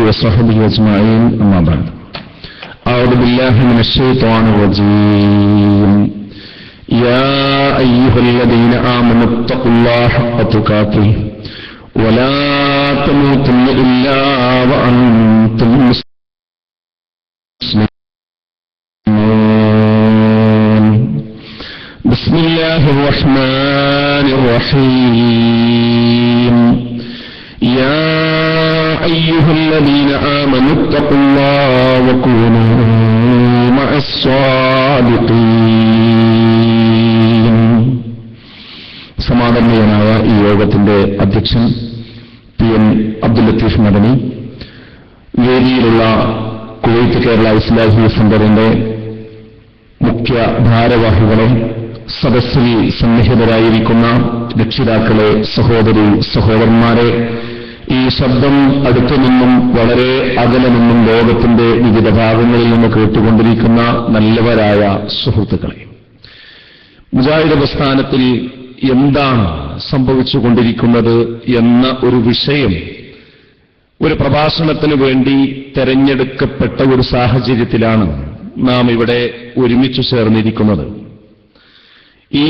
وصحبه أجمعين أما بعد أعوذ بالله من الشيطان الرجيم يا أيها الذين آمنوا اتقوا الله حق تقاته ولا تموتن إلا وأنتم مسلمون بسم الله الرحمن الرحيم يا أيها الذين آمنوا اتقوا الله وكونوا مع الصادقين. സമാദരണീയനായ ഈ യോഗത്തിന്റെ അധ്യക്ഷൻ PM അബ്ദുൽ ലത്തീഫ് മദനി, വേദിയിലുള്ള കുവൈത്ത് കേരള ഇസ്ലാഹി സെന്ററിന്റെ മുഖ്യ ഭാരവാഹികളെ, സദസ്സിൽ സന്നിഹിതരായിരിക്കുന്ന രക്ഷിതാക്കളെ, സഹോദരി സഹോദരന്മാരെ, ഈ ശബ്ദം അടുത്തു നിന്നും വളരെ അകലെ നിന്നും ലോകത്തിന്റെ വിവിധ ഭാഗങ്ങളിൽ നിന്ന് കേട്ടുകൊണ്ടിരിക്കുന്ന നല്ലവരായ സുഹൃത്തുക്കളെ, മുജാഹിദ് പ്രസ്ഥാനത്തിൽ എന്താണ് സംഭവിച്ചുകൊണ്ടിരിക്കുന്നത് എന്ന ഒരു വിഷയം ഒരു പ്രഭാഷണത്തിനു വേണ്ടി തെരഞ്ഞെടുക്കപ്പെട്ട ഒരു സാഹചര്യത്തിലാണ് നാം ഇവിടെ ഒരുമിച്ചു ചേർന്നിരിക്കുന്നത്. ഈ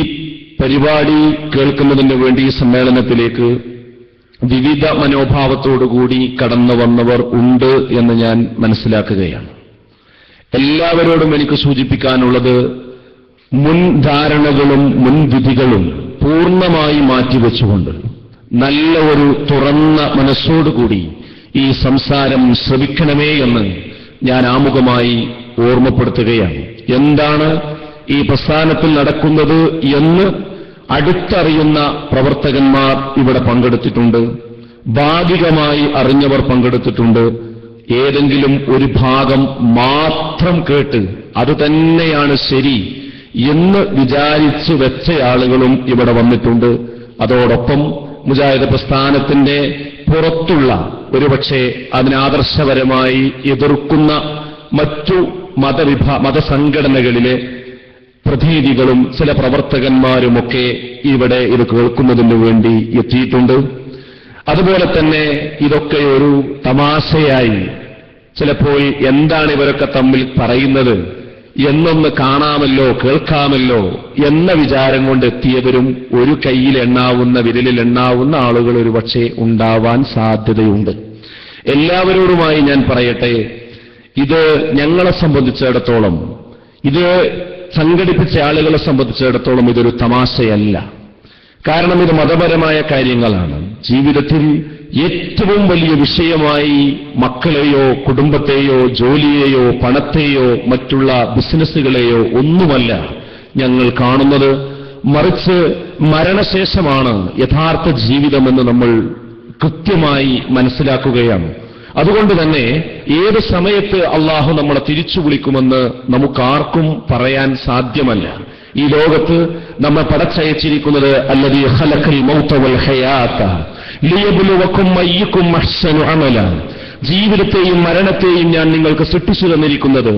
പരിപാടി കേൾക്കുന്നതിന് വേണ്ടി സമ്മേളനത്തിലേക്ക് വിവിധ മനോഭാവത്തോടുകൂടി കടന്നു വന്നവർ ഉണ്ട് എന്ന് ഞാൻ മനസ്സിലാക്കുകയാണ്. എല്ലാവരോടും എനിക്ക് സൂചിപ്പിക്കാനുള്ളത്, മുൻധാരണകളും മുൻവിധികളും പൂർണ്ണമായി മാറ്റിവെച്ചുകൊണ്ട് നല്ല ഒരു തുറന്ന മനസ്സോടുകൂടി ഈ സംസാരം ശ്രവിക്കണമേ എന്ന് ഞാൻ ആമുഖമായി ഓർമ്മപ്പെടുത്തുകയാണ്. എന്താണ് ഈ പ്രസ്ഥാനത്തിൽ നടക്കുന്നത് എന്ന് അടുത്തറിയുന്ന പ്രവർത്തകന്മാർ ഇവിടെ പങ്കെടുത്തിട്ടുണ്ട്, ഭാഗികമായി അറിഞ്ഞവർ പങ്കെടുത്തിട്ടുണ്ട്. ഏതെങ്കിലും ഒരു ഭാഗം മാത്രം കേട്ട് അതുതന്നെയാണ് ശരി എന്ന് വിചാരിച്ചു വെച്ച ആളുകളും ഇവിടെ വന്നിട്ടുണ്ട്. അതോടൊപ്പം മുജാഹിദ് പ്രസ്ഥാനത്തിന്റെ പുറത്തുള്ള ഒരുപക്ഷെ അതിനാദർശപരമായി എതിർക്കുന്ന മറ്റു മതസംഘടനകളിലെ പ്രതിനിധികളും ചില പ്രവർത്തകന്മാരുമൊക്കെ ഇവിടെ ഇത് കേൾക്കുന്നതിനു വേണ്ടി എത്തിയിട്ടുണ്ട്. അതുപോലെ തന്നെ ഇതൊക്കെ ഒരു തമാശയായി, ചിലപ്പോൾ എന്താണ് ഇവരൊക്കെ തമ്മിൽ പറയുന്നത് എന്നൊന്ന് കാണാമല്ലോ കേൾക്കാമല്ലോ എന്ന വിചാരം കൊണ്ട് എത്തിയവരും ഒരു കൈയിൽ എണ്ണാവുന്ന, വിരലിൽ എണ്ണാവുന്ന ആളുകൾ ഒരുപക്ഷെ ഉണ്ടാവാൻ സാധ്യതയുണ്ട്. എല്ലാവരോടുമായി ഞാൻ പറയട്ടെ, ഇത് ഞങ്ങളെ സംബന്ധിച്ചിടത്തോളം, ഇത് സംഘടിപ്പിച്ച ആളുകളെ സംബന്ധിച്ചിടത്തോളം ഇതൊരു തമാശയല്ല. കാരണം ഇത് മതപരമായ കാര്യങ്ങളാണ്. ജീവിതത്തിൽ ഏറ്റവും വലിയ വിഷയമായി മക്കളെയോ കുടുംബത്തെയോ ജോലിയെയോ പണത്തെയോ മറ്റുള്ള ബിസിനസ്സുകളെയോ ഒന്നുമല്ല ഞങ്ങൾ കാണുന്നത്. മറിച്ച് മരണശേഷമാണ് യഥാർത്ഥ ജീവിതമെന്ന് നമ്മൾ കൃത്യമായി മനസ്സിലാക്കുകയാണ്. അതുകൊണ്ട് തന്നെ ഏത് സമയത്ത് അള്ളാഹു നമ്മളെ തിരിച്ചു വിളിക്കുമെന്ന് നമുക്കാർക്കും പറയാൻ സാധ്യമല്ല. ഈ ലോകത്ത് നമ്മെ പടച്ചയച്ചിരിക്കുന്നത് അല്ലദീ ഖലഖൽ മൗത വൽ ഹയാത ലിയബ്ലുവകും അയ്യുകും അഹ്സനു അമല. ജീവിതത്തെയും മരണത്തെയും ഞാൻ നിങ്ങൾക്ക് സൃഷ്ടിച്ചു തന്നിരിക്കുന്നത്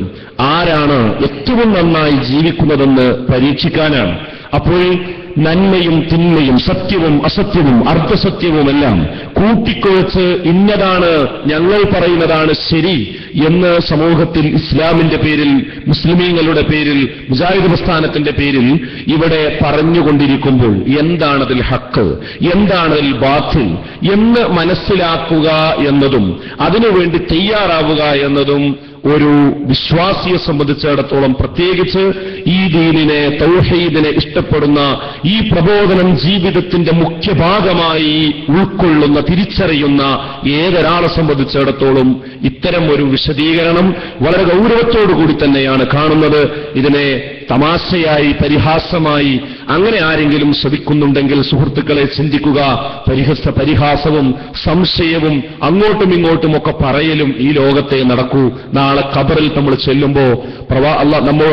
ആരാണ് ഏറ്റവും നന്നായി ജീവിക്കുന്നതെന്ന് പരീക്ഷിക്കാനാണ്. അപ്പോൾ നന്മയും തിന്മയും സത്യവും അസത്യവും അർദ്ധസത്യവുമെല്ലാം കൂട്ടിക്കുഴച്ച് ഇന്നതാണ് ഞങ്ങൾ പറയുന്നതാണ് ശരി എന്ന് സമൂഹത്തിൽ ഇസ്ലാമിന്റെ പേരിൽ, മുസ്ലിമീങ്ങളുടെ പേരിൽ, മുജാഹിദ് പ്രസ്ഥാനത്തിന്റെ പേരിൽ ഇവിടെ പറഞ്ഞുകൊണ്ടിരിക്കുമ്പോൾ എന്താണതിൽ ഹക്ക്, എന്താണതിൽ ബാത്തിൽ എന്ന് മനസ്സിലാക്കുക എന്നതും അതിനുവേണ്ടി തയ്യാറാവുക എന്നതും ഒരു വിശ്വാസിയെ സംബന്ധിച്ചിടത്തോളം, പ്രത്യേകിച്ച് ഈ ദീനിനെ, തൗഹീദിനെ ഇഷ്ടപ്പെടുന്ന, ഈ പ്രബോധനം ജീവിതത്തിന്റെ മുഖ്യഭാഗമായി ഉൾക്കൊള്ളുന്ന, തിരിച്ചറിയുന്ന ഏതൊരാളെ സംബന്ധിച്ചിടത്തോളം ഇത്തരം ഒരു വിശദീകരണം വളരെ ഗൗരവത്തോടുകൂടി തന്നെയാണ് കാണുന്നത്. ഇതിനെ തമാശയായി, പരിഹാസമായി അങ്ങനെ ആരെങ്കിലും ശ്രവിക്കുന്നുണ്ടെങ്കിൽ സുഹൃത്തുക്കളെ ചിന്തിക്കുക. പരിഹാസവും സംശയവും അങ്ങോട്ടും ഇങ്ങോട്ടും ഒക്കെ പറയലും ഈ ലോകത്തെ നടക്കൂ. നാളെ ഖബറിൽ നമ്മൾ ചെല്ലുമ്പോ നമ്മൾ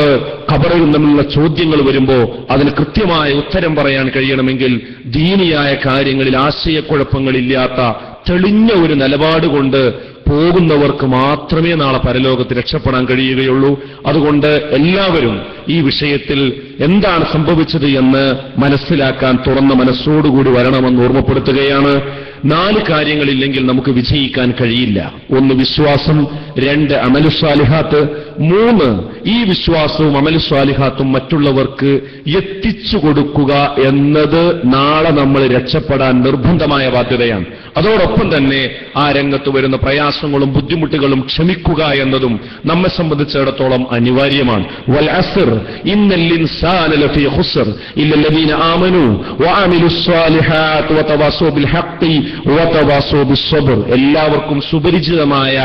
ഖബറിൽ നിന്നുള്ള ചോദ്യങ്ങൾ വരുമ്പോ അതിന് കൃത്യമായ ഉത്തരം പറയാൻ കഴിയണമെങ്കിൽ ദീനിയായ കാര്യങ്ങളിൽ ആശയക്കുഴപ്പങ്ങളില്ലാത്ത തെളിഞ്ഞ ഒരു നിലപാട് കൊണ്ട് പോകുന്നവർക്ക് മാത്രമേ നാളെ പരലോകത്ത് രക്ഷപ്പെടാൻ കഴിയുകയുള്ളൂ. അതുകൊണ്ട് എല്ലാവരും ഈ വിഷയത്തിൽ എന്താണ് സംഭവിച്ചത് എന്ന് മനസ്സിലാക്കാൻ തുറന്ന മനസ്സോടുകൂടി വരണമെന്ന് ഓർമ്മപ്പെടുത്തുകയാണ്. 4 കാര്യങ്ങളില്ലെങ്കിൽ നമുക്ക് വിജയിക്കാൻ കഴിയില്ല. 1 വിശ്വാസം, 2 അമലുസ്വാലിഹാത്ത്, 3 ഈ വിശ്വാസവും അമലുസ്വാലിഹാത്തും മറ്റുള്ളവർക്ക് എത്തിച്ചു കൊടുക്കുക എന്നത് നാളെ നമ്മൾ രക്ഷപ്പെടാൻ നിർബന്ധമായ ബാധ്യതയാണ്. അതോടൊപ്പം തന്നെ ആ രംഗത്ത് വരുന്ന പ്രയാസങ്ങളും ബുദ്ധിമുട്ടുകളും ക്ഷമിക്കുക എന്നതും നമ്മെ സംബന്ധിച്ചിടത്തോളം അനിവാര്യമാണ്. വൽ അസ്ർ ഇന്നൽ ഇൻസാന ലഫീ ഖുസ്ർ ഇല്ലല്ലദീന ആമനൂ വഅമിലുസ് സ്വാലിഹാത്ത് വതവാസൗ ബിൽ ഹഖ് വതവാസൗ ബിസ് സബ്ർ. എല്ലാവർക്കും സുപരിചിതമായ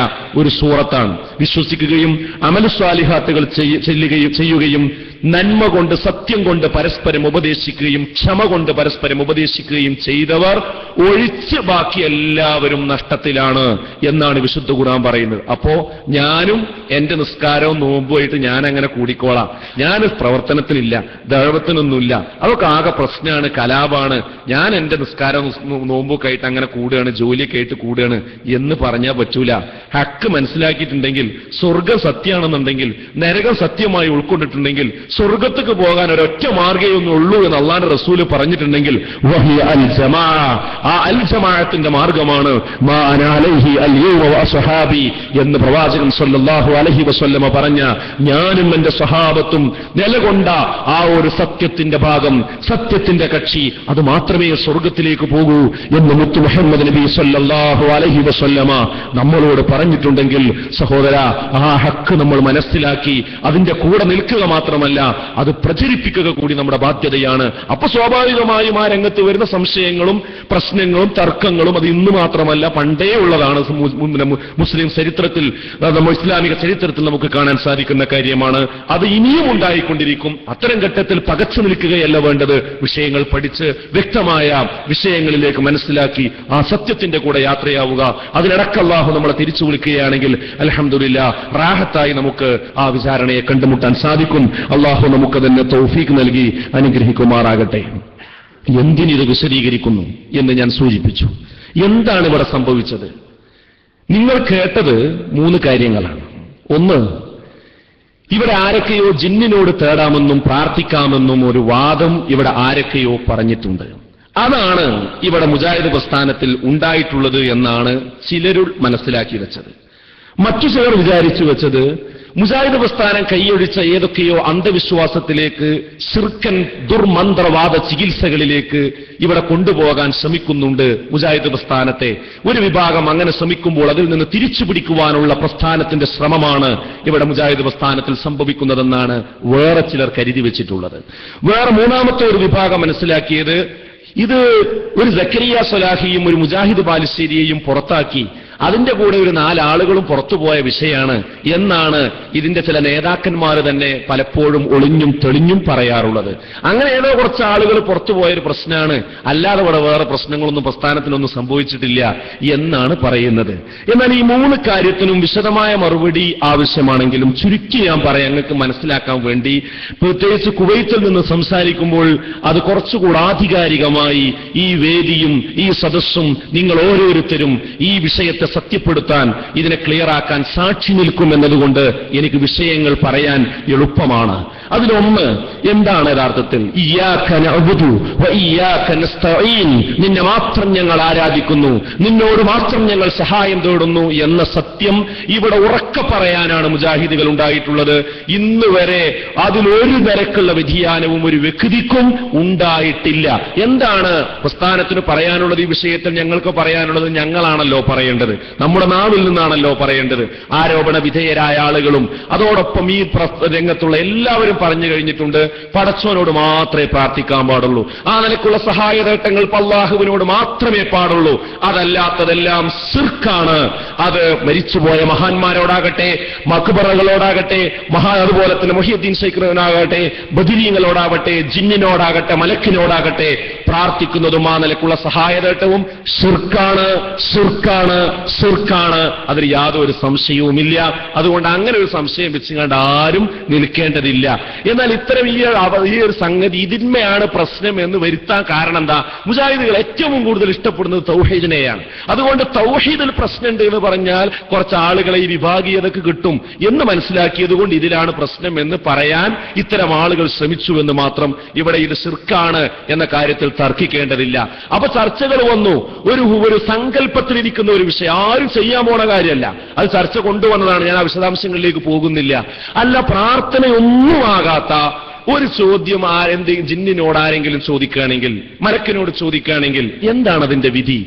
ഒരു സൂറത്താണ്. വിശ്വസിക്കുകയും അമലുസ്വാലിഹാത്തുകൾ ചെയ്യുകയും നന്മ കൊണ്ട് സത്യം കൊണ്ട് പരസ്പരം ഉപദേശിക്കുകയും ക്ഷമ കൊണ്ട് പരസ്പരം ഉപദേശിക്കുകയും ചെയ്തവർ ഒഴിച്ച് ബാക്കി എല്ലാവരും നഷ്ടത്തിലാണ് എന്നാണ് വിശുദ്ധ ഖുർആൻ പറയുന്നത്. അപ്പോ ഞാനും എന്റെ നിസ്കാരവും നോമ്പുമായിട്ട് ഞാൻ അങ്ങനെ കൂടിക്കോളാം, ഞാൻ പ്രവർത്തനത്തിലില്ല, ദൈവത്തിനൊന്നുമില്ല, അതൊക്കെ ആകെ പ്രശ്നമാണ്, കലാപാണ്, ഞാൻ എന്റെ നിസ്കാരം നോമ്പൊക്കെ ആയിട്ട് അങ്ങനെ കൂടുകയാണ്, ജോലിയൊക്കെ ആയിട്ട് കൂടുകയാണ് എന്ന് പറഞ്ഞാൽ പറ്റൂല. ഹക്ക് മനസ്സിലാക്കിയിട്ടുണ്ടെങ്കിൽ, സ്വർഗം സത്യമാണെന്നുണ്ടെങ്കിൽ, നരകം സത്യമായി ഉൾക്കൊണ്ടിട്ടുണ്ടെങ്കിൽ, സ്വർഗത്തേക്ക് പോകാൻ ഒരൊറ്റ മാർഗ്ഗമേ ഉള്ളൂ എന്ന് അള്ളാഹുവിന്റെ റസൂല് പറഞ്ഞിട്ടുണ്ടെങ്കിൽ വഹിയ അൽ ജമാഅ, ആ അൽ ജമാഅത്തിന്റെ മാർഗമാണ് മാ അന അലൈഹി അൽ യൗമ വഅസ്ഹാബി എന്ന് പ്രവാചകൻ സല്ലല്ലാഹു അലൈഹി വസല്ലമ പറഞ്ഞ ഞാനും എന്റെ സ്വഹാബത്തും നിലകൊണ്ട ആ ഒരു സത്യത്തിന്റെ ഭാഗം, സത്യത്തിന്റെ കക്ഷി, അത് മാത്രമേ സ്വർഗത്തിലേക്ക് പോകൂ എന്ന് മുത്തു മുഹമ്മദ് നബി സല്ലല്ലാഹു അലൈഹി വസല്ലമ നമ്മളോട് പറഞ്ഞിട്ടുണ്ടെങ്കിൽ സഹോദര, ആ ഹക്ക് നമ്മൾ മനസ്സിലാക്കി അതിന്റെ കൂടെ നിൽക്കുക മാത്രമല്ല അത് പ്രചരിപ്പിക്കുക കൂടി നമ്മുടെ ബാധ്യതയാണ്. അപ്പൊ സ്വാഭാവികമായും ആ രംഗത്ത് വരുന്ന സംശയങ്ങളും പ്രശ്നങ്ങളും തർക്കങ്ങളും അത് ഇന്ന് മാത്രമല്ല പണ്ടേ ഉള്ളതാണ്. മുസ്ലിം ചരിത്രത്തിൽ, നമ്മുടെ ഇസ്ലാമിക ചരിത്രത്തിൽ നമുക്ക് കാണാൻ സാധിക്കുന്ന കാര്യമാണ്. അത് ഇനിയും ഉണ്ടായിക്കൊണ്ടിരിക്കും. അത്തരം ഘട്ടത്തിൽ പകച്ചു നിൽക്കുകയല്ല വേണ്ടത്. വിഷയങ്ങൾ പഠിച്ച് വ്യക്തമായ വിഷയങ്ങളിലേക്ക് മനസ്സിലാക്കി ആ സത്യത്തിന്റെ കൂടെ യാത്രയാവുക. അതിനിടക്ക് അല്ലാഹു നമ്മളെ തിരിച്ചു വിളിക്കുകയാണെങ്കിൽ അൽഹംദുലില്ലാ റാഹത്തായി നമുക്ക് ആ വിചാരണയെ കണ്ടുമുട്ടാൻ സാധിക്കും. അല്ലാഹു നമുക്ക് തന്നെ തൗഫീഖ് നൽകി അനുഗ്രഹിക്കുമാറാകട്ടെ. എന്തിനിത് വിശദീകരിക്കുന്നു എന്ന് ഞാൻ സൂചിപ്പിച്ചു. എന്താണ് ഇവിടെ സംഭവിച്ചത്? നിങ്ങൾ കേട്ടത് 3 കാര്യങ്ങളാണ്. 1, ഇവിടെ ആരൊക്കെയോ ജിന്നിനോട് തേടാമെന്നും പ്രാർത്ഥിക്കാമെന്നും ഒരു വാദം ഇവിടെ ആരൊക്കെയോ പറഞ്ഞിട്ടുണ്ട്. അതാണ് ഇവിടെ മുജാഹിദ് പ്രസ്ഥാനത്തിൽ ഉണ്ടായിട്ടുള്ളത് എന്നാണ് ചിലർ മനസ്സിലാക്കി വെച്ചത്. മറ്റു ചിലർ വിചാരിച്ചു വെച്ചത് മുജാഹിദ് പ്രസ്ഥാനം കൈയൊഴിച്ച ഏതൊക്കെയോ അന്ധവിശ്വാസത്തിലേക്ക്, ശിർക്കൻ ദുർമന്ത്രവാദ ചികിത്സകളിലേക്ക് ഇവിടെ കൊണ്ടുപോകാൻ ശ്രമിക്കുന്നുണ്ട് മുജാഹിദ് പ്രസ്ഥാനത്തെ. ഒരു വിഭാഗം അങ്ങനെ ശ്രമിക്കുമ്പോൾ അതിൽ നിന്ന് തിരിച്ചു പിടിക്കുവാനുള്ള പ്രസ്ഥാനത്തിന്റെ ശ്രമമാണ് ഇവിടെ മുജാഹിദ് പ്രസ്ഥാനത്തിൽ സംഭവിക്കുന്നതെന്നാണ് വേറെ ചിലർ കരുതി വെച്ചിട്ടുള്ളത്. വേറെ 3ാമത്തെ ഒരു വിഭാഗം മനസ്സിലാക്കിയത് ഇത് ഒരു സക്കരിയ സ്വലാഹിയും ഒരു മുജാഹിദ് ബാലുശ്ശേരിയെയും പുറത്താക്കി അതിന്റെ കൂടെ ഒരു 4 ആളുകളും പുറത്തുപോയ വിഷയമാണ് എന്നാണ് ഇതിന്റെ ചില നേതാക്കന്മാർ തന്നെ പലപ്പോഴും ഒളിഞ്ഞും തെളിഞ്ഞും പറയാറുള്ളത്. അങ്ങനെ ഏതോ കുറച്ച് ആളുകൾ പുറത്തുപോയൊരു പ്രശ്നമാണ്, അല്ലാതെ ഇവിടെ വേറെ പ്രശ്നങ്ങളൊന്നും പ്രസ്ഥാനത്തിനൊന്നും സംഭവിച്ചിട്ടില്ല എന്നാണ് പറയുന്നത്. എന്നാൽ ഈ 3 കാര്യത്തിനും വിശദമായ മറുപടി ആവശ്യമാണെങ്കിലും ചുരുക്കി ഞാൻ പറയാം, നിങ്ങൾക്ക് മനസ്സിലാക്കാൻ വേണ്ടി. പ്രത്യേകിച്ച് കുവൈത്തിൽ നിന്ന് സംസാരിക്കുമ്പോൾ അത് കുറച്ചുകൂടി ആധികാരികമായി ഈ വേദിയും ഈ സദസ്സും നിങ്ങൾ ഓരോരുത്തരും ഈ വിഷയത്തെ സത്യപ്പെടുത്താൻ, ഇതിനെ ക്ലിയറാക്കാൻ സാക്ഷി നിൽക്കുമെന്നതുകൊണ്ട് എനിക്ക് വിഷയങ്ങൾ പറയാൻ എളുപ്പമാണ്. അതിലൊന്ന് എന്താണ് യഥാർത്ഥത്തിൽ ഇയ്യാക നഅ്ബുദു വ ഇയ്യാക നസ്തഈൻ, നിന്നെ മാത്രം ഞങ്ങൾ ആരാധിക്കുന്നു, നിന്നോട് മാത്രം ഞങ്ങൾ സഹായം തേടുന്നു എന്ന സത്യം ഇവിടെ ഉറക്കെ പറയാനാണ് മുജാഹിദുകൾ ഉണ്ടായിട്ടുള്ളത്. ഇന്ന് വരെ അതിലൊരു നിരക്കുള്ള വ്യതിയാനവും ഒരു വ്യക്തിക്കും ഉണ്ടായിട്ടില്ല. എന്താണ് പ്രസ്ഥാനത്തിന് പറയാനുള്ളത് ഈ വിഷയത്തിൽ? ഞങ്ങൾക്ക് പറയാനുള്ളത് ഞങ്ങളാണല്ലോ പറയേണ്ടത്, നമ്മുടെ നാവിൽ നിന്നാണല്ലോ പറയേണ്ടത്. ആരോപണ വിധേയരായ ആളുകളും അതോടൊപ്പം ഈ രംഗത്തുള്ള എല്ലാവരും പറഞ്ഞു കഴിഞ്ഞിട്ടുണ്ട്, പടച്ചവനോട് മാത്രമേ പ്രാർത്ഥിക്കാൻ പാടുള്ളൂ, ആ നിലക്കുള്ള സഹായതേട്ടങ്ങൾ അല്ലാഹുവിനോട് മാത്രമേ പാടുള്ളൂ, അതല്ലാത്തതെല്ലാം ശിർക്കാണ്. അത് മരിച്ചുപോയ മഹാന്മാരോടാകട്ടെ, മഖ്ബറകളോടാകട്ടെ, അതുപോലെ തന്നെ മുഹിയുദ്ദീൻ ശൈഖിനോടാകട്ടെ, ബദരീങ്ങളോടാകട്ടെ, ജിന്നിനോടാകട്ടെ, മലക്കിനോടാകട്ടെ പ്രാർത്ഥിക്കുന്നതും ആ നിലക്കുള്ള സഹായതേട്ടവും ശിർക്കാണ്, ശിർക്കാണ്, ശിർക്കാണ്, അതിൽ യാതൊരു സംശയവുമില്ല. അതുകൊണ്ട് അങ്ങനെ ഒരു സംശയം വെച്ചുകൊണ്ട് ആരും നിൽക്കേണ്ടതില്ല. എന്നാൽ ഇത്തരം ഈ ഒരു സംഗതി ഇതിന്മയാണ് പ്രശ്നം എന്ന് വരുത്താൻ കാരണം എന്താ? മുജാഹിദുകൾ ഏറ്റവും കൂടുതൽ ഇഷ്ടപ്പെടുന്നത് തൗഹീദിനെയാണ്. അതുകൊണ്ട് തൗഹീദിൽ പ്രശ്നമുണ്ട് എന്ന് പറഞ്ഞാൽ കുറച്ച് ആളുകളെ ഈ വിഭാഗീയതക്ക് കിട്ടും എന്ന് മനസ്സിലാക്കിയത് കൊണ്ട് ഇതിലാണ് പ്രശ്നം എന്ന് പറയാൻ ഇത്തരം ആളുകൾ ശ്രമിച്ചുവെന്ന് മാത്രം. ഇവിടെ ഇത് ശിർക്കാണ് എന്ന കാര്യത്തിൽ തർക്കിക്കേണ്ടതില്ല. അപ്പൊ ചർച്ചകൾ വന്നു. ഒരു സങ്കല്പത്തിലിരിക്കുന്ന ഒരു വിഷയം, ആരും ചെയ്യാൻ പോണ കാര്യമല്ല, അത് ചർച്ച കൊണ്ടുവന്നതാണ്. ഞാൻ ആ വിശദാംശങ്ങളിലേക്ക് പോകുന്നില്ല. അല്ല, പ്രാർത്ഥനയൊന്നുമാകാത്ത ഒരു ചോദ്യം ജിന്നിനോട് ആരെങ്കിലും ചോദിക്കുകയാണെങ്കിൽ, മലക്കിനോട് ചോദിക്കുകയാണെങ്കിൽ എന്താണ് അതിന്റെ വിധി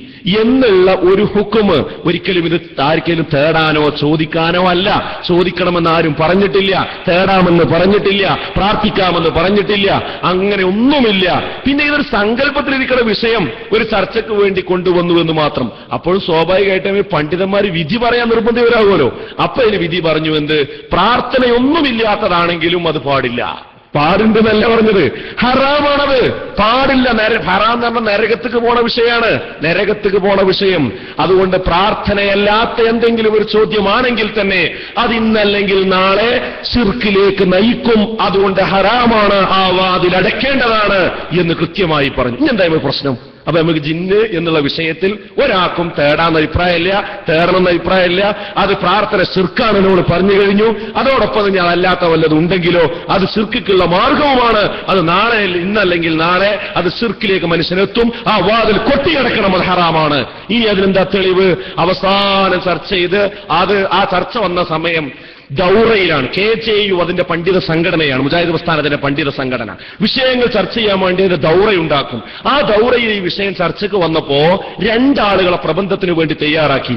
എന്നുള്ള ഒരു ഹുക്കുമ് ഒരിക്കലും ഇത് ആർക്കെങ്കിലും തേടാനോ ചോദിക്കാനോ അല്ല. ചോദിക്കണമെന്ന് ആരും പറഞ്ഞിട്ടില്ല, തേടാമെന്ന് പറഞ്ഞിട്ടില്ല, പ്രാർത്ഥിക്കാമെന്ന് പറഞ്ഞിട്ടില്ല, അങ്ങനെ ഒന്നുമില്ല. പിന്നെ ഇതൊരു സങ്കല്പത്തിലിരിക്കുന്ന വിഷയം ഒരു ചർച്ചയ്ക്ക് വേണ്ടി കൊണ്ടുവന്നു എന്ന് മാത്രം. അപ്പോൾ സ്വാഭാവികമായിട്ടും പണ്ഡിതന്മാർ വിധി പറയാൻ നിർബന്ധിതരാകുമല്ലോ. അപ്പൊ ഇതിന് വിധി പറഞ്ഞു, എന്ത്? പ്രാർത്ഥനയൊന്നുമില്ലാത്തതാണെങ്കിലും അത് പാടില്ല. പാടുണ്ടെന്നല്ല പറഞ്ഞത്, ഹറാമാണത്, പാടില്ല. ഹറാം എന്ന് പറഞ്ഞാൽ നരകത്തേക്ക് പോണ വിഷയമാണ്, നരകത്തേക്ക് പോണ വിഷയം. അതുകൊണ്ട് പ്രാർത്ഥനയല്ലാത്ത എന്തെങ്കിലും ഒരു ചോദ്യമാണെങ്കിൽ തന്നെ അത് ഇന്നല്ലെങ്കിൽ നാളെ ശിർക്കിലേക്ക് നയിക്കും. അതുകൊണ്ട് ഹറാമാണ്, ആ വാതിൽ അടയ്ക്കേണ്ടതാണ് എന്ന് കൃത്യമായി പറഞ്ഞു. ഇനി എന്തായാലും പ്രശ്നം? അപ്പൊ നമുക്ക് ജിന്ന് എന്നുള്ള വിഷയത്തിൽ ഒരാൾക്കും തേടാന്ന അഭിപ്രായമില്ല, തേടണമെന്ന അഭിപ്രായമില്ല. അത് പ്രാർത്ഥന ശിർക്കാണെന്നോട് പറഞ്ഞു കഴിഞ്ഞു. അതോടൊപ്പം തന്നെ അതല്ലാത്ത വല്ലതും ഉണ്ടെങ്കിലോ അത് ശിർക്കുള്ള മാർഗവുമാണ്. അത് നാളെ ഇന്നല്ലെങ്കിൽ നാളെ അത് ശിർക്കിലേക്ക് മനുഷ്യനെത്തും. ആ വാതിൽ കൊട്ടിയടക്കണം, അത് ഹറാമാണ്. ഇനി അതിനെന്താ തെളിവ്? അവസാനം ചർച്ച ചെയ്ത് ആ ചർച്ച വന്ന സമയം ദൗറയിലാണ്. KJU അതിന്റെ പണ്ഡിത സംഘടനയാണ്, മുജാഹിദ് പ്രസ്ഥാനത്തിന്റെ പണ്ഡിത സംഘടന. വിഷയങ്ങൾ ചർച്ച ചെയ്യാൻ വേണ്ടി ഒരു ദൗറയുണ്ടാക്കും. ആ ദൗറയിൽ ഈ വിഷയം ചർച്ചയ്ക്ക് വന്നപ്പോ രണ്ടാളുകളെ പ്രബന്ധത്തിന് വേണ്ടി തയ്യാറാക്കി.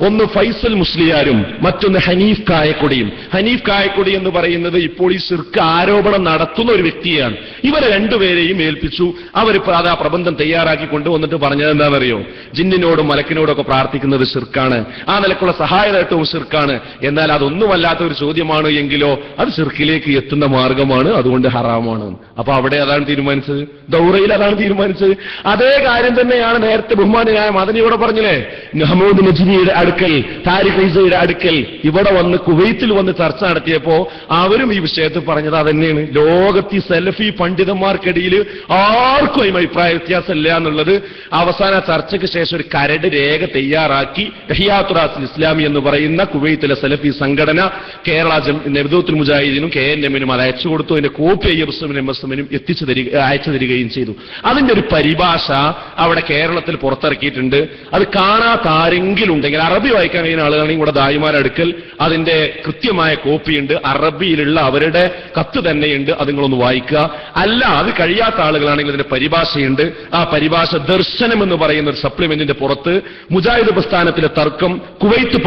ഒന്ന് ഫൈസൽ മുസ്ലിയാരും മറ്റൊന്ന് ഹനീഫ് കായക്കൊടിയും. ഹനീഫ് കായക്കൊടി എന്ന് പറയുന്നത് ഇപ്പോൾ ഈ ശിർക്ക് ആരോപണം നടത്തുന്ന ഒരു വ്യക്തിയാണ്. ഇവരെ രണ്ടുപേരെയും ഏൽപ്പിച്ചു. അവർ ആ പ്രബന്ധം തയ്യാറാക്കി കൊണ്ടുവന്നിട്ട് പറഞ്ഞത് എന്താണെന്നറിയോ? ജിന്നിനോടും മലക്കിനോടും ഒക്കെ പ്രാർത്ഥിക്കുന്നത് ശിർക്കാണ്, ആ നിലക്കുള്ള സഹായതേട്ടവും ശിർക്കാണ്. എന്നാൽ അതൊന്നുമല്ലാത്ത ഒരു ചോദ്യമാണ് എങ്കിലോ അത് ശിർക്കിലേക്ക് എത്തുന്ന മാർഗമാണ്, അതുകൊണ്ട് ഹറാമാണ്. അപ്പൊ അവിടെ അതാണ് തീരുമാനിച്ചത്, ദൗറയിൽ അതാണ് തീരുമാനിച്ചത്. അതേ കാര്യം തന്നെയാണ് നേരത്തെ ബഹുമാനായ മദനിയോടെ പറഞ്ഞില്ലേ, മുഹമ്മദ് നജ്മിയുടെ അടുക്കൽ, താരിഖ് ഈസയുടെ അടുക്കൽ ഇവിടെ വന്ന് കുവൈത്തിൽ വന്ന് ചർച്ച നടത്തിയപ്പോ അവരും ഈ വിഷയത്തിൽ പറഞ്ഞത് അതന്നെയാണ്. ലോകത്തി സലഫി പണ്ഡിതന്മാർക്കിടയിൽ ആർക്കും അതിന് അഭിപ്രായ വ്യത്യാസമില്ല എന്നുള്ളത്. അവസാന ചർച്ചയ്ക്ക് ശേഷം ഒരു കരട് രേഖ തയ്യാറാക്കി ഇഹ്യാത്തുൽ ഇസ്ലാമി എന്ന് പറയുന്ന കുവൈത്തിലെ സലഫി സംഘടന കേരള നബിദത്തുൽ മുജാഹിദീനും KNM-നും അത് അയച്ചു കൊടുത്തു. അതിന്റെ കോപ്പി ISM-നും അയച്ചു തരികയും ചെയ്തു. അതിന്റെ ഒരു പരിഭാഷ അവിടെ കേരളത്തിൽ പുറത്തിറക്കിയിട്ടുണ്ട്. അത് കാണാത്ത ആരെങ്കിലും ഉണ്ടെങ്കിൽ, അറബി വായിക്കാൻ കഴിയുന്ന ആളുകളാണെങ്കിൽ ഇവിടെ ദായിമാരടുക്കൽ അതിന്റെ കൃത്യമായ കോപ്പിയുണ്ട്, അറബിയിലുള്ള അവരുടെ കത്ത് തന്നെയുണ്ട്. അത് നിങ്ങളൊന്ന് വായിക്കുക. അല്ല, അത് കഴിയാത്ത ആളുകളാണെങ്കിൽ അതിന്റെ പരിഭാഷയുണ്ട്. ആ പരിഭാഷ ദർശനം എന്ന് പറയുന്ന ഒരു സപ്ലിമെന്റിന്റെ പുറത്ത് മുജാഹിദ് പ്രസ്ഥാനത്തിലെ തർക്കം, കുവൈത്ത്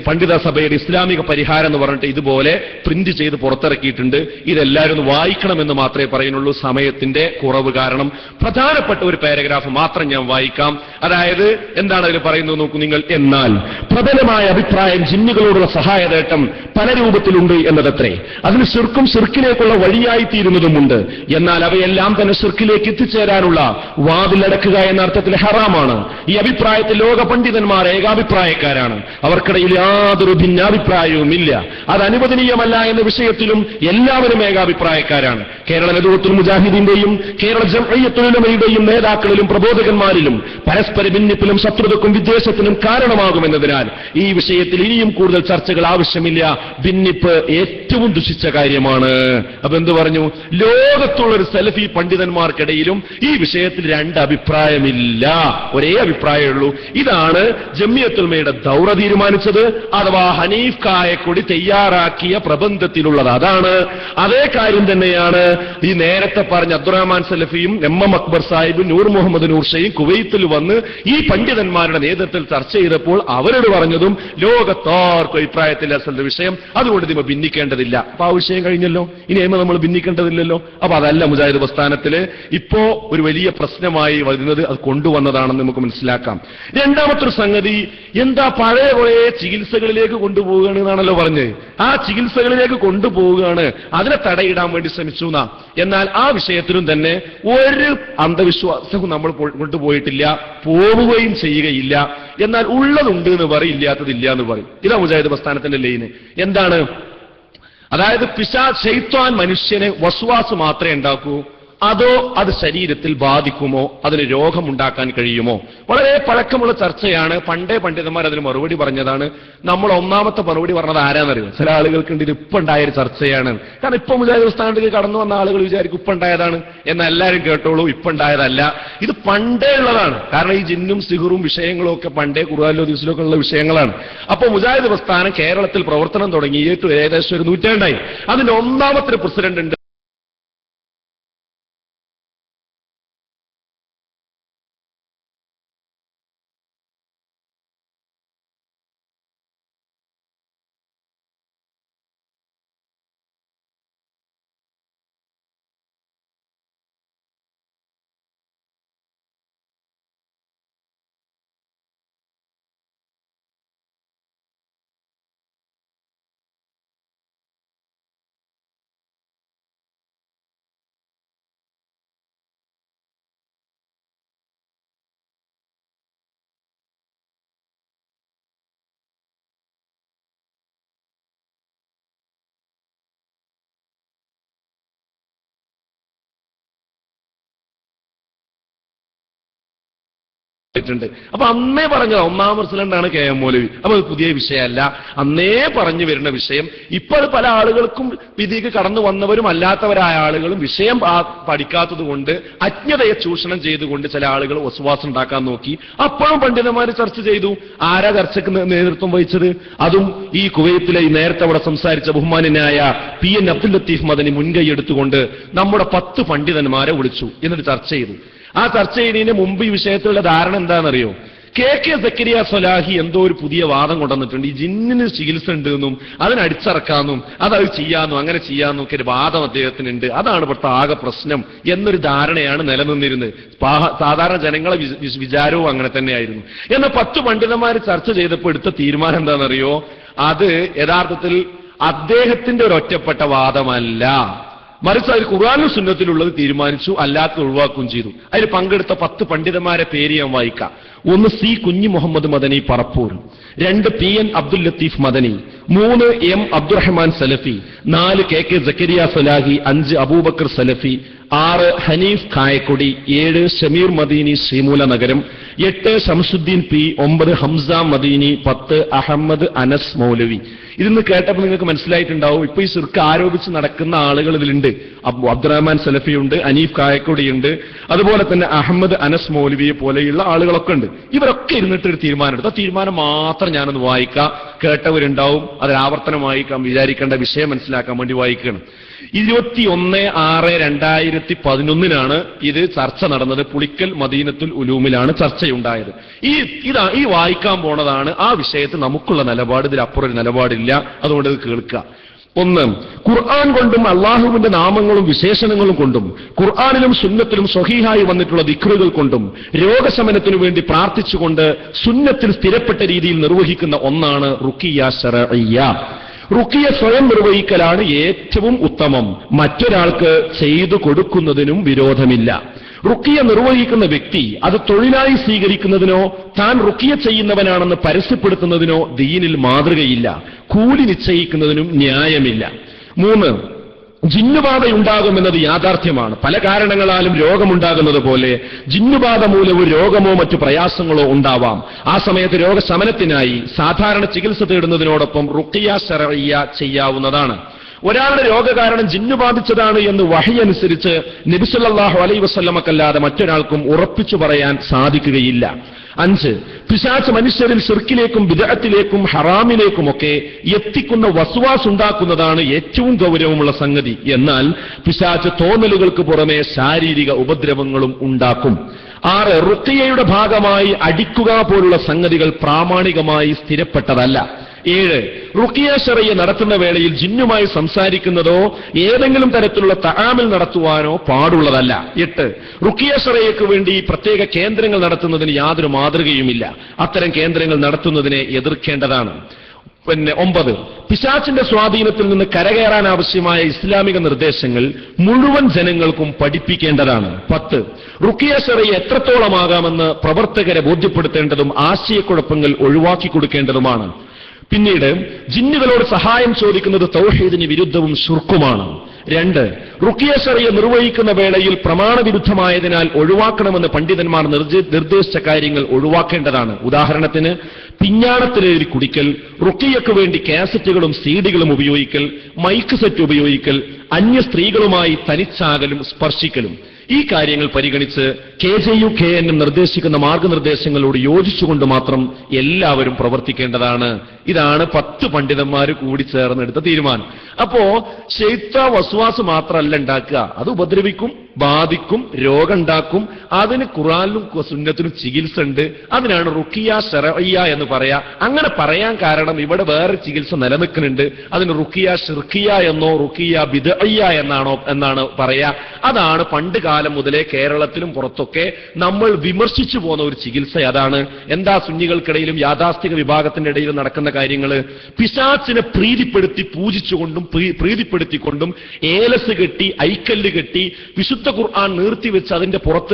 പണ്ഡിത സഭയുടെ ഇസ്ലാമിക പരിഹാരം എന്ന് പറഞ്ഞിട്ട് ഇതുപോലെ പ്രിന്റ് ചെയ്ത് പുറത്തിറക്കിയിട്ടുണ്ട്. ഇതെല്ലാവരും ഒന്ന് വായിക്കണമെന്ന് മാത്രമേ പറയുന്നുള്ളൂ, സമയത്തിന്റെ കുറവ് കാരണം. പ്രധാനപ്പെട്ട ഒരു പാരഗ്രാഫ് മാത്രം ഞാൻ വായിക്കാം. അതായത് എന്താണ് അതിൽ പറയുന്നത് നോക്കൂ നിങ്ങൾ. എന്നാൽ പ്രബലമായ അഭിപ്രായം ജിന്നുകളോടുള്ള സഹായതേട്ടം പല രൂപത്തിലുണ്ട് എന്നതത്രേ. അതിന് ശിർക്കും ശിർക്കിലേക്കുള്ള വഴിയായി തീരുന്നതുമുണ്ട്. എന്നാൽ അവയെല്ലാം തന്നെ ശിർക്കിലേക്ക് എത്തിച്ചേരാനുള്ള വാതിലടക്കുക എന്ന അർത്ഥത്തിൽ ഹറാമാണ്. ഈ അഭിപ്രായത്തിൽ ലോക പണ്ഡിതന്മാർ ഏകാഭിപ്രായക്കാരാണ്. അവർക്കിടയിൽ യാതൊരു ഭിന്നാഭിപ്രായവുമില്ല. അത് അനുവദനീയമല്ല എന്ന വിഷയത്തിലും എല്ലാവരും ഏകാഭിപ്രായക്കാരാണ്. കേരള നബിദത്തുൽ മുജാഹിദീന്റെയും കേരള ജംഇയ്യത്തുൽ ഉലമയുടെയും നേതാക്കളിലും പ്രബോധകന്മാരിലും പരസ്പര ഭിന്നിപ്പിലും ശത്രുതക്കും വിദ്വേഷത്തിനും കാരണമാകുമെന്നതിനാൽ ഈ വിഷയത്തിൽ ഇനിയും കൂടുതൽ ചർച്ചകൾ ആവശ്യമില്ല. ഭിന്നിപ്പ് ഏറ്റവും ദുഷിച്ച കാര്യമാണ്. അപ്പൊ എന്ത് പറഞ്ഞു? ലോകത്തുള്ളൊരു സലഫി പണ്ഡിതന്മാർക്കിടയിലും ഈ വിഷയത്തിൽ രണ്ട് അഭിപ്രായമില്ല, ഒരേ അഭിപ്രായമുള്ളൂ. ഇതാണ് ജംഇയ്യത്തുൽ ഉലമയുടെ ദൗറ തീരുമാനിച്ചത്, അഥവാ ഹനീഫ് കായക്കൊടി തയ്യാറാക്കിയ പ്രബന്ധത്തിലുള്ളത് അതാണ്. അതേ കാര്യം തന്നെയാണ് ഈ നേരത്തെ പറഞ്ഞ അബ്ദുറഹ്മാൻ സലഫിയും MM അക്ബർ സാഹിബും നൂർ മുഹമ്മദ് നൂർഷയും കുവൈത്തിൽ വന്ന് ഈ പണ്ഡിതന്മാരുടെ നേതൃത്വത്തിൽ ചർച്ച ചെയ്തപ്പോൾ അവരോട് പറഞ്ഞതും ലോകത്താർക്കും അഭിപ്രായത്തില്ല അസലിന്റെ വിഷയം, അതുകൊണ്ട് ഇതിമ ഭിന്നിക്കേണ്ടതില്ല. അപ്പൊ ആ വിഷയം കഴിഞ്ഞല്ലോ, ഇനി അതിമ നമ്മൾ ഭിന്നിക്കേണ്ടതില്ലല്ലോ. അപ്പൊ അതല്ല മുജാഹിദ് പ്രസ്ഥാനത്തില് ഇപ്പോ ഒരു വലിയ പ്രശ്നമായി വരുന്നത്, അത് കൊണ്ടുവന്നതാണെന്ന് നമുക്ക് മനസ്സിലാക്കാം. രണ്ടാമത്തെ ഒരു സംഗതി എന്താ, പഴയ കുറെ ചികിത്സകളിലേക്ക് കൊണ്ടുപോകുക കൊണ്ടുപോവുകയാണ് എന്നാണല്ലോ പറഞ്ഞത്. ആ ചികിത്സകളിലേക്ക് കൊണ്ടുപോവുകയാണ്, അതിനെ തടയിടാൻ വേണ്ടി ശ്രമിച്ചു എന്നാ. എന്നാൽ ആ വിഷയത്തിലും തന്നെ ഒരു അന്ധവിശ്വാസവും നമ്മൾ കൊണ്ടുപോയിട്ടില്ല, പോവുകയും ചെയ്യുകയില്ല. എന്നാൽ ഉള്ളതുണ്ട് എന്ന് പറയും, ഇല്ലാത്തതില്ല എന്ന് പറയും. ഇതാ മുജാഹിദ് പ്രസ്ഥാനത്തിന്റെ ലൈന്. എന്താണ്? അതായത് ശൈത്വാൻ മനുഷ്യന് വസ്വാസ് മാത്രമേ ഉണ്ടാക്കൂ, അതോ അത് ശരീരത്തിൽ ബാധിക്കുമോ, അതിന് രോഗമുണ്ടാക്കാൻ കഴിയുമോ? വളരെ പഴക്കമുള്ള ചർച്ചയാണ്. പണ്ടേ പണ്ഡിതന്മാർ അതിന് മറുപടി പറഞ്ഞതാണ്. നമ്മൾ ഒന്നാമത്തെ മറുപടി പറഞ്ഞത് ആരാന്നറിയോ? ചില ആളുകൾക്ക് ഇത് ഇപ്പം ഉണ്ടായൊരു ചർച്ചയാണ്. കാരണം ഇപ്പം മുജാഹിദ് പ്രസ്ഥാനത്തേക്ക് കടന്നു വന്ന ആളുകൾ വിചാരിക്കും ഇപ്പം ഉണ്ടായതാണ് എന്ന്. എല്ലാവരും കേട്ടോളൂ, ഇപ്പം ഉണ്ടായതല്ല, ഇത് പണ്ടേ ഉള്ളതാണ്. കാരണം ഈ ജിന്നും സിഹറും വിഷയങ്ങളും ഒക്കെ പണ്ടേ ഖുർആനിലും ഹദീസിലൊക്കെ ഉള്ള വിഷയങ്ങളാണ്. അപ്പോൾ മുജാഹിദ് പ്രസ്ഥാനം കേരളത്തിൽ പ്രവർത്തനം തുടങ്ങിയിട്ട് ഏകദേശം ഒരു നൂറ്റാണ്ടായി. അതിന്റെ ഒന്നാമത്തെ പ്രസിഡന്റ് ഉണ്ട്. അപ്പൊ അന്നേ പറഞ്ഞത് ഒന്നാം പ്രസിഡന്റാണ് കെ എം മൗലവി. അപ്പൊ അത് പുതിയ വിഷയമല്ല, അന്നേ പറഞ്ഞു വരുന്ന വിഷയം. ഇപ്പൊ അത് പല ആളുകൾക്കും വിധിക്ക് കടന്നു വന്നവരും അല്ലാത്തവരായ ആളുകളും വിഷയം പഠിക്കാത്തത് കൊണ്ട് അജ്ഞതയെ ചൂഷണം ചെയ്തുകൊണ്ട് ചില ആളുകൾ വസ്വാസം ഉണ്ടാക്കാൻ നോക്കി. അപ്പോഴും പണ്ഡിതന്മാർ ചർച്ച ചെയ്തു. ആരാ ചർച്ചയ്ക്ക് നേതൃത്വം വഹിച്ചത്? അതും ഈ കുവൈത്തിലെ ഈ നേരത്തെ അവിടെ സംസാരിച്ച ബഹുമാന്യനായ PN അബ്ദുൽ ലത്തീഫ് മദനി മുൻകൈ എടുത്തുകൊണ്ട് നമ്മുടെ 10 പണ്ഡിതന്മാരെ വിളിച്ചു, എന്നിട്ട് ചർച്ച ചെയ്തു. ആ ചർച്ച ചെയ്യുന്നതിന് മുമ്പ് ഈ വിഷയത്തിലുള്ള ധാരണ എന്താണെന്നറിയോ? KK സക്കരിയ സ്വലാഹി എന്തോ ഒരു പുതിയ വാദം കൊണ്ടുവന്നിട്ടുണ്ട്. ഈ ജിന്നിന് ചികിത്സ ഉണ്ട് എന്നും അതിനടിച്ചിറക്കാമെന്നും അത് ചെയ്യാമെന്നും അങ്ങനെ ചെയ്യാമെന്നും ഒക്കെ ഒരു വാദം അദ്ദേഹത്തിനുണ്ട്. അതാണ് ഇവിടുത്തെ ആകെ പ്രശ്നം എന്നൊരു ധാരണയാണ് നിലനിന്നിരുന്നത്. സാധാരണ ജനങ്ങളെ വിചാരവും അങ്ങനെ തന്നെയായിരുന്നു. എന്നാൽ 10 പണ്ഡിതന്മാർ ചർച്ച ചെയ്തപ്പോൾ എടുത്ത തീരുമാനം എന്താണെന്നറിയോ? അത് യഥാർത്ഥത്തിൽ അദ്ദേഹത്തിന്റെ ഒരു ഒറ്റപ്പെട്ട വാദമല്ല, മറിച്ച് അതിൽ ഖുർആനിലും സുന്നത്തിലുള്ളത് തീരുമാനിച്ചു, അല്ലാത്തത് ഒഴിവാക്കുകയും ചെയ്തു. അതിൽ പങ്കെടുത്ത 10 പണ്ഡിതന്മാരെ പേര് ഞാൻ വായിക്കാം. 1 C കുഞ്ഞി മുഹമ്മദ് മദനി പറപ്പൂർ, 2 PN അബ്ദുൽ ലത്തീഫ് മദനി, 3 M അബ്ദുറഹ്മാൻ സലഫി, 4 KK സക്കരിയ സ്വലാഹി, 5 അബൂബക്കർ സലഫി, 6 ഹനീഫ് കായക്കൊടി, 7 ഷമീർ മദീനി ശ്രീമൂല നഗരം, 8 ഷംസുദ്ദീൻ P, 9 ഹംസ മദീനി, 10 അഹമ്മദ് അനസ് മൗലവി. ഇതെന്ന് കേട്ടപ്പോൾ നിങ്ങൾക്ക് മനസ്സിലായിട്ടുണ്ടാവും, ഇപ്പൊ ഈ ശിർക്ക് ആരോപിച്ച് നടക്കുന്ന ആളുകൾ ഇതിലുണ്ട്. അബ്ദുറഹ്മാൻ സലഫിയുണ്ട്, അനീഫ് കായക്കൊടിയുണ്ട്, അതുപോലെ തന്നെ അഹമ്മദ് അനസ് മൗലവിയെ പോലെയുള്ള ആളുകളൊക്കെ ഉണ്ട്. ഇവരൊക്കെ ഇരുന്നിട്ട് ഒരു തീരുമാനം എടുത്തു. ആ തീരുമാനം മാത്രം ഞാനൊന്ന് വായിക്കാം. കേട്ടവരുണ്ടാവും, അതിൽ ആവർത്തനമായി വിചാരിക്കേണ്ട വിഷയം മനസ്സിലാക്കാൻ വേണ്ടി വായിക്കണം. 21/6/2011 ഇത് ചർച്ച നടന്നത്. പുളിക്കൽ മദീനത്തുൽ ഉലൂമിലാണ് ചർച്ചയുണ്ടായത്. ഈ വായിക്കാൻ പോണതാണ് ആ വിഷയത്തിൽ നമുക്കുള്ള നിലപാട്. ഇതിലപ്പുറം ഒരു നിലപാടില്ല, അതുകൊണ്ട് ഇത് കേൾക്കുക. 1, ഖുർആൻ കൊണ്ടും അള്ളാഹുവിന്റെ നാമങ്ങളും വിശേഷണങ്ങളും കൊണ്ടും ഖുർആനിലും സുന്നത്തിലും സ്വഹീഹായി വന്നിട്ടുള്ള ദിക്റുകൾ കൊണ്ടും രോഗശമനത്തിനു വേണ്ടി പ്രാർത്ഥിച്ചുകൊണ്ട് സുന്നത്തിൽ സ്ഥിരപ്പെട്ട രീതിയിൽ നിർവഹിക്കുന്ന ഒന്നാണ് റുഖിയ ശർഇയ്യ. റുഖിയ സ്വയം നിർവഹിക്കലാണ് ഏറ്റവും ഉത്തമം, മറ്റൊരാൾക്ക് ചെയ്തു കൊടുക്കുന്നതിനും വിരോധമില്ല. റുഖിയ നിർവഹിക്കുന്ന വ്യക്തി അത് തൊഴിലായി സ്വീകരിക്കുന്നതിനോ താൻ റുഖിയ ചെയ്യുന്നവനാണെന്ന് പരസ്യപ്പെടുത്തുന്നതിനോ ദീനിൽ മാതൃകയില്ല, കൂലി നിശ്ചയിക്കുന്നതിനും ന്യായമില്ല. 3, ജിന്നുബാധയുണ്ടാകുമെന്നത് യാഥാർത്ഥ്യമാണ്. പല കാരണങ്ങളാലും രോഗമുണ്ടാകുന്നത് പോലെ ജിന്നുബാധ മൂലവും രോഗമോ മറ്റു പ്രയാസങ്ങളോ ഉണ്ടാവാം. ആ സമയത്ത് രോഗശമനത്തിനായി സാധാരണ ചികിത്സ തേടുന്നതിനോടൊപ്പം റുഖിയ ശർഇയ്യ ചെയ്യാവുന്നതാണ്. ഒരാളുടെ രോഗകാരണം ജിന്നു ബാധിച്ചതാണ് എന്ന് വഹി അനുസരിച്ച് നബി സല്ലല്ലാഹു അലൈഹി വസല്ലമക്കല്ലാതെ മറ്റൊരാൾക്കും ഉറപ്പിച്ചു പറയാൻ സാധിക്കുകയില്ല. 5, പിശാച് മനുഷ്യരിൽ ശിർക്കിലേക്കും ബിദ്അത്തിലേക്കും ഹറാമിലേക്കുമൊക്കെ എത്തിക്കുന്ന വസ്വാസ് ഉണ്ടാക്കുന്നതാണ് ഏറ്റവും ഗൗരവമുള്ള സംഗതി. എന്നാൽ പിശാച് തോന്നലുകൾക്ക് പുറമെ ശാരീരിക ഉപദ്രവങ്ങളും ഉണ്ടാക്കും. 6, റുഖിയയുടെ ഭാഗമായി അടിക്കുക പോലുള്ള സംഗതികൾ പ്രാമാണികമായി സ്ഥിരപ്പെട്ടതല്ല. 7, റുഖിയ ശർഇയ്യ നടത്തുന്ന വേളയിൽ ജിന്നുമായി സംസാരിക്കുന്നതോ ഏതെങ്കിലും തരത്തിലുള്ള തആമുൽ നടത്തുവാനോ പാടുള്ളതല്ല. 8, റുഖിയ ശർഇയ്യക്ക് വേണ്ടി പ്രത്യേക കേന്ദ്രങ്ങൾ നടത്തുന്നതിന് യാതൊരു മാതൃകയുമില്ല. അത്തരം കേന്ദ്രങ്ങൾ നടത്തുന്നതിനെ എതിർക്കേണ്ടതാണ്. 9 പിശാചിന്റെ സ്വാധീനത്തിൽ നിന്ന് കരകയറാൻ ആവശ്യമായ ഇസ്ലാമിക നിർദ്ദേശങ്ങൾ മുഴുവൻ ജനങ്ങൾക്കും പഠിപ്പിക്കേണ്ടതാണ്. 10 റുഖിയ ശർഇ എത്രത്തോളമാകാമെന്ന് പ്രവർത്തകരെ ബോധ്യപ്പെടുത്തേണ്ടതും ആശയക്കുഴപ്പങ്ങൾ ഒഴിവാക്കി കൊടുക്കേണ്ടതുമാണ്. പിന്നീട് ജിന്നുകളോട് സഹായം ചോദിക്കുന്നത് തൗഹീദിന് വിരുദ്ധവും ശുർക്കുമാണ്. 2 റുഖിയ ശർഇ നിർവഹിക്കുന്ന വേളയിൽ പ്രമാണവിരുദ്ധമായതിനാൽ ഒഴിവാക്കണമെന്ന് പണ്ഡിതന്മാർ നിർദ്ദേശിച്ച കാര്യങ്ങൾ ഒഴിവാക്കേണ്ടതാണ്. ഉദാഹരണത്തിന് പിഞ്ഞാണത്തിലേറി കുടിക്കൽ, റുഖിയയ്ക്ക് വേണ്ടി കാസറ്റുകളും സീഡികളും ഉപയോഗിക്കൽ, മൈക്ക് സെറ്റ് ഉപയോഗിക്കൽ, അന്യ സ്ത്രീകളുമായി തനിച്ചാകലും സ്പർശിക്കലും. ഈ കാര്യങ്ങൾ പരിഗണിച്ച് KJUKNM നിർദ്ദേശിക്കുന്ന മാർഗനിർദ്ദേശങ്ങളോട് യോജിച്ചുകൊണ്ട് മാത്രം എല്ലാവരും പ്രവർത്തിക്കേണ്ടതാണ്. ഇതാണ് 10 പണ്ഡിതന്മാർ കൂടി ചേർന്നെടുത്ത തീരുമാനം. അപ്പോ ശൈത്താൻ വസ്വാസ് മാത്രമല്ല ഉണ്ടാക്കുക, അത് ഉപദ്രവിക്കും, ബാധിക്കും, രോഗം ഉണ്ടാക്കും. അതിന് ഖുർആനിലും സുന്നത്തിനും ചികിത്സ ഉണ്ട്. അതിനാണ് റുഖിയ ശർഇയ്യ എന്ന് പറയാ. അങ്ങനെ പറയാൻ കാരണം ഇവിടെ വേറെ ചികിത്സ നിലനിൽക്കുന്നുണ്ട്. അതിന് റുഖിയ ശിർക്കിയ എന്നോ റുഖിയ ബിദ്അയ്യ എന്നാണ് പറയാ. അതാണ് പണ്ട് കാലം മുതലേ കേരളത്തിലും പുറത്തൊക്കെ നമ്മൾ വിമർശിച്ചു പോന്ന ഒരു ചികിത്സ. അതാണ് എന്താ സുന്നികൾക്കിടയിലും യാഥാസ്ഥിക വിഭാഗത്തിന്റെ ഇടയിലും നടക്കുന്ന കാര്യങ്ങൾ. പിശാചിനെ പ്രീതിപ്പെടുത്തി പൂജിച്ചുകൊണ്ടും പ്രീതിപ്പെടുത്തിക്കൊണ്ടും ഏലസ് കെട്ടി, ഐക്കല്ല് കെട്ടി, വിശുദ്ധ ഖുർആൻ നീർത്തിവെച്ച്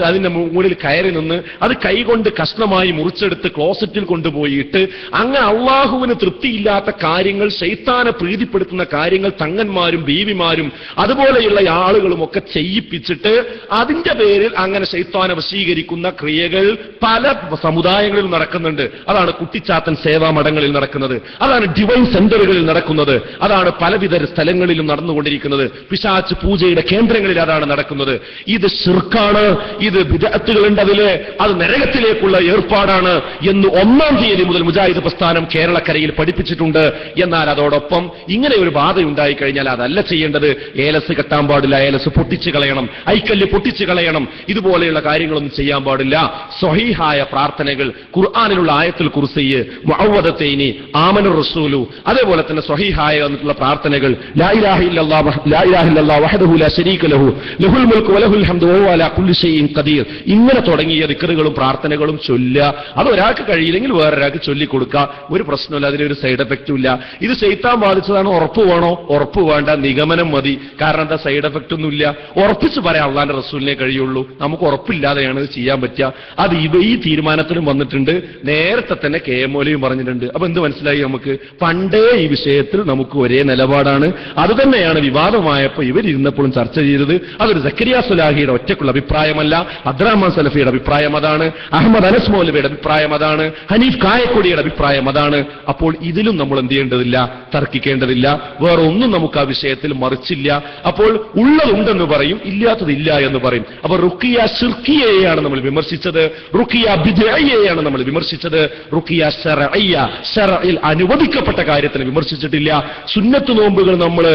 അതിന്റെ മുകളിൽ കയറി നിന്ന് അത് കൈകൊണ്ട് കഷ്ണമായി മുറിച്ചെടുത്ത് ക്ലോസറ്റിൽ കൊണ്ടുപോയിട്ട് അങ്ങനെ അള്ളാഹുവിന് തൃപ്തിയില്ലാത്ത കാര്യങ്ങൾ, ശൈത്താനെ പ്രീതിപ്പെടുത്തുന്ന കാര്യങ്ങൾ തങ്ങന്മാരും ബീവിമാരും അതുപോലെയുള്ള ആളുകളും ഒക്കെ ചെയ്യിപ്പിച്ചിട്ട് അതിന്റെ പേരിൽ അങ്ങനെ ശൈത്താനെ വശീകരിക്കുന്ന ക്രിയകൾ പല സമുദായങ്ങളിലും നടക്കുന്നുണ്ട്. അതാണ് കുട്ടിച്ചാത്തൻ സേവാ മഠങ്ങളിൽ നടക്കുന്നത്, അതാണ് ഡിവൈൻ സെന്ററുകളിൽ നടക്കുന്നത്, അതാണ് പലവിധ സ്ഥലങ്ങളിലും നടന്നുകൊണ്ടിരിക്കുന്നത്. പിശാച് പൂജയുടെ കേന്ദ്രങ്ങളിൽ അതാണ് നടക്കുന്നത്. ഇത് ശിർക്കാണ്, ഇത് ബിദ്അത്തുകളുണ്ട് അതില്, അത് നരകത്തിലേക്കുള്ള ഏർപ്പാടാണ് എന്ന് 1-ാം തീയതി മുതൽ മുജാഹിദ് പ്രസ്ഥാനം കേരളക്കരയിൽ പഠിപ്പിച്ചിട്ടുണ്ട്. എന്നാൽ അതോടൊപ്പം ഇങ്ങനെ ഒരു ബാധ ഉണ്ടായി കഴിഞ്ഞാൽ അതല്ല ചെയ്യേണ്ടത്. ഏലസ് കെട്ടാൻ പാടില്ല, ഏലസ് പൊട്ടിച്ചു കളയണം, ഐക്കല്ല് പൊട്ടിച്ചു കളയണം, ഇതുപോലെയുള്ള കാര്യങ്ങളൊന്നും ചെയ്യാൻ പാടില്ല. സ്വഹീഹായ പ്രാർത്ഥനകൾ, ഖുർആനിലുള്ള ആയത്തുൽ കുർസിയ്, മുഅവ്വദതൈനി, ആമനുർ റസൂലു, അതേപോലെ തന്നെ സ്വഹീഹായ പ്രാർത്ഥനകൾ, ലാ ഇലാഹ ഇല്ലല്ലാഹു വഹ്ദഹു ലാ ശരീക ലഹു ലഹുൽ മുൽക്കു വലഹുൽ ഹംദു വഹുവ അലാ കുല്ലി ഷൈഇൻ ഖദീർ, ഇങ്ങനെ തുടങ്ങിയ ദിക്റുകളും പ്രാർത്ഥനകളും ചൊല്ലുക. അത് ഒരാൾക്ക് കഴിയില്ലെങ്കിൽ വേറൊരാൾക്ക് ചൊല്ലിക്കൊടുക്കുക. ഒരു പ്രശ്നമില്ല, അതിനൊരു സൈഡ് എഫക്റ്റും ഇല്ല. ഇത് ശൈത്താൻ ബാധിച്ചതാണ് ഉറപ്പ് വേണോ? ഉറപ്പ് വേണ്ട, നിഗമനം മതി. കാരണം എന്താ, സൈഡ് എഫക്റ്റ് ഒന്നുമില്ല. ഉറപ്പിച്ച് പറയാൻ അള്ളാന്റെ റസൂലിനെ കഴിയുള്ളൂ. നമുക്ക് ഉറപ്പില്ലാതെയാണ് ഇത് ചെയ്യാൻ പറ്റുക. അത് ഈ തീരുമാനത്തിലും വന്നിട്ടുണ്ട്. നേരത്തെ തന്നെ KM പറഞ്ഞിട്ടുണ്ട്. അപ്പൊ എന്ത് മനസ്സിലായി നമുക്ക്? പണ്ടേ ഈ വിഷയത്തിൽ നമുക്ക് ഒരേ നിലപാടാണ്. അത് തന്നെയാണ് വിവാദമായപ്പോൾ ഇവരിരുന്നപ്പോഴും ചർച്ച ചെയ്തത്. അതൊരു സക്കരിയ സുലാഹിയുടെ ഒറ്റക്കുള്ള അഭിപ്രായമല്ല, അബ്ദുറഹ്മാൻ സലഫിയുടെ അഭിപ്രായം അതാണ്, അഹമ്മദ് അനസ് മൗലവിയുടെ അഭിപ്രായം അതാണ്, ഹനീഫ് കായക്കൊടിയുടെ അഭിപ്രായം അതാണ്. അപ്പോൾ ഇതിലും നമ്മൾ എന്ത് ചെയ്യേണ്ടതില്ല, തർക്കിക്കേണ്ടതില്ല. വേറെ ഒന്നും നമുക്ക് ആ വിഷയത്തിൽ മറിച്ചില്ല. അപ്പോൾ ഉള്ളതുണ്ടെന്ന് പറയും, ഇല്ലാത്തതില്ല എന്ന് പറയും. അപ്പൊ റുഖിയ ശിർക്കിയയെയാണ് നമ്മൾ വിമർശിച്ചത്, റുഖിയ ബിദ്അയ്യയെയാണ് നമ്മൾ വിമർശിച്ചത്. റുഖിയ ശർഇയ്യ, ശർഇൽ അനുവദിക്കപ്പെട്ട കാര്യത്തിന് വിമർശിച്ചിട്ടില്ല. സുന്നത്ത് നോമ്പുകൾ നമ്മൾ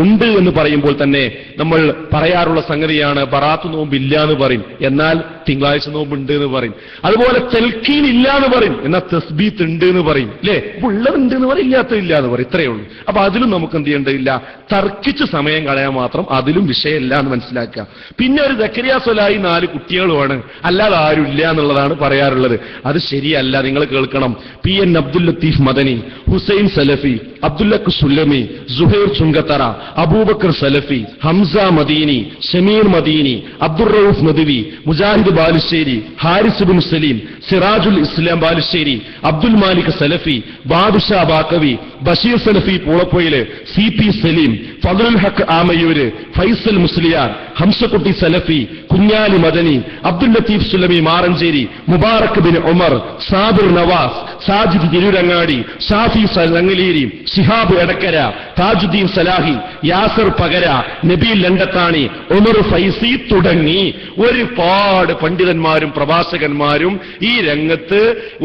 ഉണ്ട് എന്ന് പറയുമ്പോൾ തന്നെ നമ്മൾ പറയാറുള്ള സംഗതിയാണ്, ബറാത്ത് നോമ്പ് ഇല്ല എന്ന് പറയും, എന്നാൽ തിങ്കളാഴ്ച നോമ്പ് ഉണ്ട് എന്ന് പറയും. അതുപോലെ തെൽക്കീൻ ഇല്ല എന്ന് പറയും, എന്നാൽ തസ്ബീത്ത് ഉണ്ട് എന്ന് പറയും. അല്ലേ? ഉള്ളതുണ്ട് എന്ന് പറയും, ഇല്ലാത്തതില്ല എന്ന് പറയും. ഇത്രയേ ഉള്ളൂ. അപ്പൊ അതിലും നമുക്ക് എന്ത് ചെയ്യേണ്ടതില്ല, തർക്കിച്ച് സമയം കളയാൻ മാത്രം അതിലും വിഷയമല്ല എന്ന് മനസ്സിലാക്കുക. പിന്നെ ഒരു സക്കരിയ സ്വലാഹി 4 കുട്ടികളുമാണ്, അല്ലാതെ ആരും ഇല്ല എന്നുള്ളതാണ് പറയാറുള്ളത്. അത് ശരിയല്ല. നിങ്ങൾ കേൾക്കണം. PN അബ്ദുൽ ലത്തീഫ് മദനി, ഹുസൈൻ സലഫി, അബ്ദുല്ലക്ക് സുല്ലമി, സുഹൈർ ചുങ്കത്തറ, അബൂബക്കർ സലഫി, ഹംസ മദീനി, ഷമീർ മദീനി, അബ്ദുർ റൌഫ് നദവി, മുജാഹിദ് ബാലുശ്ശേരി, ഹാരിസ് ബിൻ സലീം, സിറാജുൽ ഇസ്ലാം ബാലുശ്ശേരി, അബ്ദുൽ മാലിക് സലഫി, ബാദുഷാ ബാക്കവി, ബഷീർ സലഫി പൂളപ്പൊയില്, CP സലീം, ഫദ്ലുൽ ഹക്ക് ആമയൂര്, ഫൈസൽ മുസ്ലിയാർ, ഹംസക്കുട്ടി സലഫി, കുഞ്ഞാലി മദനി, അബ്ദുൽ ലത്തീഫ് സുലമി മാറഞ്ചേരി, മുബാറക് ബിൻ ഉമർ, സാബിർ നവാസ്, സാജിദ് തിരൂരങ്ങാടി, ഷാഫി സലങ്ങലീരി, ശിഹാബ് എടക്കര, താജുദ്ദീൻ സലാഹി, യാസർ പകര, നബീൽ ലണ്ടത്താണി, ഉമർ ഫൈസി തുടങ്ങി ഒരുപാട് പണ്ഡിതന്മാരും പ്രഭാഷകന്മാരും ഈ രംഗത്ത്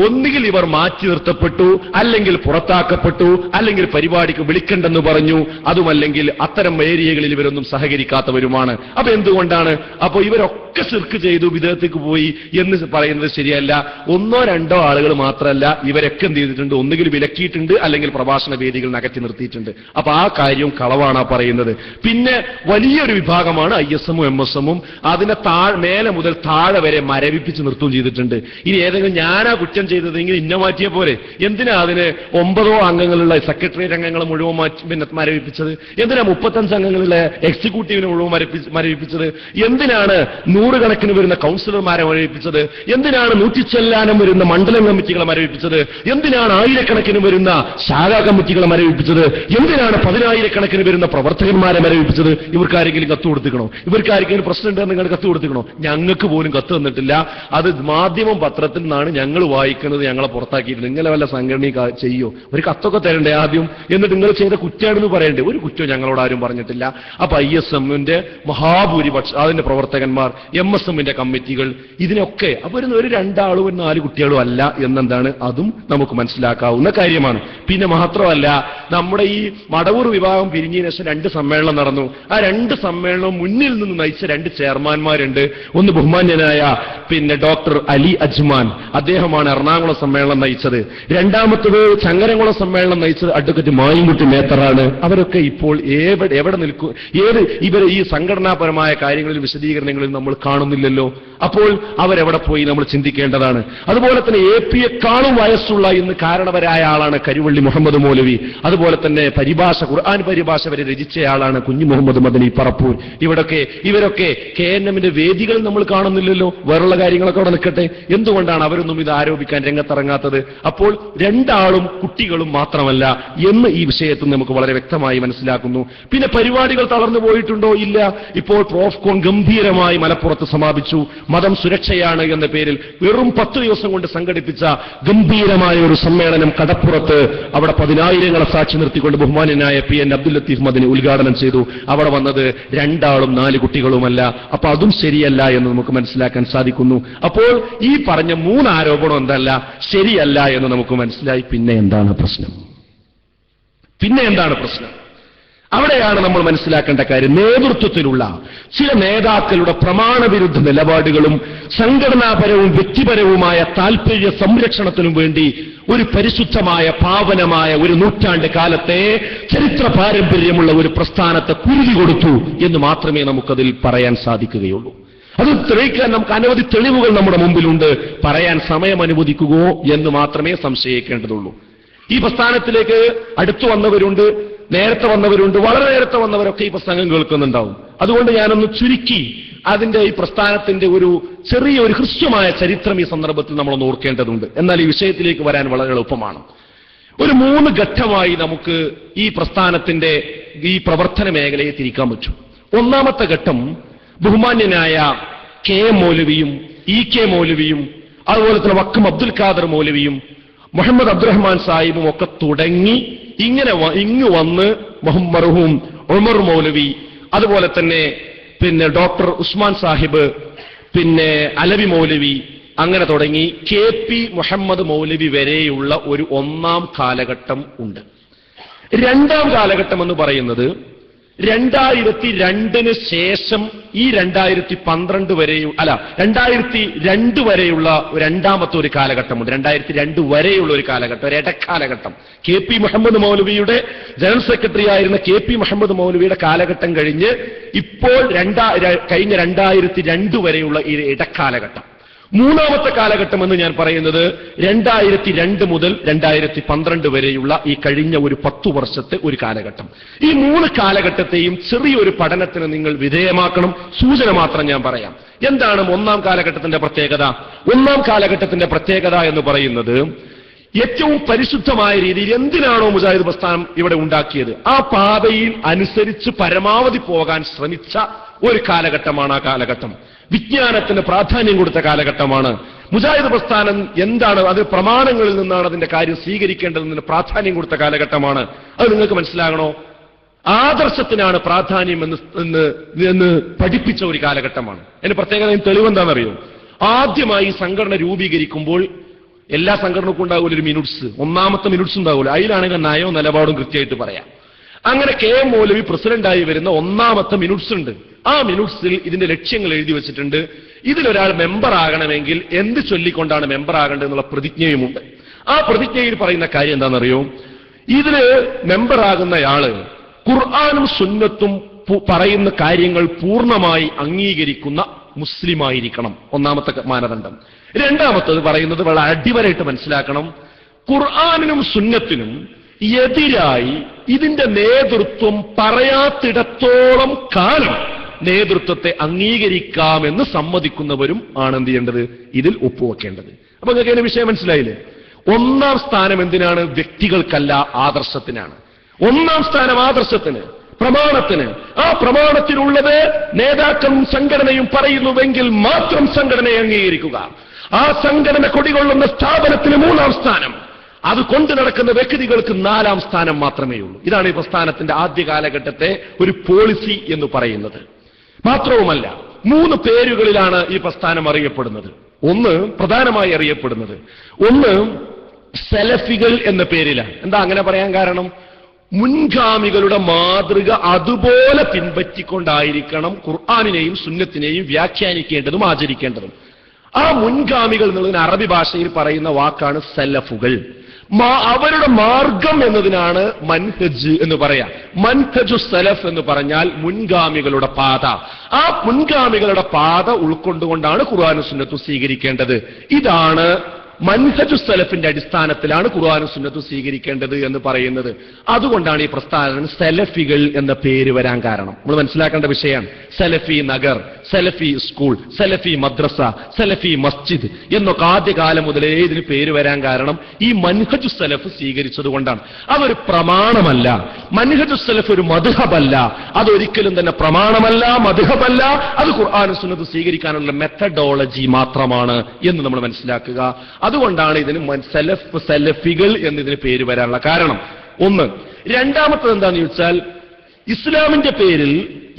ഒന്നുകിൽ ഇവർ മാറ്റി നിർത്തപ്പെട്ടു, അല്ലെങ്കിൽ പുറത്താക്കപ്പെട്ടു, അല്ലെങ്കിൽ പരിപാടിക്ക് വിളിക്കണ്ടെന്ന് പറഞ്ഞു, അതുമല്ലെങ്കിൽ അത്തരം ഏരിയകളിൽ ഇവരൊന്നും സഹകരിക്കാത്തവരുമാണ്. അപ്പൊ എന്തുകൊണ്ടാണ്? അപ്പൊ ഇവരൊക്കെ ശിർക്ക് ചെയ്തു, വിദേഹത്തേക്ക് പോയി എന്ന് പറയുന്നത് ശരിയല്ല. 1-2 ആളുകൾ മാത്രമല്ല, ഇവരൊക്കെ എന്ത് ചെയ്തിട്ടുണ്ട്, ഒന്നുകിൽ വിലക്കിയിട്ടുണ്ട്, അല്ലെങ്കിൽ പ്രഭാഷണ വേദികളിൽ അകറ്റി നിർത്തിയിട്ടുണ്ട്. അപ്പൊ ആ കാര്യം കളവാണ് പറയുന്നത്. പിന്നെ വലിയൊരു വിഭാഗമാണ് ISM-ഉം MSM-ഉം അതിനെ മേലെ മുതൽ താഴെ വരെ മരവിപ്പിച്ച് നിർത്തുകയും ചെയ്തിട്ടുണ്ട്. ഇനി ഏതെങ്കിലും ഞാനാ കുറ്റം ചെയ്തതെങ്കിൽ ഇന്ന മാറ്റിയ പോലെ എന്തിനാ അതിന് 9 അംഗങ്ങളുള്ള സെക്രട്ടേറിയറ്റ് അംഗങ്ങൾ മുഴുവൻ മരവിപ്പിച്ചത്? എന്തിനാ 35 അംഗങ്ങളുള്ള എക്സിക്യൂട്ടീവിനെ മുഴുവൻ മരവിപ്പിച്ചത്? എന്തിനാണ് 100 കണക്കിന് വരുന്ന കൗൺസിലർമാരെ മരവിപ്പിച്ചത്? എന്തിനാണ് 100 ചെല്ലാനം വരുന്ന മണ്ഡലം കമ്മിറ്റികളെ മരവിപ്പിച്ചത്? എന്തിനാണ് 1000കണക്കിന് വരുന്ന ശാഖാ കമ്മിറ്റികളെ മരവിപ്പിച്ചത്? എന്തിനാണ് 10,000കണക്കിന് വരുന്ന പ്രവർത്തകന്മാരെ മരവിപ്പിച്ചത്? ഇവർക്കാരെങ്കിലും കത്ത് കൊടുത്തിക്കണോ? ഇവർക്കാരെങ്കിലും പ്രസിഡന്റ് നിങ്ങൾ കത്ത് കൊടുത്തിക്കണോ? ഞങ്ങൾക്ക് പോലും കത്ത് തന്നിട്ടില്ല. അത് മാധ്യമം പത്രത്തിൽ നിന്നാണ് ഞങ്ങൾ വായിക്കുന്നത്. ഞങ്ങളെ പുറത്താക്കിയിട്ട് നിങ്ങളെ വല്ല സംഘടന ചെയ്യോ? ഒരു കത്തൊക്കെ തരണ്ടേ ആദ്യം, എന്നിട്ട് നിങ്ങൾ ചെയ്ത കുറ്റാണെന്ന് പറയണ്ടേ? ഒരു കുറ്റവും ഞങ്ങളോട് ആരും പറഞ്ഞിട്ടില്ല. അപ്പൊ ISM-ന്റെ മഹാഭൂരിപക്ഷം അതിന്റെ പ്രവർത്തകന്മാർ, MSM-ന്റെ കമ്മിറ്റികൾ, ഇതിനൊക്കെ അപ്പൊ ഒരു 2 ആളും 4 കുട്ടികളും അല്ല എന്നെന്താണ് അതും നമുക്ക് മനസ്സിലാക്കാവുന്ന കാര്യമാണ്. പിന്നെ മാത്രമല്ല, നമ്മുടെ ഈ മടവൂർ വിഭാഗം പിരിഞ്ഞതിന് ശേഷം 2 സമ്മേളനം നടന്നു. ആ 2 സമ്മേളനവും മുന്നിൽ നിന്ന് നയിച്ച 2 ചെയർമാൻമാരുണ്ട്. ഒന്ന് ബഹുമാന്യനായ ഡോക്ടർ അലി അജ്മാൻ, അദ്ദേഹമാണ് എറണാകുളം സമ്മേളനം നയിച്ചത്. രണ്ടാമത്തത് ചങ്ങരംകുളം സമ്മേളനം നയിച്ചത് അഡ്വക്കേറ്റ് മായിൻകുട്ടി മേത്തറാണ്. അവരൊക്കെ ഇപ്പോൾ എവിടെ നിൽക്കും? ഇവരെ ഈ സംഘടനാപരമായ കാര്യങ്ങളിൽ വിശദീകരണങ്ങളിൽ നമ്മൾ കാണുന്നില്ലല്ലോ. അപ്പോൾ അവരെവിടെ പോയി നമ്മൾ ചിന്തിക്കേണ്ടതാണ്. അതുപോലെ തന്നെ AP-യെക്കാളും വയസ്സുള്ള ഇന്ന് കാരണവരായ ആളാണ് കരുവള്ളി മുഹമ്മദ് മൗലവി. അതുപോലെ തന്നെ ഖുർആൻ പരിഭാഷ വരെ രചിച്ചയാളാണ് കുഞ്ഞു മുഹമ്മദ് മദനി പറപ്പൂർ. ഇവരൊക്കെ KNM-ന്റെ വേദികളിൽ നമ്മൾ കാണുന്നില്ലല്ലോ. വേറുള്ള കാര്യങ്ങളൊക്കെ അവിടെ നിൽക്കട്ടെ, എന്തുകൊണ്ടാണ് അവരൊന്നും ഇത് ആരോപിക്കാൻ രംഗത്തിറങ്ങാത്തത്? അപ്പോൾ 2 ആളും കുട്ടികളും മാത്രമല്ല എന്ന് ഈ വിഷയത്തിൽ നമുക്ക് വളരെ വ്യക്തമായി മനസ്സിലാക്കുന്നു. പിന്നെ പരിപാടികൾ തളർന്നു പോയിട്ടുണ്ടോ? ഇല്ല. ഇപ്പോൾ പ്രോഫ്കോൺ ഗംഭീരമായി മലപ്പുറത്ത് സമാപിച്ചു. മതം സുരക്ഷയാണ് എന്ന പേരിൽ വെറും 10 ദിവസം കൊണ്ട് സംഘടിപ്പിച്ച ഗംഭീരമായ ഒരു സമ്മേളനം കടപ്പുറത്ത് അവിടെ 10,000-ങ്ങളെ സാക്ഷി നിർത്തിക്കൊണ്ട് ബഹുമാന്യനായ PN അബ്ദുൽ ലത്തീഫ് മദനി ഉദ്ഘാടനം ചെയ്തു. അവിടെ വന്നത് 2 ആളും 4 കുട്ടികളുമല്ല. അപ്പൊ അതും ശരിയല്ല എന്ന് നമുക്ക് മനസ്സിലാക്കാൻ സാധിക്കുന്നു. അപ്പോൾ ഈ പറഞ്ഞ 3 ആരോപണം എന്തല്ല ശരിയല്ല എന്ന് നമുക്ക് മനസ്സിലായി. പിന്നെ എന്താണ് പ്രശ്നം? അവിടെയാണ് നമ്മൾ മനസ്സിലാക്കേണ്ട കാര്യം. നേതൃത്വത്തിലുള്ള ചില നേതാക്കളുടെ പ്രമാണവിരുദ്ധ നിലപാടുകളും സംഘടനാപരവും വ്യക്തിപരവുമായ താൽപര്യ സംരക്ഷണത്തിനും വേണ്ടി ഒരു പരിശുദ്ധമായ പാവനമായ ഒരു നൂറ്റാണ്ട് കാലത്തെ ചരിത്ര പാരമ്പര്യമുള്ള ഒരു പ്രസ്ഥാനത്തെ കുരുതി കൊടുത്തു എന്ന് മാത്രമേ നമുക്കതിൽ പറയാൻ സാധിക്കുകയുള്ളൂ. അത് തെളിയിക്കാൻ നമുക്ക് അനവധി തെളിവുകൾ നമ്മുടെ മുമ്പിലുണ്ട്. പറയാൻ സമയം അനുവദിക്കുകയോ എന്ന് മാത്രമേ സംശയിക്കേണ്ടതുള്ളൂ. ഈ പ്രസ്ഥാനത്തിലേക്ക് അടുത്തു വന്നവരുണ്ട്, നേരത്തെ വന്നവരുണ്ട്, വളരെ നേരത്തെ വന്നവരൊക്കെ ഈ പ്രസംഗം കേൾക്കുന്നുണ്ടാവും. അതുകൊണ്ട് ഞാനൊന്ന് ചുരുക്കി അതിന്റെ ഈ പ്രസ്ഥാനത്തിന്റെ ഒരു ചെറിയൊരു ഹ്രസ്വമായ ചരിത്രം ഈ സന്ദർഭത്തിൽ നമ്മളൊന്ന് ഓർക്കേണ്ടതുണ്ട്. എന്നാൽ ഈ വിഷയത്തിലേക്ക് വരാൻ വളരെ എളുപ്പമാണ്. ഒരു 3 ഘട്ടമായി നമുക്ക് ഈ പ്രസ്ഥാനത്തിന്റെ ഈ പ്രവർത്തന മേഖലയെ തിരിക്കാൻ പറ്റും. ഒന്നാമത്തെ ഘട്ടം ബഹുമാന്യനായ KM മൗലവിയും EK മൗലവിയും അതുപോലെ തന്നെ വക്കം അബ്ദുൽ ഖാദർ മൗലവിയും മുഹമ്മദ് അബ്ദുറഹ്മാൻ സാഹിബും ഒക്കെ തുടങ്ങി ഇങ്ങു വന്ന് മർഹൂം ഉമർ മൗലവി, അതുപോലെ തന്നെ ഡോക്ടർ ഉസ്മാൻ സാഹിബ്, അലവി മൗലവി, അങ്ങനെ തുടങ്ങി KP മുഹമ്മദ് മൗലവി വരെയുള്ള ഒരു 1ാം കാലഘട്ടം ഉണ്ട്. 2ാം കാലഘട്ടം എന്ന് പറയുന്നത് 2002 ശേഷം ഈ 2012 വരെയും 2002 വരെയുള്ള 2ാമത്തെ ഒരു കാലഘട്ടമുണ്ട്. 2002 വരെയുള്ള ഒരു കാലഘട്ടം, ഒരു ഇടക്കാലഘട്ടം. KP മുഹമ്മദ് മൗലവിയുടെ ജനറൽ സെക്രട്ടറി ആയിരുന്ന KP മുഹമ്മദ് മൗലവിയുടെ കാലഘട്ടം കഴിഞ്ഞ് ഇപ്പോൾ കഴിഞ്ഞ 2002 വരെയുള്ള ഈ ഇടക്കാലഘട്ടം. 3ാമത്തെ കാലഘട്ടം എന്ന് ഞാൻ പറയുന്നത് 2002 മുതൽ 2012 വരെയുള്ള ഈ കഴിഞ്ഞ ഒരു 10 വർഷത്തെ ഒരു കാലഘട്ടം. ഈ 3 കാലഘട്ടത്തെയും ചെറിയൊരു പഠനത്തിന് നിങ്ങൾ വിധേയമാക്കണം. സൂചന മാത്രം ഞാൻ പറയാം. എന്താണ് 1ാം കാലഘട്ടത്തിന്റെ പ്രത്യേകത? 1ാം കാലഘട്ടത്തിന്റെ പ്രത്യേകത എന്ന് പറയുന്നത് ഏറ്റവും പരിശുദ്ധമായ രീതിയിൽ എന്തിനാണോ മുജാഹിദ് പ്രസ്ഥാനം ഇവിടെ ഉണ്ടാക്കിയത് ആ പാതയിൽ അനുസരിച്ച് പരമാവധി പോകാൻ ശ്രമിച്ച ഒരു കാലഘട്ടമാണ് ആ കാലഘട്ടം. വിജ്ഞാനത്തിന് പ്രാധാന്യം കൊടുത്ത കാലഘട്ടമാണ്. മുജാഹിദ് പ്രസ്ഥാനം എന്താണ്, അത് പ്രമാണങ്ങളിൽ നിന്നാണ് അതിന്റെ കാര്യം സ്വീകരിക്കേണ്ടതെന്ന് പ്രാധാന്യം കൊടുത്ത കാലഘട്ടമാണ്. അത് നിങ്ങൾക്ക് മനസ്സിലാകണോ? ആദർശത്തിനാണ് പ്രാധാന്യം എന്ന് പഠിപ്പിച്ച ഒരു കാലഘട്ടമാണ്. അതിന് പ്രത്യേകതയും തെളിവെന്താണെന്നറിയോ? ആദ്യമായി സംഘടന രൂപീകരിക്കുമ്പോൾ എല്ലാ സംഘടനക്കും ഉണ്ടാവില്ല ഒരു മിനിറ്റ്സ്, 1ാമത്തെ മിനിറ്റ്സ് ഉണ്ടാവില്ല. അതിലാണെങ്കിൽ നയവും നിലപാടും കൃത്യമായിട്ട് പറയാം. അങ്ങനെ KM മൗലവി പ്രസിഡന്റായി വരുന്ന 1ാമത്തെ മിനിറ്റ്സ് ഉണ്ട്. ആ മിനിറ്റ്സിൽ ഇതിന്റെ ലക്ഷ്യങ്ങൾ എഴുതി വെച്ചിട്ടുണ്ട്. ഇതിലൊരാൾ മെമ്പർ ആകണമെങ്കിൽ എന്ത് ചൊല്ലിക്കൊണ്ടാണ് മെമ്പർ ആകേണ്ടത് എന്നുള്ള പ്രതിജ്ഞയുമുണ്ട്. ആ പ്രതിജ്ഞയിൽ പറയുന്ന കാര്യം എന്താണെന്നറിയോ? ഇതിന് മെമ്പറാകുന്നയാള് ഖുർആനും സുന്നത്തും പറയുന്ന കാര്യങ്ങൾ പൂർണ്ണമായി അംഗീകരിക്കുന്ന മുസ്ലിമായിരിക്കണം. ഒന്നാമത്തെ മാനദണ്ഡം. രണ്ടാമത്തത് പറയുന്നത് വളരെ അടിവരായിട്ട് മനസ്സിലാക്കണം. ഖുർആനിനും സുന്നത്തിനും എതിരായി ഇതിന്റെ നേതൃത്വം പറയാത്തിടത്തോളം കാലം നേതൃത്വത്തെ അംഗീകരിക്കാമെന്ന് സമ്മതിക്കുന്നവരും ആണ് എന്ത് ചെയ്യേണ്ടത്, ഇതിൽ ഒപ്പുവെക്കേണ്ടത്. അപ്പൊ നിങ്ങൾക്ക് അതിന്റെ വിഷയം മനസ്സിലായില്ലേ? ഒന്നാം സ്ഥാനം എന്തിനാണ്? വ്യക്തികൾക്കല്ല, ആദർശത്തിനാണ്. ഒന്നാം സ്ഥാനം ആദർശത്തിന്, പ്രമാണത്തിന്. ആ പ്രമാണത്തിലുള്ളത് നേതാക്കളും സംഘടനയും പറയുന്നുവെങ്കിൽ മാത്രം സംഘടനയെ അംഗീകരിക്കുക. ആ സംഘടന കൊടികൊള്ളുന്ന സ്ഥാപനത്തിന് 3-ാം സ്ഥാനം, അത് കൊണ്ടു നടക്കുന്ന വ്യക്തികൾക്ക് 4-ാം സ്ഥാനം മാത്രമേ ഉള്ളൂ. ഇതാണ് ഈ പ്രസ്ഥാനത്തിന്റെ ആദ്യ കാലഘട്ടത്തെ ഒരു പോളിസി എന്ന് പറയുന്നത്. മാത്രവുമല്ല, 3 പേരുകളിലാണ് ഈ പ്രസ്ഥാനം അറിയപ്പെടുന്നത്. ഒന്ന് പ്രധാനമായി അറിയപ്പെടുന്നത്, ഒന്ന് സലഫികൾ എന്ന പേരിലാണ്. എന്താ അങ്ങനെ പറയാൻ കാരണം? മുൻഗാമികളുടെ മാതൃക അതുപോലെ പിൻപറ്റിക്കൊണ്ടായിരിക്കണം ഖുർആനിനെയും സുന്നത്തിനെയും വ്യാഖ്യാനിക്കേണ്ടതും ആചരിക്കേണ്ടതും. ആ മുൻഗാമികൾ എന്നുള്ളതിന് അറബി ഭാഷയിൽ പറയുന്ന വാക്കാണ് സലഫുകൾ. അവരുടെ മാർഗം എന്നതിനാണ് മൻഹജ് എന്ന് പറയാം. മൻഹജു സലഫ് എന്ന് പറഞ്ഞാൽ മുൻഗാമികളുടെ പാത. ആ മുൻഗാമികളുടെ പാത ഉൾക്കൊണ്ടുകൊണ്ടാണ് ഖുർആനും സുന്നത്തും സ്വീകരിക്കേണ്ടത്. ഇതാണ് മൻഹജു സലഫിന്റെ അടിസ്ഥാനത്തിലാണ് ഖുർആനും സുന്നത്തും സ്വീകരിക്കേണ്ടത് എന്ന് പറയുന്നത്. അതുകൊണ്ടാണ് ഈ പ്രസ്ഥാനം സലഫികൾ എന്ന പേര് വരാൻ കാരണം. നമ്മൾ മനസ്സിലാക്കേണ്ട വിഷയമാണ്. സലഫി നഗർ, സലഫി സ്കൂൾ, സലഫി മദ്രസ, സലഫി മസ്ജിദ് എന്നൊക്കെ ആദ്യകാലം മുതലേ ഇതിന് പേര് വരാൻ കാരണം ഈ മൻഹജു സലഫ് സ്വീകരിച്ചത് കൊണ്ടാണ്. അതൊരു പ്രമാണമല്ല. മൻഹജു സലഫ് ഒരു മദ്ഹബല്ല. അതൊരിക്കലും തന്നെ പ്രമാണമല്ല, മദ്ഹബല്ല. അത് ഖുർആനും സുന്നത്തും സ്വീകരിക്കാനുള്ള മെത്തഡോളജി മാത്രമാണ് എന്ന് നമ്മൾ മനസ്സിലാക്കുക. അതുകൊണ്ടാണ് ഇതിന് സലഫികൾ എന്നതിന് പേര് വരാനുള്ള കാരണം. ഒന്ന്. രണ്ടാമത്തത് എന്താണെന്ന് ചോദിച്ചാൽ, ഇസ്ലാമിന്റെ പേരിൽ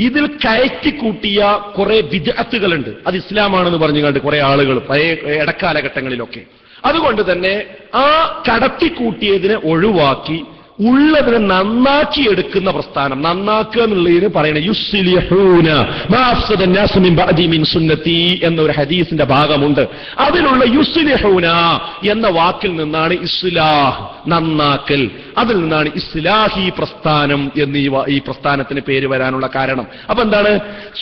ഇതിൽ കയറ്റിക്കൂട്ടിയ കുറെ ബിദ്അത്തുകളുണ്ട്. അത് ഇസ്ലാമാണെന്ന് പറഞ്ഞുകൊണ്ട് കുറെ ആളുകൾ പഴയ ഇടക്കാലഘട്ടങ്ങളിലൊക്കെ. അതുകൊണ്ട് തന്നെ ആ കടത്തിക്കൂട്ടിയതിനെ ഒഴിവാക്കി ഉള്ളതിനെ നന്നാക്കിയെടുക്കുന്ന പ്രസ്ഥാനം. നന്നാക്കുക എന്നുള്ളതിന് പറയണ യുസ്ലിഹൂന മാ അഫ്സദ അന്നാസു മിൻ ബഅദി മിൻ സുന്നത്തി എന്നൊരു ഹദീസിന്റെ ഭാഗമുണ്ട്. അതിലുള്ള യുസ്ലിഹൂന എന്ന വാക്കിൽ നിന്നാണ് ഇസ്ലാഹ്, നന്നാക്കൽ. അതിൽ നിന്നാണ് ഇസ്ലാഹി പ്രസ്ഥാനം എന്ന് ഈ പ്രസ്ഥാനത്തിന് പേര് വരാനുള്ള കാരണം. അപ്പൊ എന്താണ്?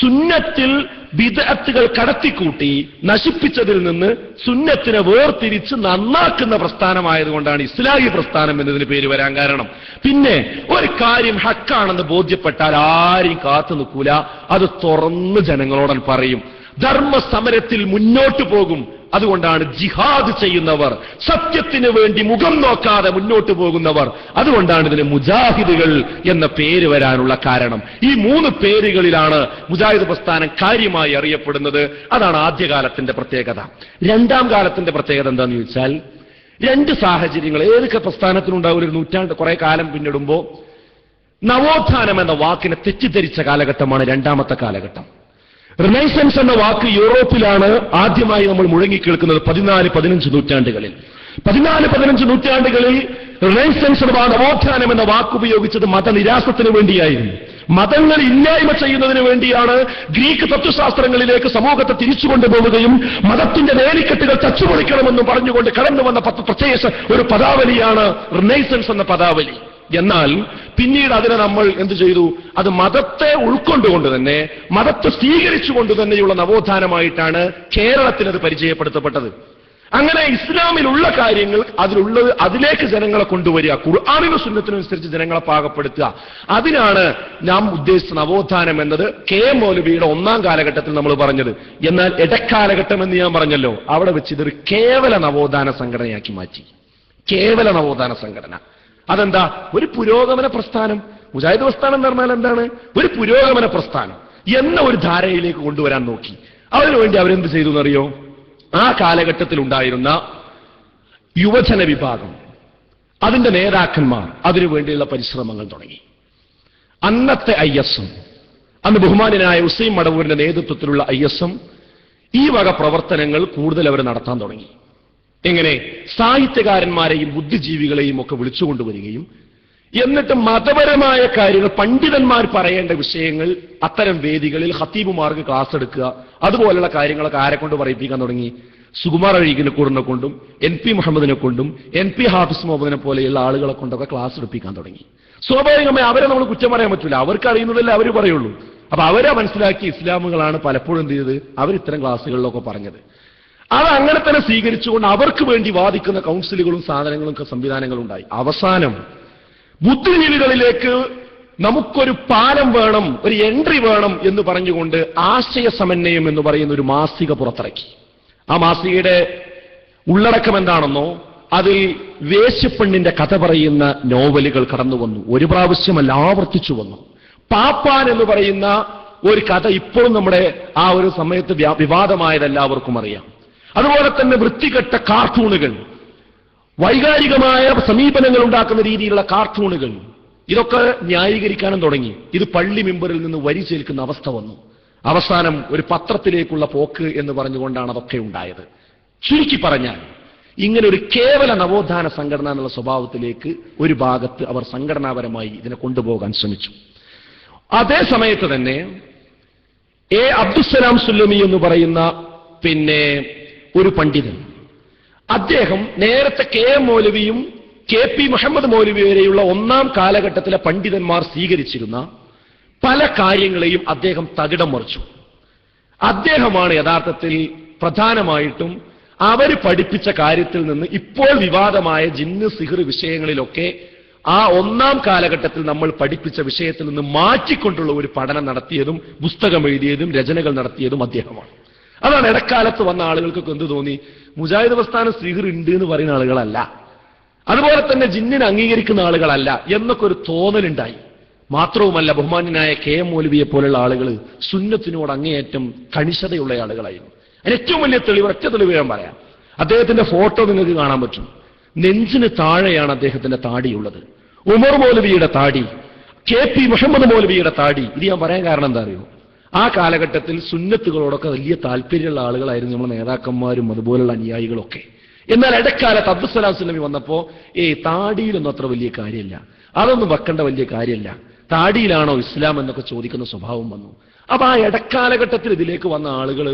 സുന്നത്തിൽ ബിദ്അത്തുകൾ കടത്തിക്കൂട്ടി നശിപ്പിച്ചതിൽ നിന്ന് സുന്നത്തിനെ വേർതിരിച്ച് നന്നാക്കുന്ന പ്രസ്ഥാനമായതുകൊണ്ടാണ് ഇസ്ലാഹി പ്രസ്ഥാനം എന്നതിന് പേര് വരാൻ കാരണം. പിന്നെ ഒരു കാര്യം ഹക്കാണെന്ന് ബോധ്യപ്പെട്ടാൽ ആരും കാത്തു നിൽക്കൂല. അത് തുറന്ന് ജനങ്ങളോട് പറയും. ധർമ്മസമരത്തിൽ മുന്നോട്ട് പോകും. അതുകൊണ്ടാണ് ജിഹാദ് ചെയ്യുന്നവർ, സത്യത്തിന് വേണ്ടി മുഖം നോക്കാതെ മുന്നോട്ട് പോകുന്നവർ. അതുകൊണ്ടാണ് ഇതിന് മുജാഹിദുകൾ എന്ന പേര് വരാനുള്ള കാരണം. ഈ 3 പേരുകളിലാണ് മുജാഹിദ് പ്രസ്ഥാനം കാര്യമായി അറിയപ്പെടുന്നത്. അതാണ് ആദ്യകാലത്തിന്റെ പ്രത്യേകത. രണ്ടാം കാലത്തിന്റെ പ്രത്യേകത എന്താണെന്ന് ചോദിച്ചാൽ, 2 സാഹചര്യങ്ങൾ ഏതൊക്കെ പ്രസ്ഥാനത്തിനുണ്ടാവും. ഒരു നൂറ്റാണ്ട് കുറെ കാലം പിന്നിടുമ്പോ നവോത്ഥാനം എന്ന വാക്കിനെ തെറ്റിദ്ധരിച്ച കാലഘട്ടമാണ് രണ്ടാമത്തെ കാലഘട്ടം. റിനൈസൻസ് എന്ന വാക്ക് യൂറോപ്പിലാണ് ആദ്യമായി നമ്മൾ മുഴങ്ങിക്കേൾക്കുന്നത് 14-15 നൂറ്റാണ്ടുകളിൽ. 14-15 നൂറ്റാണ്ടുകളിൽ റിനൈസൻസ് അഥവാ നവോത്ഥാനം എന്ന വാക്ക് ഉപയോഗിച്ചത് മതനിരാസത്തിന് വേണ്ടിയായിരുന്നു. മതങ്ങൾ ഇല്ലായ്മ ചെയ്യുന്നതിന് വേണ്ടിയാണ് ഗ്രീക്ക് തത്വശാസ്ത്രങ്ങളിലേക്ക് സമൂഹത്തെ തിരിച്ചുകൊണ്ടുപോവുകയും മതത്തിന്റെ വേലിക്കെട്ടുകൾ തച്ചുപൊളിക്കണമെന്നും പറഞ്ഞുകൊണ്ട് കടന്നു വന്ന പ്രത്യേക ഒരു പദാവലിയാണ് റിനൈസൻസ് എന്ന പദാവലി. എന്നാൽ പിന്നീട് അതിനെ നമ്മൾ എന്ത് ചെയ്തു? അത് മതത്തെ ഉൾക്കൊണ്ടുകൊണ്ട് തന്നെ, മതത്തെ സ്വീകരിച്ചുകൊണ്ട് തന്നെയുള്ള നവോത്ഥാനമായിട്ടാണ് കേരളത്തിൽ അത് പരിചയപ്പെടുത്തപ്പെട്ടത്. അങ്ങനെ ഇസ്ലാമിലുള്ള കാര്യങ്ങൾ അതിലേക്ക് ജനങ്ങളെ കൊണ്ടുവരിക, ഖുർആനിനും സുന്നത്തിനും അനുസരിച്ച് ജനങ്ങളെ പാകപ്പെടുത്തുക. അതിനാണ് നാം ഉദ്ദേശിച്ച നവോത്ഥാനം എന്നത് കെ മൗലവിയുടെ 1-ാം കാലഘട്ടത്തിൽ നമ്മൾ പറഞ്ഞത്. എന്നാൽ ഇടക്കാലഘട്ടം എന്ന് ഞാൻ പറഞ്ഞല്ലോ, അവിടെ വെച്ച് ഇതൊരു കേവല നവോത്ഥാന സംഘടനയാക്കി മാറ്റി. കേവല നവോത്ഥാന സംഘടന. അതെന്താ? ഒരു പുരോഗമന പ്രസ്ഥാനം. മുജാഹിദ് പ്രസ്ഥാനം എന്ന് പറഞ്ഞാൽ എന്താണ്? ഒരു പുരോഗമന പ്രസ്ഥാനം എന്ന ഒരു ധാരയിലേക്ക് കൊണ്ടുവരാൻ നോക്കി. അതിനുവേണ്ടി അവരെന്ത് ചെയ്തു എന്നറിയോ? ആ കാലഘട്ടത്തിൽ ഉണ്ടായിരുന്ന യുവജന വിഭാഗം, അതിന്റെ നേതാക്കന്മാർ അതിനുവേണ്ടിയുള്ള പരിശ്രമങ്ങൾ തുടങ്ങി. അന്നത്തെ ISM, അന്ന് ബഹുമാന്യനായ ഉസൈൻ മടവൂരിന്റെ നേതൃത്വത്തിലുള്ള ISM ഈ വക പ്രവർത്തനങ്ങൾ കൂടുതൽ അവർ നടത്താൻ തുടങ്ങി. എങ്ങനെ? സാഹിത്യകാരന്മാരെയും ബുദ്ധിജീവികളെയും ഒക്കെ വിളിച്ചുകൊണ്ടുവരികയും എന്നിട്ട് മതപരമായ കാര്യങ്ങൾ, പണ്ഡിതന്മാർ പറയേണ്ട വിഷയങ്ങൾ അത്തരം വേദികളിൽ ഖത്തീബുമാർക്ക് ക്ലാസ് എടുക്കുക, അതുപോലുള്ള കാര്യങ്ങളൊക്കെ ആരെ കൊണ്ട് പറയിപ്പിക്കാൻ തുടങ്ങി? സുകുമാർ അഴീകിനെ കൂടിനെ കൊണ്ടും NP മുഹമ്മദിനെ കൊണ്ടും NP ഹാഫിസ് മുഹമ്മദിനെ പോലെയുള്ള ആളുകളെ കൊണ്ടൊക്കെ ക്ലാസ് എടുപ്പിക്കാൻ തുടങ്ങി. സ്വാഭാവികമായി അവരെ നമ്മൾ കുറ്റം പറയാൻ പറ്റില്ല, അവർക്ക് അറിയുന്നതല്ലേ അവർ പറയുള്ളൂ. അപ്പൊ അവരെ മനസ്സിലാക്കി ഇസ്ലാമുകളാണ് പലപ്പോഴും എന്ത് ചെയ്തത്, അവർ ഇത്തരം ക്ലാസ്സുകളിലൊക്കെ പറഞ്ഞത്. അത് അങ്ങനെ തന്നെ സ്വീകരിച്ചുകൊണ്ട് അവർക്ക് വേണ്ടി വാദിക്കുന്ന കൗൺസിലുകളും സാധനങ്ങളും സംവിധാനങ്ങളും ഉണ്ടായി. അവസാനം ബുദ്ധിജീവികളിലേക്ക് നമുക്കൊരു പാലം വേണം, ഒരു എൻട്രി വേണം എന്ന് പറഞ്ഞുകൊണ്ട് ആശയ സമന്വയം എന്ന് പറയുന്ന ഒരു മാസിക പുറത്തിറക്കി. ആ മാസികയുടെ ഉള്ളടക്കം എന്താണെന്നോ, അതിൽ വേശ്യപ്പെണ്ണിന്റെ കഥ പറയുന്ന നോവലുകൾ കടന്നു വന്നു. ഒരു പ്രാവശ്യമല്ല, ആവർത്തിച്ചു വന്നു. പാപ്പാൻ എന്ന് പറയുന്ന ഒരു കഥ ഇപ്പോഴും നമ്മുടെ ആ ഒരു സമയത്ത് വിവാദമായത് എല്ലാവർക്കും അറിയാം. അതുപോലെ തന്നെ വൃത്തികെട്ട കാർട്ടൂണുകൾ, വൈകാരികമായ സമീപനങ്ങൾ ഉണ്ടാക്കുന്ന രീതിയിലുള്ള കാർട്ടൂണുകൾ, ഇതൊക്കെ ന്യായീകരിക്കാനും തുടങ്ങി. ഇത് പള്ളി മെമ്പറിൽ നിന്ന് വരിചേൽക്കുന്ന അവസ്ഥ വന്നു. അവസാനം ഒരു പത്രത്തിലേക്കുള്ള പോക്ക് എന്ന് പറഞ്ഞുകൊണ്ടാണ് അതൊക്കെ ഉണ്ടായത്. ചുരുക്കി പറഞ്ഞാൽ ഇങ്ങനെ ഒരു കേവല നവോത്ഥാന സംഘടന എന്നുള്ള സ്വഭാവത്തിലേക്ക് ഒരു ഭാഗത്ത് അവർ സംഘടനാപരമായി ഇതിനെ കൊണ്ടുപോകാൻ ശ്രമിച്ചു. അതേ സമയത്ത് തന്നെ അബ്ദുസ്സലാം സുല്ലമി എന്ന് പറയുന്ന ഒരു പണ്ഡിതൻ, അദ്ദേഹം നേരത്തെ KM മൗലവിയും KP മുഹമ്മദ് മൗലവി വരെയുള്ള ഒന്നാം കാലഘട്ടത്തിലെ പണ്ഡിതന്മാർ സ്വീകരിച്ചിരുന്ന പല കാര്യങ്ങളെയും അദ്ദേഹം തകിടം മറിച്ചു. അദ്ദേഹമാണ് യഥാർത്ഥത്തിൽ പ്രധാനമായിട്ടും അവർ പഠിപ്പിച്ച കാര്യത്തിൽ നിന്ന് ഇപ്പോൾ വിവാദമായ ജിന്ന് സിഹ്ർ വിഷയങ്ങളിലൊക്കെ ആ ഒന്നാം കാലഘട്ടത്തിൽ നമ്മൾ പഠിപ്പിച്ച വിഷയത്തിൽ നിന്ന് മാറ്റിക്കൊണ്ടുള്ള ഒരു പഠനം നടത്തിയതും പുസ്തകം എഴുതിയതും രചനകൾ നടത്തിയതും അദ്ദേഹമാണ്. അതാണ് ഇടക്കാലത്ത് വന്ന ആളുകൾക്കൊക്കെ എന്ത് തോന്നി, മുജാഹിദ് പ്രസ്ഥാനം സിഹ്ർ ഉണ്ട് എന്ന് പറയുന്ന ആളുകളല്ല, അതുപോലെ തന്നെ ജിന്നിനെ അംഗീകരിക്കുന്ന ആളുകളല്ല എന്നൊക്കെ ഒരു തോന്നലുണ്ടായി. മാത്രവുമല്ല, ബഹുമാന്യനായ KM മൗലവിയെ പോലുള്ള ആളുകൾ സുന്നത്തിനോട് അങ്ങേയറ്റം കണിശതയുള്ള ആളുകളായിരുന്നു. അതിന് ഏറ്റവും വലിയ തെളിവ്, ഒറ്റ തെളിവ് ഞാൻ പറയാം. അദ്ദേഹത്തിന്റെ ഫോട്ടോ നിങ്ങൾക്ക് കാണാൻ പറ്റും. നെഞ്ചിന് താഴെയാണ് അദ്ദേഹത്തിന്റെ താടിയുള്ളത്. ഉമർ മൗലവിയുടെ താടി, KP മുഹമ്മദ് മൗലവിയുടെ താടി. ഇത് ഞാൻ പറയാൻ കാരണം എന്താ അറിയോ, ആ കാലഘട്ടത്തിൽ സുന്നത്തുകളോടൊക്കെ വലിയ താല്പര്യമുള്ള ആളുകളായിരുന്നു നമ്മുടെ നേതാക്കന്മാരും അതുപോലുള്ള അനുയായികളൊക്കെ. എന്നാൽ ഇടക്കാലത്ത് അബ്ദുസ്സലാം സുല്ലമി വന്നപ്പോ താടിയിലൊന്നും അത്ര വലിയ കാര്യമില്ല, അതൊന്നും വെക്കേണ്ട വലിയ കാര്യമില്ല, താടിയിലാണോ ഇസ്ലാം എന്നൊക്കെ ചോദിക്കുന്ന സ്വഭാവം വന്നു. അപ്പൊ ആ ഇടക്കാലഘട്ടത്തിൽ ഇതിലേക്ക് വന്ന ആളുകൾ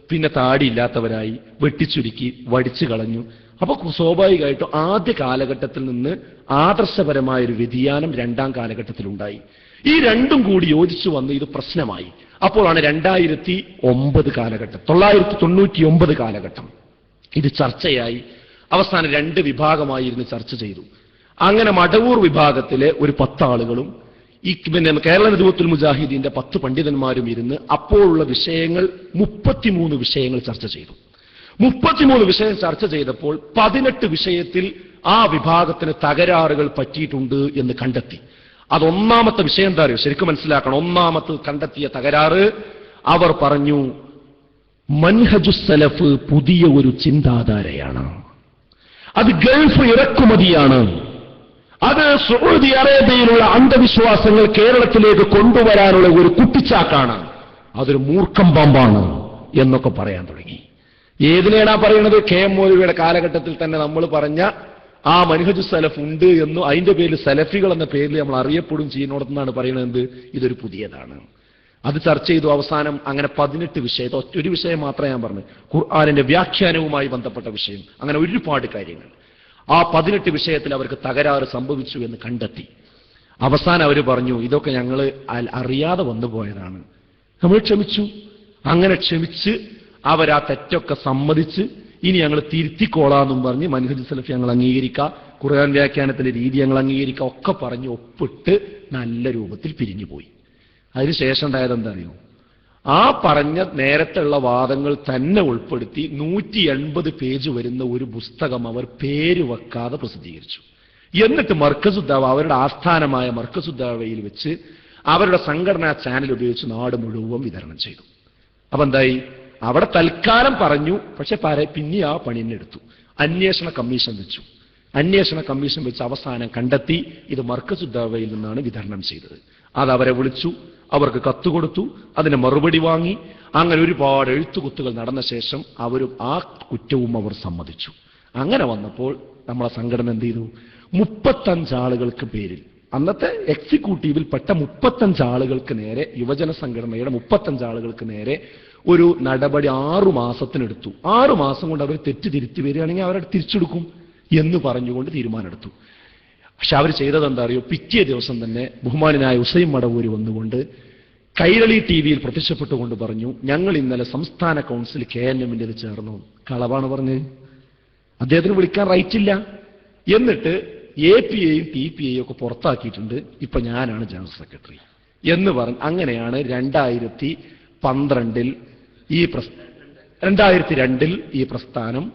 പിന്നെ താടിയില്ലാത്തവരായി, വെട്ടിച്ചുരുക്കി വടിച്ചു കളഞ്ഞു. അപ്പൊ സ്വാഭാവികമായിട്ടും ആദ്യ കാലഘട്ടത്തിൽ നിന്ന് ആദർശപരമായ ഒരു വ്യതിയാനം രണ്ടാം കാലഘട്ടത്തിലുണ്ടായി. ഈ രണ്ടും കൂടി യോജിച്ചു വന്ന് ഇത് പ്രശ്നമായി. അപ്പോഴാണ് 2009 കാലഘട്ടം, 999 കാലഘട്ടം ഇത് ചർച്ചയായി. അവസാനം 2 വിഭാഗമായി ഇരുന്ന് ചർച്ച ചെയ്തു. അങ്ങനെ മടവൂർ വിഭാഗത്തിലെ ഒരു 10 ആളുകളും കേരള നദുവത്തുൽ മുജാഹിദീന്റെ 10 പണ്ഡിതന്മാരും ഇരുന്ന് അപ്പോഴുള്ള വിഷയങ്ങൾ 33 വിഷയങ്ങൾ ചർച്ച ചെയ്തു. 33 വിഷയം ചർച്ച ചെയ്തപ്പോൾ 18 വിഷയത്തിൽ ആ വിഭാഗത്തിന് തകരാറുകൾ പറ്റിയിട്ടുണ്ട് എന്ന് കണ്ടെത്തി. അതൊന്നാമത്തെ വിഷയം എന്താ അറിയോ, ശരിക്കും മനസ്സിലാക്കണം. ഒന്നാമത്തെ കണ്ടെത്തിയ തകരാറ്, അവർ പറഞ്ഞു മൻഹജുസ് സലഫ് പുതിയ ഒരു ചിന്താധാരയാണ്, അത് ഗൾഫ് ഇറക്കുമതിയാണ്, അത് സൗദി അറേബ്യയിലുള്ള അന്ധവിശ്വാസങ്ങൾ കേരളത്തിലേക്ക് കൊണ്ടുവരാനുള്ള ഒരു കുട്ടിച്ചാക്കാണ്, അതൊരു മൂർഖം പാമ്പാണ് എന്നൊക്കെ പറയാൻ തുടങ്ങി. ഏതിനെയാണ് പറയുന്നത്? KM മൗലവിയുടെ കാലഘട്ടത്തിൽ തന്നെ നമ്മൾ പറഞ്ഞ ആ മൻഹജു സലഫ് ഉണ്ട് എന്നും അതിന്റെ പേരിൽ സലഫികൾ എന്ന പേരിൽ നമ്മൾ അറിയപ്പെടും ചെയ്യുന്നിടത്തുനിന്നാണ് പറയുന്നത് ഇതൊരു പുതിയതാണ്. അത് ചർച്ച ചെയ്തു. അവസാനം അങ്ങനെ 18 വിഷയത്തെ ഒരു വിഷയം മാത്രമേ ഞാൻ പറഞ്ഞു, ഖുർആനിന്റെ വ്യാഖ്യാനവുമായി ബന്ധപ്പെട്ട വിഷയം. അങ്ങനെ ഒരുപാട് കാര്യങ്ങൾ ആ 18 വിഷയത്തിൽ അവർക്ക് തകരാറ് സംഭവിച്ചു എന്ന് കണ്ടെത്തി. അവസാനം അവർ പറഞ്ഞു ഇതൊക്കെ ഞങ്ങൾ അറിയാതെ വന്നു പോയതാണ്, നമ്മൾ ക്ഷമിച്ചു. അങ്ങനെ ക്ഷമിച്ച് അവരാ തെറ്റൊക്കെ സമ്മതിച്ച് ഇനി ഞങ്ങൾ തിരുത്തിക്കോളാന്നും പറഞ്ഞ് മൻഹജ് സലഫി ഞങ്ങൾ അംഗീകരിക്കാം, ഖുർആൻ വ്യാഖ്യാനത്തിന്റെ രീതി ഞങ്ങൾ അംഗീകരിക്കാം ഒക്കെ പറഞ്ഞ് ഒപ്പിട്ട് നല്ല രൂപത്തിൽ പിരിഞ്ഞുപോയി. അതിനുശേഷം ഉണ്ടായത് എന്താ അറിയോ, ആ പറഞ്ഞ നേരത്തെ ഉള്ള വാദങ്ങൾ തന്നെ ഉൾപ്പെടുത്തി 180 പേജ് വരുന്ന ഒരു പുസ്തകം അവർ പേര് വെക്കാതെ പ്രസിദ്ധീകരിച്ചു. എന്നിട്ട് മർക്കസുദ്ദാവ അവരുടെ ആസ്ഥാനമായ മർക്കസുദ്ദാവയിൽ വെച്ച് അവരുടെ സംഘടനാ ചാനൽ ഉപയോഗിച്ച് നാട് മുഴുവൻ വിതരണം ചെയ്തു. അപ്പൊ എന്തായി, അവിടെ തൽക്കാലം പറഞ്ഞു, പക്ഷെ പിന്നെ ആ പണിയെന്നെ എടുത്തു. അന്വേഷണ കമ്മീഷൻ വെച്ചു. അന്വേഷണ കമ്മീഷൻ വെച്ച് അവസാനം കണ്ടെത്തി ഇത് മർക്കസുദ്ദാവയിൽ നിന്നാണ് വിതരണം ചെയ്തത്. അത് അവരെ വിളിച്ചു, അവർക്ക് കത്ത് കൊടുത്തു, അതിന് മറുപടി വാങ്ങി. അങ്ങനെ ഒരുപാട് എഴുത്തുകുത്തുകൾ നടന്ന ശേഷം അവരും ആ കുറ്റവും അവർ സമ്മതിച്ചു. അങ്ങനെ വന്നപ്പോൾ നമ്മളെ സംഘടന എന്ത് ചെയ്തു, 35 ആളുകൾക്ക് പേരിൽ അന്നത്തെ എക്സിക്യൂട്ടീവിൽ പെട്ട 35 ആളുകൾക്ക് നേരെ, യുവജന സംഘടനയുടെ 35 ആളുകൾക്ക് നേരെ ഒരു നടപടി 6 മാസത്തിനെടുത്തു. 6 മാസം കൊണ്ട് അവർ തെറ്റ് തിരുത്തി വരികയാണെങ്കിൽ അവരത് തിരിച്ചെടുക്കും എന്ന് പറഞ്ഞുകൊണ്ട് തീരുമാനമെടുത്തു. പക്ഷെ അവർ ചെയ്തത് എന്താ അറിയോ? പിറ്റേ ദിവസം തന്നെ ബഹുമാനായ ഉസൈൻ മടവൂര് വന്നുകൊണ്ട് കൈരളി ടിവിയിൽ പ്രത്യക്ഷപ്പെട്ടുകൊണ്ട് പറഞ്ഞു, ഞങ്ങൾ ഇന്നലെ സംസ്ഥാന കൗൺസിൽ KNMന്റെ ചേർന്നു. കളവാണ് പറഞ്ഞത്. അദ്ദേഹത്തിന് വിളിക്കാൻ റൈറ്റ് ഇല്ല. എന്നിട്ട് APAയും TPAയും ഒക്കെ പുറത്താക്കിയിട്ടുണ്ട്. ഇപ്പൊ ഞാനാണ് ജനറൽ സെക്രട്ടറി എന്ന് പറഞ്ഞു. അങ്ങനെയാണ് 2012 2002 ഈ പ്രസ്ഥാനം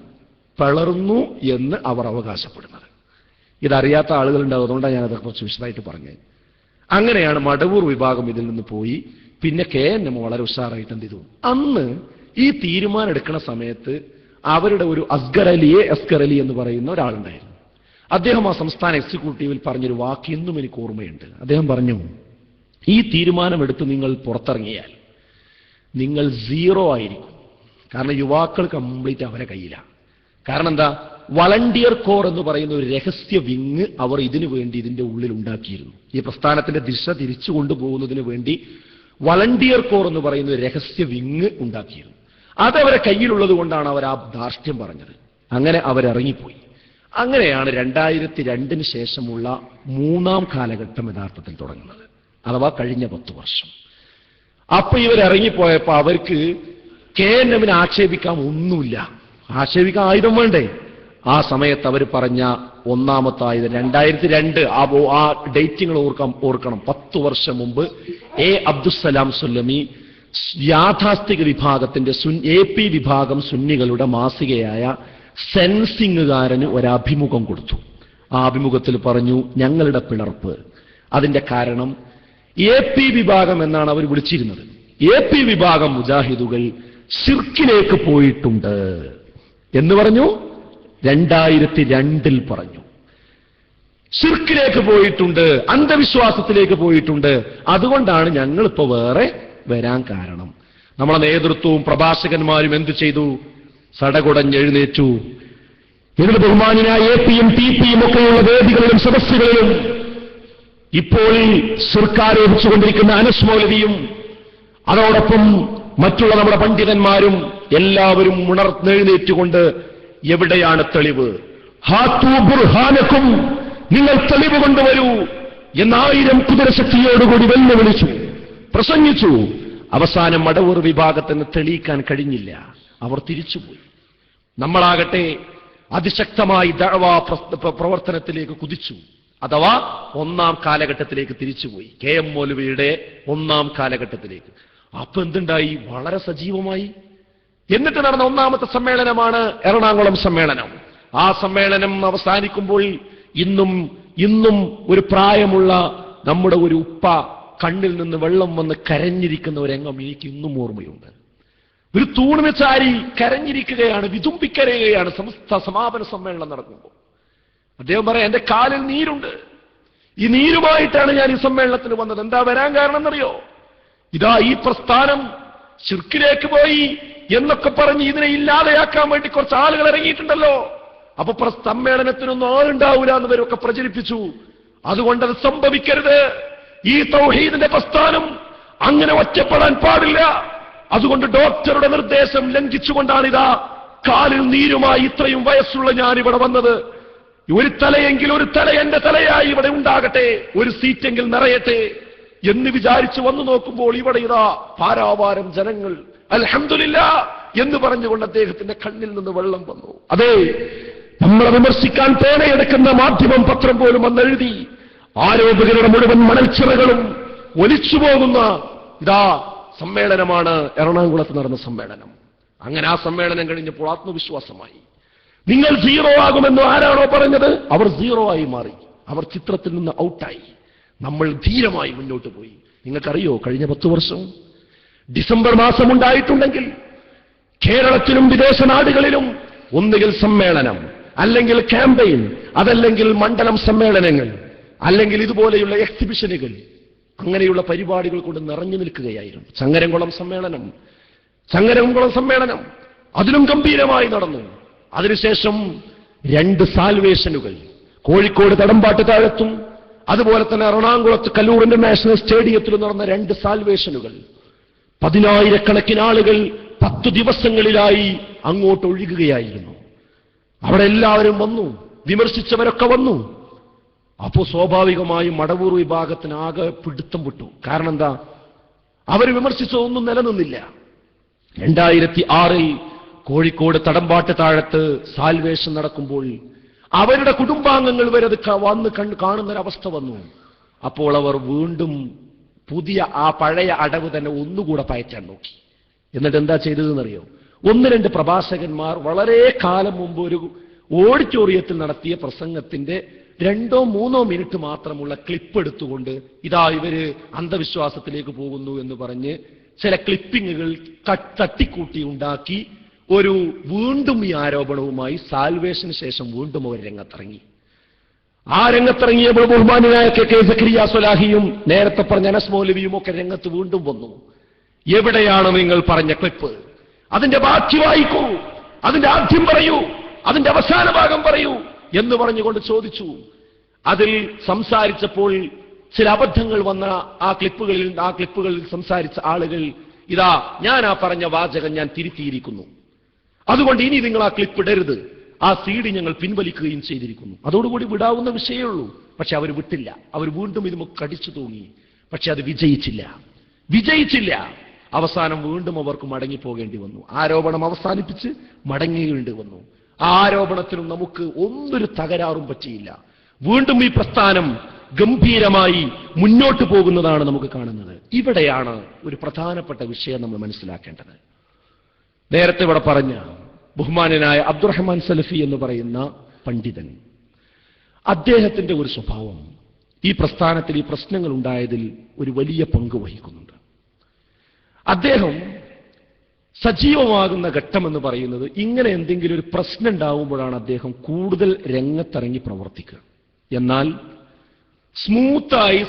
പിളർന്നു എന്ന് അവർ അവകാശപ്പെടുന്നത്. ഇതറിയാത്ത ആളുകളുണ്ടാവും, അതുകൊണ്ടാണ് ഞാനത് കുറച്ച് വിശദമായിട്ട് പറഞ്ഞത്. അങ്ങനെയാണ് മടവൂർ വിഭാഗം ഇതിൽ നിന്ന് പോയി. പിന്നെ KNM വളരെ ഉഷാറായിട്ട് എന്ത് ചെയ്തു? അന്ന് ഈ തീരുമാനം എടുക്കുന്ന സമയത്ത് അവരുടെ ഒരു അസ്ഗർ അലി എന്ന് പറയുന്ന ഒരാളുണ്ടായിരുന്നു. അദ്ദേഹം ആ സംസ്ഥാന എക്സിക്യൂട്ടീവിൽ പറഞ്ഞൊരു വാക്ക് ഇന്നും എനിക്ക് ഓർമ്മയുണ്ട്. അദ്ദേഹം പറഞ്ഞു, ഈ തീരുമാനമെടുത്ത് നിങ്ങൾ പുറത്തിറങ്ങിയാൽ നിങ്ങൾ 0 ആയിരിക്കും. കാരണം യുവാക്കൾ കംപ്ലീറ്റ് അവരെ കയ്യിലാണ്. കാരണം എന്താ? വളണ്ടിയർ കോർ എന്ന് പറയുന്ന ഒരു രഹസ്യ വിങ് അവർ ഇതിനു വേണ്ടി ഇതിന്റെ ഉള്ളിൽ ഉണ്ടാക്കിയിരുന്നു. ഈ പ്രസ്ഥാനത്തിന്റെ ദിശ തിരിച്ചു കൊണ്ടുപോകുന്നതിന് വേണ്ടി വളണ്ടിയർ കോർ എന്ന് പറയുന്ന ഒരു രഹസ്യ വിങ് ഉണ്ടാക്കിയിരുന്നു. അതവരെ കയ്യിലുള്ളത് കൊണ്ടാണ് അവർ ആ ധാർഷ്ട്യം പറഞ്ഞത്. അങ്ങനെ അവരിറങ്ങിപ്പോയി. അങ്ങനെയാണ് 2002 ശേഷമുള്ള 3ാം കാലഘട്ടം യഥാർത്ഥത്തിൽ തുടങ്ങുന്നത്, അഥവാ കഴിഞ്ഞ 10 വർഷം. അപ്പൊ ഇവരിറങ്ങിപ്പോയപ്പോ അവർക്ക് KNMനെ ആക്ഷേപിക്കാൻ ഒന്നുമില്ല. ആക്ഷേപിക്കാൻ ആയുധം വേണ്ടേ? ആ സമയത്ത് അവർ പറഞ്ഞ ഒന്നാമത്തെ ആയുധം 2002, ആ ഡേറ്റിങ്ങൾ ഓർക്കണം. 10 വർഷം മുമ്പ് അബ്ദുസ്സലാം സുല്ലമി യാഥാസ്ഥിക വിഭാഗത്തിന്റെ AP വിഭാഗം സുന്നികളുടെ മാസികയായ സെൻസിംഗുകാരന് ഒരഭിമുഖം കൊടുത്തു. ആ അഭിമുഖത്തിൽ പറഞ്ഞു, ഞങ്ങളുടെ പിളർപ്പ് അതിന്റെ കാരണം AP വിഭാഗം എന്നാണ് അവർ വിളിച്ചിരുന്നത്. AP വിഭാഗം മുജാഹിദുകൾ ശിർക്കിലേക്ക് പോയിട്ടുണ്ട് എന്ന് പറഞ്ഞു. 2002 പറഞ്ഞു ശിർക്കിലേക്ക് പോയിട്ടുണ്ട്, അന്ധവിശ്വാസത്തിലേക്ക് പോയിട്ടുണ്ട്. അതുകൊണ്ടാണ് ഞങ്ങളിപ്പോ വേറെ വരാൻ കാരണം. നമ്മളെ നേതൃത്വവും പ്രഭാഷകന്മാരും എന്തു ചെയ്തു? സടകുടഞ്ഞെഴുന്നേറ്റു. ഇതിന് ബഹുമാനായ APയും TPയും ഒക്കെയുള്ള വേദികളിലും സദസ്സുകളിലും ഇപ്പോൾ സർക്കാരോപിച്ചുകൊണ്ടിരിക്കുന്ന അനസ് മൗലവിയും അതോടൊപ്പം മറ്റുള്ള നമ്മുടെ പണ്ഡിതന്മാരും എല്ലാവരും ഉണർന്നെഴുന്നേറ്റുകൊണ്ട് എവിടെയാണ് തെളിവ്? ഹാത്തു ബുർഹാനക്കും, നിങ്ങൾ തെളിവ് കൊണ്ടുവരൂ എന്ന് 1000 കുതിരശക്തിയോടുകൂടി വെല്ലുവിളിച്ചു, പ്രസംഗിച്ചു. അവസാനം മടവൂർ വിഭാഗത്തിന് തെളിയിക്കാൻ കഴിഞ്ഞില്ല. അവർ തിരിച്ചുപോയി. നമ്മളാകട്ടെ അതിശക്തമായി ദഅവാ പ്രവർത്തനത്തിലേക്ക് കുതിച്ചു, അഥവാ 1ാം കാലഘട്ടത്തിലേക്ക് തിരിച്ചുപോയി. KM മൗലവിയുടെ 1ാം കാലഘട്ടത്തിലേക്ക്. അപ്പൊ എന്തുണ്ടായി? വളരെ സജീവമായി. എന്നിട്ട് നടന്ന 1ാമത്തെ സമ്മേളനമാണ് എറണാകുളം സമ്മേളനം. ആ സമ്മേളനം അവസാനിക്കുമ്പോൾ ഇന്നും ഒരു പ്രായമുള്ള നമ്മുടെ ഒരു ഉപ്പ കണ്ണിൽ നിന്ന് വെള്ളം വന്ന് കരഞ്ഞിരിക്കുന്ന ഒരു രംഗം എനിക്ക് ഇന്നും ഓർമ്മയുണ്ട്. ഒരു തൂണിന് ചാരി കരഞ്ഞിരിക്കുകയാണ്, വിതുമ്പിക്കരയുകയാണ് സമാപന സമ്മേളനം നടക്കുമ്പോൾ. അദ്ദേഹം പറയാം, എന്റെ കാലിൽ നീരുണ്ട്, ഈ നീരുമായിട്ടാണ് ഞാൻ ഈ സമ്മേളനത്തിന് വന്നത്. എന്താ വരാൻ കാരണം എന്നറിയോ? ഇതാ ഈ പ്രസ്ഥാനം ശിർക്കിലേക്ക് പോയി എന്നൊക്കെ പറഞ്ഞ് ഇതിനെ ഇല്ലാതെയാക്കാൻ വേണ്ടി കുറച്ച് ആളുകൾ ഇറങ്ങിയിട്ടുണ്ടല്ലോ. അപ്പൊ സമ്മേളനത്തിനൊന്നും ആളുണ്ടാവൂല എന്നിവരൊക്കെ പ്രചരിപ്പിച്ചു. അതുകൊണ്ടത് സംഭവിക്കരുത്. ഈ തൗഹീദിന്റെ പ്രസ്ഥാനം അങ്ങനെ ഒറ്റപ്പെടാൻ പാടില്ല. അതുകൊണ്ട് ഡോക്ടറുടെ നിർദ്ദേശം ലംഘിച്ചുകൊണ്ടാണിതാ കാലിൽ നീരുമായി ഇത്രയും വയസ്സുള്ള ഞാൻ ഇവിടെ വന്നത്. ഒരു തലയെങ്കിൽ ഒരു തല എന്റെ തലയായി ഇവിടെ ഉണ്ടാകട്ടെ, ഒരു സീറ്റെങ്കിൽ നിറയട്ടെ എന്ന് വിചാരിച്ചു വന്നു നോക്കുമ്പോൾ ഇവിടെ ഇതാ പാരാവാരം ജനങ്ങൾ അൽഹംദുലില്ലാ എന്ന് പറഞ്ഞുകൊണ്ട് അദ്ദേഹത്തിന്റെ കണ്ണിൽ നിന്ന് വെള്ളം വന്നു. അതെ, നമ്മളെ വിമർശിക്കാൻ പേനയെടുക്കുന്ന മാധ്യമം പത്രം പോലും വന്നെഴുതി. ആരോപകരുടെ മുഴുവൻ മണൽച്ചിറകളും ഒലിച്ചു പോകുന്ന ഇതാ സമ്മേളനമാണ് എറണാകുളത്ത് നടന്ന സമ്മേളനം. അങ്ങനെ ആ സമ്മേളനം കഴിഞ്ഞപ്പോൾ ആത്മവിശ്വാസമായി. നിങ്ങൾ 0 ആകുമെന്ന് ആരാണോ പറഞ്ഞത്, അവർ 0 ആയി മാറി. അവർ ചിത്രത്തിൽ നിന്ന് ഔട്ടായി. നമ്മൾ ധീരമായി മുന്നോട്ട് പോയി. നിങ്ങൾക്കറിയോ, കഴിഞ്ഞ 10 വർഷം ഡിസംബർ മാസം ഉണ്ടായിട്ടുണ്ടെങ്കിൽ കേരളത്തിലും വിദേശ നാടുകളിലും ഒന്നുകിൽ സമ്മേളനം, അല്ലെങ്കിൽ ക്യാമ്പയിൻ, അതല്ലെങ്കിൽ മണ്ഡലം സമ്മേളനങ്ങൾ, അല്ലെങ്കിൽ ഇതുപോലെയുള്ള എക്സിബിഷനുകൾ, അങ്ങനെയുള്ള പരിപാടികൾ കൊണ്ട് നിറഞ്ഞു നിൽക്കുകയായിരുന്നു. ചങ്ങരംകുളം സമ്മേളനം അതിലും ഗംഭീരമായി നടന്നു. അതിനുശേഷം 2 സാൽവേഷനുകൾ കോഴിക്കോട് തടമ്പാട്ട് താഴത്തും അതുപോലെ തന്നെ എറണാകുളത്ത് കല്ലൂർ ഇന്റർനാഷണൽ സ്റ്റേഡിയത്തിലും നടന്ന 2 സാൽവേഷനുകൾ. 10,000-കണക്കിന് ആളുകൾ 10 ദിവസങ്ങളിലായി അങ്ങോട്ട് ഒഴുകുകയായിരുന്നു. അവിടെ എല്ലാവരും വന്നു, വിമർശിച്ചവരൊക്കെ വന്നു. അപ്പോൾ സ്വാഭാവികമായും മടവൂർ വിഭാഗത്തിന് ആകെ പിടുത്തം വിട്ടു. കാരണം എന്താ? അവർ വിമർശിച്ചതൊന്നും നിലനിന്നില്ല. 2006 കോഴിക്കോട് തടമ്പാട്ട് താഴത്ത് സാൽവേഷൻ നടക്കുമ്പോൾ അവരുടെ കുടുംബാംഗങ്ങൾ വരെ അത് വന്ന് കാണുന്നൊരവസ്ഥ വന്നു. അപ്പോൾ അവർ വീണ്ടും പുതിയ ആ പഴയ അടവ് തന്നെ ഒന്നുകൂടെ പയറ്റാൻ നോക്കി. എന്നിട്ട് എന്താ ചെയ്തതെന്നറിയോ? 1-2 പ്രഭാഷകന്മാർ വളരെ കാലം മുമ്പ് ഒരു ഓഡിറ്റോറിയത്തിൽ നടത്തിയ പ്രസംഗത്തിന്റെ 2-3 മിനിറ്റ് മാത്രമുള്ള ക്ലിപ്പ് എടുത്തുകൊണ്ട് ഇതാ ഇവര് അന്ധവിശ്വാസത്തിലേക്ക് പോകുന്നു എന്ന് പറഞ്ഞ് ചില ക്ലിപ്പിങ്ങുകൾ തട്ടിക്കൂട്ടി ഉണ്ടാക്കി ഒരു വീണ്ടും ഈ ആരോപണവുമായി സാൽവേഷന് ശേഷം വീണ്ടും അവർ രംഗത്തിറങ്ങി. ആ രംഗത്തിറങ്ങിയപ്പോൾ ബഹുമാനായ കെ സക്കരിയ സ്വലാഹിയും നേരത്തെ പറഞ്ഞ അനസ് മൗലവിയും ഒക്കെ രംഗത്ത് വീണ്ടും വന്നു. എവിടെയാണ് നിങ്ങൾ പറഞ്ഞ ക്ലിപ്പ്? അതിന്റെ ബാക്കി വായിക്കൂ, അതിന്റെ ആദ്യം പറയൂ, അതിന്റെ അവസാന ഭാഗം പറയൂ എന്ന് പറഞ്ഞുകൊണ്ട് ചോദിച്ചു. അതിൽ സംസാരിച്ചപ്പോൾ ചില അബദ്ധങ്ങൾ വന്ന ആ ക്ലിപ്പുകളിൽ സംസാരിച്ച ആളുകൾ ഇതാ ഞാൻ ആ പറഞ്ഞ വാചകം ഞാൻ തിരുത്തിയിരിക്കുന്നു, അതുകൊണ്ട് ഇനി നിങ്ങൾ ആ ക്ലിപ്പ് ഇടരുത്, ആ CD ഞങ്ങൾ പിൻവലിക്കുകയും ചെയ്തിരിക്കുന്നു. അതോടുകൂടി വിടാവുന്ന വിഷയമുള്ളൂ. പക്ഷെ അവർ വിട്ടില്ല. അവർ വീണ്ടും ഇത് കടിച്ചു തൂങ്ങി. പക്ഷെ അത് വിജയിച്ചില്ല. അവസാനം വീണ്ടും അവർക്ക് മടങ്ങിപ്പോകേണ്ടി വന്നു. ആരോപണം അവസാനിപ്പിച്ച് മടങ്ങേണ്ടി വന്നു. ആ ആരോപണത്തിനും നമുക്ക് ഒന്നൊരു തകരാറും പറ്റിയില്ല. വീണ്ടും ഈ പ്രസ്ഥാനം ഗംഭീരമായി മുന്നോട്ട് പോകുന്നതാണ് നമുക്ക് കാണുന്നത്. ഇവിടെയാണ് ഒരു പ്രധാനപ്പെട്ട വിഷയം നമ്മൾ മനസ്സിലാക്കേണ്ടത്. നേരത്തെ ഇവിടെ പറഞ്ഞ ബഹുമാനനായ അബ്ദുറഹ്മാൻ സലഫി എന്ന് പറയുന്ന പണ്ഡിതൻ, അദ്ദേഹത്തിന്റെ ഒരു സ്വഭാവം ഈ പ്രസ്ഥാനത്തിൽ ഈ പ്രശ്നങ്ങൾ ഉണ്ടായതിൽ ഒരു വലിയ പങ്ക് വഹിക്കുന്നുണ്ട്. അദ്ദേഹം സജീവമാകുന്ന ഘട്ടമെന്ന് പറയുന്നത് ഇങ്ങനെ എന്തെങ്കിലും ഒരു പ്രശ്നം ഉണ്ടാവുമ്പോഴാണ് അദ്ദേഹം കൂടുതൽ രംഗത്തിറങ്ങി പ്രവർത്തിക്കുക. എന്നാൽ സ്മൂത്തായി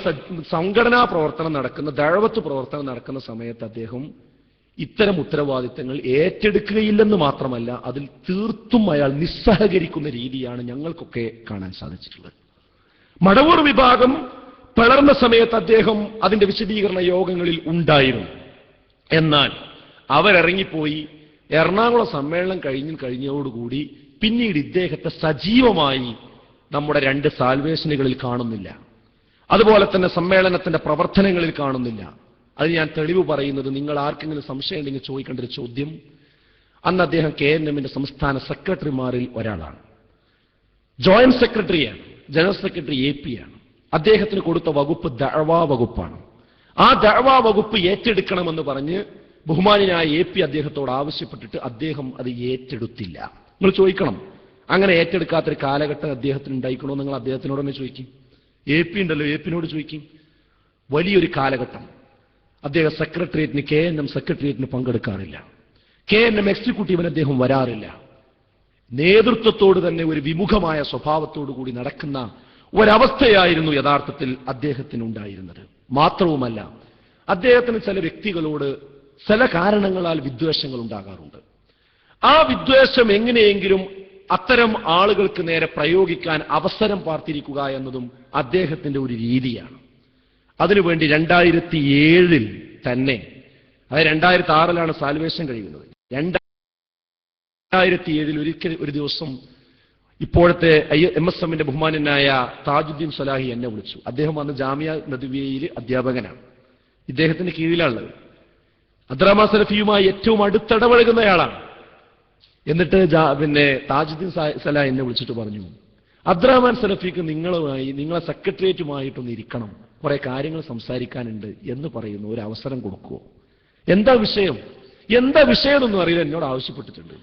സംഘടനാ പ്രവർത്തനം നടക്കുന്ന, ദഅവത്ത് പ്രവർത്തനം നടക്കുന്ന സമയത്ത് അദ്ദേഹം ഇത്തരം ഉത്തരവാദിത്തങ്ങൾ ഏറ്റെടുക്കുകയില്ലെന്ന് മാത്രമല്ല, അതിൽ തീർത്തും അയാൾ നിസ്സഹകരിക്കുന്ന രീതിയാണ് ഞങ്ങൾക്കൊക്കെ കാണാൻ സാധിച്ചിട്ടുള്ളത്. മടവൂർ വിഭാഗം പിളർന്ന സമയത്ത് അദ്ദേഹം അതിന്റെ വിശദീകരണ യോഗങ്ങളിൽ ഉണ്ടായിരുന്നു. എന്നാൽ അവരിറങ്ങിപ്പോയി. എറണാകുളം സമ്മേളനം കഴിഞ്ഞതോടുകൂടി പിന്നീട് ഇദ്ദേഹത്തെ സജീവമായി നമ്മുടെ 2 സാൽവേഷനുകളിൽ കാണുന്നില്ല. അതുപോലെ തന്നെ സമ്മേളനത്തിന്റെ പ്രവർത്തനങ്ങളിൽ കാണുന്നില്ല. അത് ഞാൻ തെളിവ് പറയുന്നത്, നിങ്ങൾ ആർക്കെങ്കിലും സംശയം ഉണ്ടെങ്കിൽ ചോദിക്കേണ്ട ഒരു ചോദ്യം. അന്ന് അദ്ദേഹം KNMന്റെ സംസ്ഥാന സെക്രട്ടറിമാരിൽ ഒരാളാണ്. ജോയിന്റ് സെക്രട്ടറിയാണ്, ജനറൽ സെക്രട്ടറി AP ആണ്. അദ്ദേഹത്തിന് കൊടുത്ത വകുപ്പ് ദഅവാ വകുപ്പാണ്. ആ ദഅവാ വകുപ്പ് ഏറ്റെടുക്കണമെന്ന് പറഞ്ഞ് ബഹുമാനായ AP അദ്ദേഹത്തോട് ആവശ്യപ്പെട്ടിട്ട് അദ്ദേഹം അത് ഏറ്റെടുത്തില്ല. നിങ്ങൾ ചോദിക്കണം, അങ്ങനെ ഏറ്റെടുക്കാത്തൊരു കാലഘട്ടം അദ്ദേഹത്തിന് ഉണ്ടായിക്കണോ? നിങ്ങൾ അദ്ദേഹത്തിനോട് തന്നെ ചോദിക്കും. AP ഉണ്ടല്ലോ, APനോട് ചോദിക്കും. വലിയൊരു കാലഘട്ടം അദ്ദേഹം സെക്രട്ടേറിയറ്റിന്, KNM സെക്രട്ടേറിയറ്റിന് പങ്കെടുക്കാറില്ല. KNM എക്സിക്യൂട്ടീവിന് അദ്ദേഹം വരാറില്ല. നേതൃത്വത്തോട് തന്നെ ഒരു വിമുഖമായ സ്വഭാവത്തോടു കൂടി നടക്കുന്ന ഒരവസ്ഥയായിരുന്നു യഥാർത്ഥത്തിൽ അദ്ദേഹത്തിനുണ്ടായിരുന്നത്. മാത്രവുമല്ല, അദ്ദേഹത്തിന് ചില വ്യക്തികളോട് ചില കാരണങ്ങളാൽ വിദ്വേഷങ്ങൾ ഉണ്ടാകാറുണ്ട്. ആ വിദ്വേഷം എങ്ങനെയെങ്കിലും അത്തരം ആളുകൾക്ക് നേരെ പ്രയോഗിക്കാൻ അവസരം പാർത്തിരിക്കുക എന്നതും അദ്ദേഹത്തിന്റെ ഒരു രീതിയാണ്. അതിനുവേണ്ടി 2007 തന്നെ, അതായത് 2006 സാൽവേഷൻ കഴിയുന്നത്, 2007 ഒരിക്കൽ ഒരു ദിവസം ഇപ്പോഴത്തെ MSMന്റെ ബഹുമാനനായ താജുദ്ദീൻ സ്വലാഹി എന്നെ വിളിച്ചു. അദ്ദേഹം വന്ന് ജാമിയ നദ്വിയയിൽ അധ്യാപകനാണ്. ഇദ്ദേഹത്തിന്റെ കീഴിലുള്ളത്. അബ്ദുറഹ്മാൻ സലഫിയുമായി ഏറ്റവും അടുത്തിടപഴകുന്നയാളാണ്. എന്നിട്ട് താജുദ്ദീൻ സ്വലാഹി എന്നെ വിളിച്ചിട്ട് പറഞ്ഞു, അബ്ദുറഹ്മാൻ സലഫിക്ക് നിങ്ങളെ സെക്രട്ടേറിയറ്റുമായിട്ടൊന്ന് ഇരിക്കണം, കുറെ കാര്യങ്ങൾ സംസാരിക്കാനുണ്ട് എന്ന് പറയുന്നു. ഒരു അവസരം കൊടുക്കുമോ? എന്താ വിഷയം എന്നൊന്നും അറിയില്ല, എന്നോട് ആവശ്യപ്പെട്ടിട്ടുണ്ട്.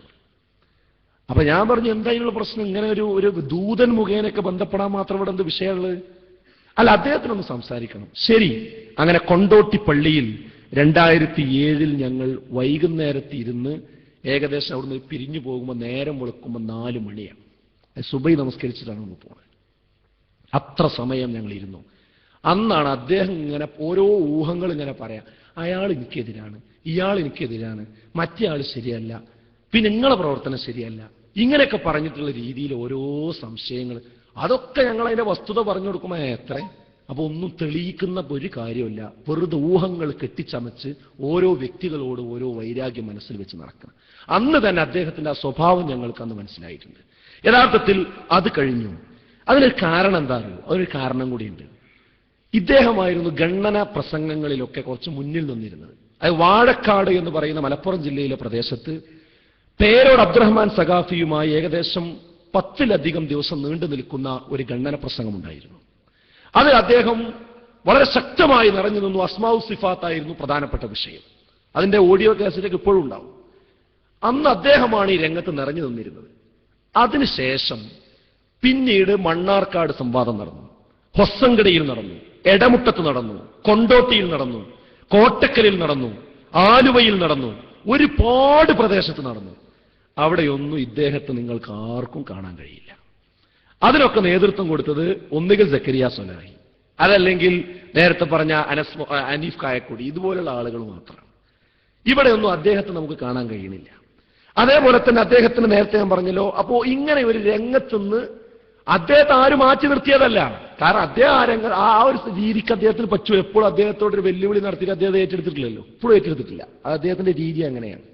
അപ്പൊ ഞാൻ പറഞ്ഞു, എന്താ ഇതിനുള്ള പ്രശ്നം? ഇങ്ങനെ ഒരു ദൂതൻ മുഖേനൊക്കെ ബന്ധപ്പെടാൻ മാത്രം ഇവിടെ എന്ത് വിഷയമുള്ളത്? അല്ല, അദ്ദേഹത്തിനൊന്ന് സംസാരിക്കണം. ശരി. അങ്ങനെ കൊണ്ടോട്ടി പള്ളിയിൽ 2007 ഞങ്ങൾ വൈകുന്നേരത്ത് ഇരുന്ന് ഏകദേശം അവിടുന്ന് പിരിഞ്ഞു പോകുമ്പോൾ നേരം വെളുക്കുമ്പോൾ 4 മണിയാണ്. സുബൈ നമസ്കരിച്ചിട്ടാണ് നമ്മൾ പോകുന്നത്. അത്ര സമയം ഞങ്ങൾ ഇരുന്നു. അന്നാണ് അദ്ദേഹം ഇങ്ങനെ ഓരോ ഊഹങ്ങൾ ഇങ്ങനെ പറയാം. അയാൾ എനിക്കെതിരാണ്, ഇയാൾ എനിക്കെതിരാണ്, മറ്റേ ആൾ ശരിയല്ല, പിന്നെ നിങ്ങളെ പ്രവർത്തനം ശരിയല്ല, ഇങ്ങനെയൊക്കെ പറഞ്ഞിട്ടുള്ള രീതിയിൽ ഓരോ സംശയങ്ങൾ. അതൊക്കെ ഞങ്ങൾ അതിന്റെ വസ്തുത പറഞ്ഞു കൊടുക്കുമ്പോൾ എത്ര അപ്പോൾ ഒന്നും തെളിയിക്കുന്ന ഒരു കാര്യമില്ല, വെറുതെ ഊഹങ്ങൾ കെട്ടിച്ചമച്ച് ഓരോ വ്യക്തികളോട് ഓരോ വൈരാഗ്യം മനസ്സിൽ വെച്ച് നടക്കണം. അന്ന് തന്നെ അദ്ദേഹത്തിന്റെ ആ സ്വഭാവം ഞങ്ങൾക്ക് അന്ന് മനസ്സിലായിട്ടുണ്ട്. യഥാർത്ഥത്തിൽ അത് കഴിഞ്ഞു. അതിനൊരു കാരണം എന്താ അറിയോ? അതൊരു കാരണം കൂടിയുണ്ട്. ഇദ്ദേഹമായിരുന്നു ഗണന പ്രസംഗങ്ങളിലൊക്കെ കുറച്ച് മുന്നിൽ നിന്നിരുന്നത്. അത് വാഴക്കാട് എന്ന് പറയുന്ന മലപ്പുറം ജില്ലയിലെ പ്രദേശത്ത് പേരോട് അബ്ദുറഹ്മാൻ സഖാഫിയുമായി ഏകദേശം 10-ലധികം ദിവസം നീണ്ടു നിൽക്കുന്ന ഒരു ഗണന പ്രസംഗമുണ്ടായിരുന്നു. അതിൽ അദ്ദേഹം വളരെ ശക്തമായി നിറഞ്ഞു നിന്നു. അസ്മാഉ സിഫാത്തായിരുന്നു പ്രധാനപ്പെട്ട വിഷയം. അതിന്റെ ഓഡിയോ കാസറ്റൊക്കെ ഇപ്പോഴും ഉണ്ടാവും. അന്ന് അദ്ദേഹമാണ് ഈ രംഗത്ത് നിറഞ്ഞു നിന്നിരുന്നത്. അതിനുശേഷം പിന്നീട് മണ്ണാർക്കാട് സംവാദം നടന്നു, ഹൊസങ്കടിയിൽ നടന്നു, എടമുട്ടത്ത് നടന്നു, കൊണ്ടോട്ടിയിൽ നടന്നു, കോട്ടക്കലിൽ നടന്നു, ആലുവയിൽ നടന്നു, ഒരുപാട് പ്രദേശത്ത് നടന്നു. അവിടെയൊന്നും ഇദ്ദേഹത്തെ നിങ്ങൾക്ക് ആർക്കും കാണാൻ കഴിയില്ല. അതിനൊക്കെ നേതൃത്വം കൊടുത്തത് ഒന്നുകിൽ സക്കരിയ സ്വലാഹി, അതല്ലെങ്കിൽ നേരത്തെ പറഞ്ഞ അനീഫ് കായക്കൊടി, ഇതുപോലുള്ള ആളുകൾ മാത്രമാണ്. ഇവിടെയൊന്നും അദ്ദേഹത്തെ നമുക്ക് കാണാൻ കഴിയുന്നില്ല. അതേപോലെ തന്നെ അദ്ദേഹത്തിന് നേരത്തെ ഞാൻ പറഞ്ഞല്ലോ, അപ്പോ ഇങ്ങനെ ഒരു രംഗത്തുനിന്ന് അദ്ദേഹത്തെ ആരും മാറ്റി നിർത്തിയതല്ല. കാരണം അദ്ദേഹം ആ ഒരു രീതിക്ക് അദ്ദേഹത്തിന് പറ്റൂ. എപ്പോഴും അദ്ദേഹത്തോടൊരു വെല്ലുവിളി നടത്തിയിട്ട് അദ്ദേഹം ഏറ്റെടുത്തിട്ടില്ലല്ലോ, ഇപ്പോഴും ഏറ്റെടുത്തിട്ടില്ല. അത് അദ്ദേഹത്തിന്റെ രീതി അങ്ങനെയാണ്.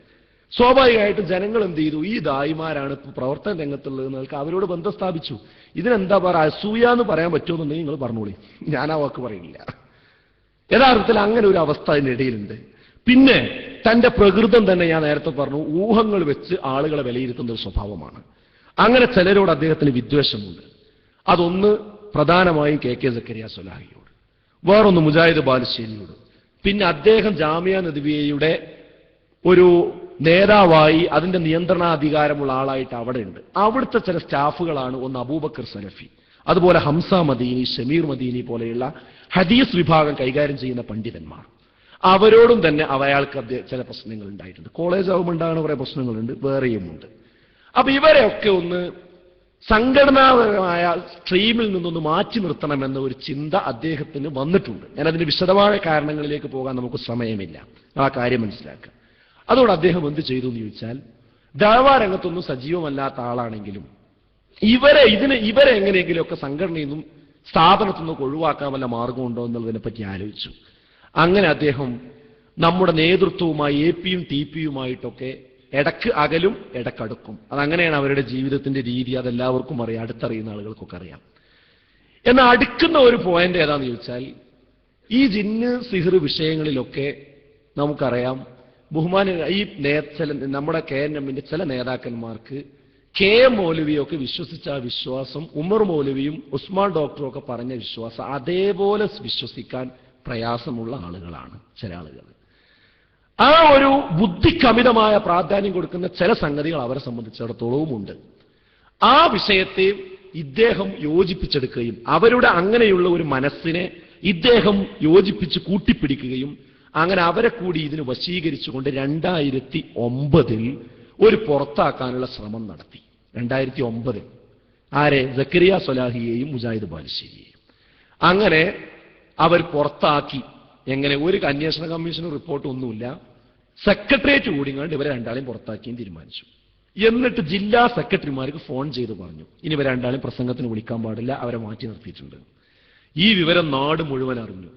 സ്വാഭാവികമായിട്ടും ജനങ്ങൾ എന്ത് ചെയ്തു? ഈ ദായിമാരാണ് പ്രവർത്തന രംഗത്തുള്ളത് എന്നൊക്കെ അവരോട് ബന്ധം സ്ഥാപിച്ചു. ഇതിനെന്താ പറയുക, അസൂയ എന്ന് പറയാൻ പറ്റുമെന്നുണ്ടെങ്കിൽ നിങ്ങൾ പറഞ്ഞോളി, ഞാൻ ആ വാക്ക് പറയുന്നില്ല. യഥാർത്ഥത്തിൽ അങ്ങനെ ഒരു അവസ്ഥ അതിനിടയിലുണ്ട്. പിന്നെ തന്റെ പ്രകൃതം തന്നെ ഞാൻ നേരത്തെ പറഞ്ഞു, ഊഹങ്ങൾ വെച്ച് ആളുകളെ വിലയിരുത്തുന്ന ഒരു സ്വഭാവമാണ്. അങ്ങനെ ചിലരോട് അദ്ദേഹത്തിന് വിദ്വേഷമുണ്ട്. അതൊന്ന് പ്രധാനമായും കെ സക്കരിയ സ്വലാഹിയോട്, വേറൊന്ന് മുജാഹിദ് ബാലുശ്ശേരിയോട്. പിന്നെ അദ്ദേഹം ജാമിയ നദ്വിയയുടെ ഒരു നേതാവായി അതിന്റെ നിയന്ത്രണാധികാരമുള്ള ആളായിട്ട് അവിടെ ഉണ്ട്. അവിടുത്തെ ചില സ്റ്റാഫുകളാണ് ഒന്ന് അബൂബക്കർ സലഫി, അതുപോലെ ഹംസ മദീനി, ഷമീർ മദീനി പോലെയുള്ള ഹദീസ് വിഭാഗം കൈകാര്യം ചെയ്യുന്ന പണ്ഡിതന്മാർ. അവരോടും തന്നെ അയാൾക്ക് ചില പ്രശ്നങ്ങൾ ഉണ്ടായിട്ടുണ്ട്. കോളേജ് ആവുമ്പോൾ ഉണ്ടാകുന്ന കുറെ പ്രശ്നങ്ങളുണ്ട്, വേറെയുമുണ്ട്. അപ്പൊ ഇവരെയൊക്കെ ഒന്ന് സംഘടനാപരമായ സ്ട്രീമിൽ നിന്നൊന്ന് മാറ്റി നിർത്തണമെന്ന ഒരു ചിന്ത അദ്ദേഹത്തിന് വന്നിട്ടുണ്ട്. ഞാൻ അതിന്റെ വിശദമായ കാരണങ്ങളിലേക്ക് പോകാൻ നമുക്ക് സമയമില്ല, ആ കാര്യം മനസ്സിലാക്കുക. അതോടെ അദ്ദേഹം എന്ത് ചെയ്തു എന്ന് ചോദിച്ചാൽ, ദഅ്വാ രംഗത്തൊന്നും സജീവമല്ലാത്ത ആളാണെങ്കിലും ഇവരെ എങ്ങനെയെങ്കിലുമൊക്കെ സംഘടനയിൽ നിന്നും സ്ഥാപനത്തിൽ നിന്നൊക്കെ ഒഴിവാക്കാൻ വല്ല മാർഗമുണ്ടോ എന്നുള്ളതിനെ പറ്റി ആലോചിച്ചു. അങ്ങനെ അദ്ദേഹം നമ്മുടെ നേതൃത്വവുമായി എപിയും ടിപിയുമായിട്ടൊക്കെ ഇടക്ക് അകലും ഇടക്കടുക്കും. അതങ്ങനെയാണ് അവരുടെ ജീവിതത്തിന്റെ രീതി. അതെല്ലാവർക്കും അറിയാം, അടുത്തറിയുന്ന ആളുകൾക്കൊക്കെ അറിയാം. എന്നാൽ അടുക്കുന്ന ഒരു പോയിന്റ് ഏതാണെന്ന് ചോദിച്ചാൽ, ഈ ജിന്ന് സിഹർ വിഷയങ്ങളിലൊക്കെ നമുക്കറിയാം, ഈ നമ്മുടെ KNMന്റെ ചില നേതാക്കന്മാർക്ക് KM മൗലവിയൊക്കെ വിശ്വസിച്ച ആ വിശ്വാസം, ഉമർ മൗലവിയും ഉസ്മാൻ ഡോക്ടറും ഒക്കെ പറഞ്ഞ വിശ്വാസം അതേപോലെ വിശ്വസിക്കാൻ പ്രയാസമുള്ള ആളുകളാണ് ചില ആളുകൾ. ആ ഒരു ബുദ്ധിക്കമിതമായ പ്രാധാന്യം കൊടുക്കുന്ന ചില സംഗതികൾ അവരെ സംബന്ധിച്ചിടത്തോളവും ഉണ്ട്. ആ വിഷയത്തെ ഇദ്ദേഹം യോജിപ്പിച്ചെടുക്കുകയും അവരുടെ അങ്ങനെയുള്ള ഒരു മനസ്സിനെ ഇദ്ദേഹം യോജിപ്പിച്ച് കൂട്ടിപ്പിടിക്കുകയും അങ്ങനെ അവരെ കൂടി ഇതിന് വശീകരിച്ചുകൊണ്ട് 2009 ഒരു പുറത്താക്കാനുള്ള ശ്രമം നടത്തി. 2009 ആരെ? സക്കരിയ സ്വലാഹിയെയും മുജാഹിദ് ബാലുശ്ശേരിയെയും. അങ്ങനെ അവർ പുറത്താക്കി. എങ്ങനെ? ഒരു അന്വേഷണ കമ്മീഷൻ റിപ്പോർട്ട് ഒന്നുമില്ല, സെക്രട്ടേറിയറ്റ് കൂടിങ്ങാണ്ട് ഇവരെ രണ്ടാളെയും പുറത്താക്കിയും തീരുമാനിച്ചു. എന്നിട്ട് ജില്ലാ സെക്രട്ടറിമാർക്ക് ഫോൺ ചെയ്ത് പറഞ്ഞു, ഇനി ഇവരെ രണ്ടാളെയും പ്രസംഗത്തിന് വിളിക്കാൻ പാടില്ല, അവരെ മാറ്റി നിർത്തിയിട്ടുണ്ട്. ഈ വിവരം നാട് മുഴുവൻ അറിഞ്ഞു.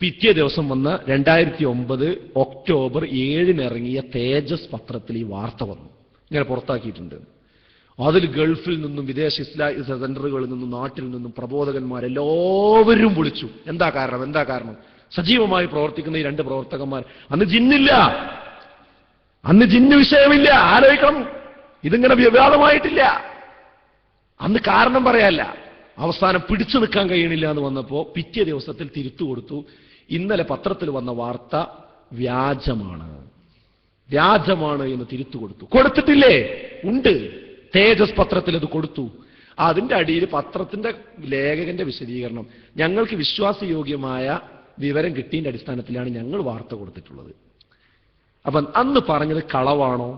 പിറ്റേ ദിവസം വന്ന 2009 ഒക്ടോബർ 7 ഇറങ്ങിയ തേജസ് പത്രത്തിൽ ഈ വാർത്ത വന്നു, ഇങ്ങനെ പുറത്താക്കിയിട്ടുണ്ട്. അതിൽ ഗൾഫിൽ നിന്നും വിദേശ ഇസ്ലാമിക് സെന്ററുകളിൽ നിന്നും നാട്ടിൽ നിന്നും പ്രബോധകന്മാരെല്ലാവരും വിളിച്ചു. എന്താ കാരണം? സജീവമായി പ്രവർത്തിക്കുന്ന ഈ 2 പ്രവർത്തകന്മാർ, അന്ന് ജിന്നില്ല, അന്ന് ജിന്ന് വിഷയമില്ല, ആലോചിക്കണം, ഇതിങ്ങനെ വിവാദമായിട്ടില്ല. അന്ന് കാരണം പറയാല്ല. അവസാനം പിടിച്ചു നിൽക്കാൻ കഴിയണില്ല എന്ന് വന്നപ്പോ പിറ്റേ ദിവസത്തിൽ തിരുത്തു കൊടുത്തു. ഇന്നലെ പത്രത്തിൽ വന്ന വാർത്ത വ്യാജമാണ് എന്ന് തിരുത്തു കൊടുത്തു. കൊടുത്തിട്ടില്ലേ? ഉണ്ട്, തേജസ് പത്രത്തിൽ അത് കൊടുത്തു. അതിന്റെ അടിയിൽ പത്രത്തിന്റെ ലേഖകന്റെ വിശദീകരണം, ഞങ്ങൾക്ക് വിശ്വാസയോഗ്യമായ വിവരം കിട്ടിയതിന്റെ അടിസ്ഥാനത്തിലാണ് ഞങ്ങൾ വാർത്ത കൊടുത്തിട്ടുള്ളത്. അപ്പം അന്ന് പറഞ്ഞത് കളവാണോ?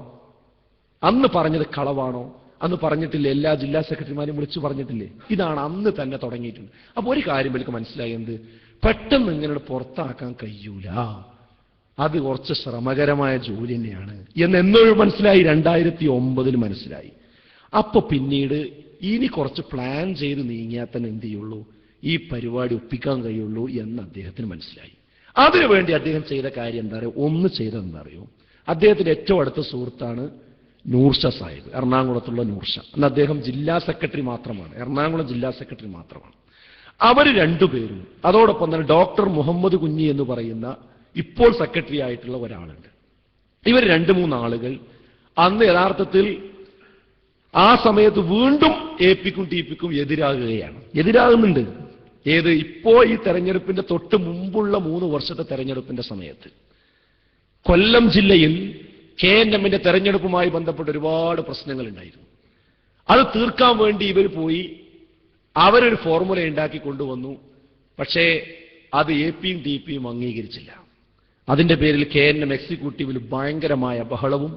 അന്ന് പറഞ്ഞിട്ടില്ലേ? എല്ലാ ജില്ലാ സെക്രട്ടറിമാരും വിളിച്ചു പറഞ്ഞിട്ടില്ലേ? ഇതാണ് അന്ന് തന്നെ തുടങ്ങിയിട്ടുണ്ട്. അപ്പൊ ഒരു കാര്യം എനിക്ക് മനസ്സിലായി, എന്ത് പെട്ടെന്ന് ഇങ്ങനെ പുറത്താക്കാൻ കഴിയൂല, അത് കുറച്ച് ശ്രമകരമായ ജോലി തന്നെയാണ് എന്നൊരു മനസ്സിലായി. 2009 മനസ്സിലായി. അപ്പൊ പിന്നീട് ഇനി കുറച്ച് പ്ലാൻ ചെയ്ത് നീങ്ങിയാൽ തന്നെ എന്ത് ചെയ്യുള്ളൂ, ഈ പരിപാടി ഒപ്പിക്കാൻ കഴിയുള്ളൂ എന്ന് അദ്ദേഹത്തിന് മനസ്സിലായി. അതിനുവേണ്ടി അദ്ദേഹം ചെയ്ത കാര്യം എന്താ പറയുക, ഒന്ന് ചെയ്തതെന്താ അറിയോ, അദ്ദേഹത്തിന്റെ ഏറ്റവും അടുത്ത സുഹൃത്താണ് നൂർഷ സാഹിബ്, എറണാകുളത്തുള്ള നൂർഷ. അന്ന് അദ്ദേഹം ജില്ലാ സെക്രട്ടറി മാത്രമാണ്, എറണാകുളം ജില്ലാ സെക്രട്ടറി മാത്രമാണ്. അവർ രണ്ടുപേരും അതോടൊപ്പം തന്നെ ഡോക്ടർ മുഹമ്മദ് കുഞ്ഞി എന്ന് പറയുന്ന ഇപ്പോൾ സെക്രട്ടറി ആയിട്ടുള്ള ഒരാളുണ്ട്. ഇവർ 2-3 ആളുകൾ അന്ന് യഥാർത്ഥത്തിൽ ആ സമയത്ത് വീണ്ടും എപിക്കും ടിപിക്കും എതിരാകുന്നുണ്ട്. ഏത് ഇപ്പോ ഈ തെരഞ്ഞെടുപ്പിന്റെ തൊട്ട് മുമ്പുള്ള 3 വർഷത്തെ തെരഞ്ഞെടുപ്പിന്റെ സമയത്ത് കൊല്ലം ജില്ലയിൽ KNMന്റെ തെരഞ്ഞെടുപ്പുമായി ബന്ധപ്പെട്ട് ഒരുപാട് പ്രശ്നങ്ങൾ ഉണ്ടായിരുന്നു. അത് തീർക്കാൻ വേണ്ടി ഇവർ പോയി അവരൊരു ഫോർമുല ഉണ്ടാക്കി കൊണ്ടുവന്നു. പക്ഷേ അത് എപിയും ടിപിയും അംഗീകരിച്ചില്ല. അതിന്റെ പേരിൽ KNM എക്സിക്യൂട്ടീവിൽ ഭയങ്കരമായ ബഹളവും,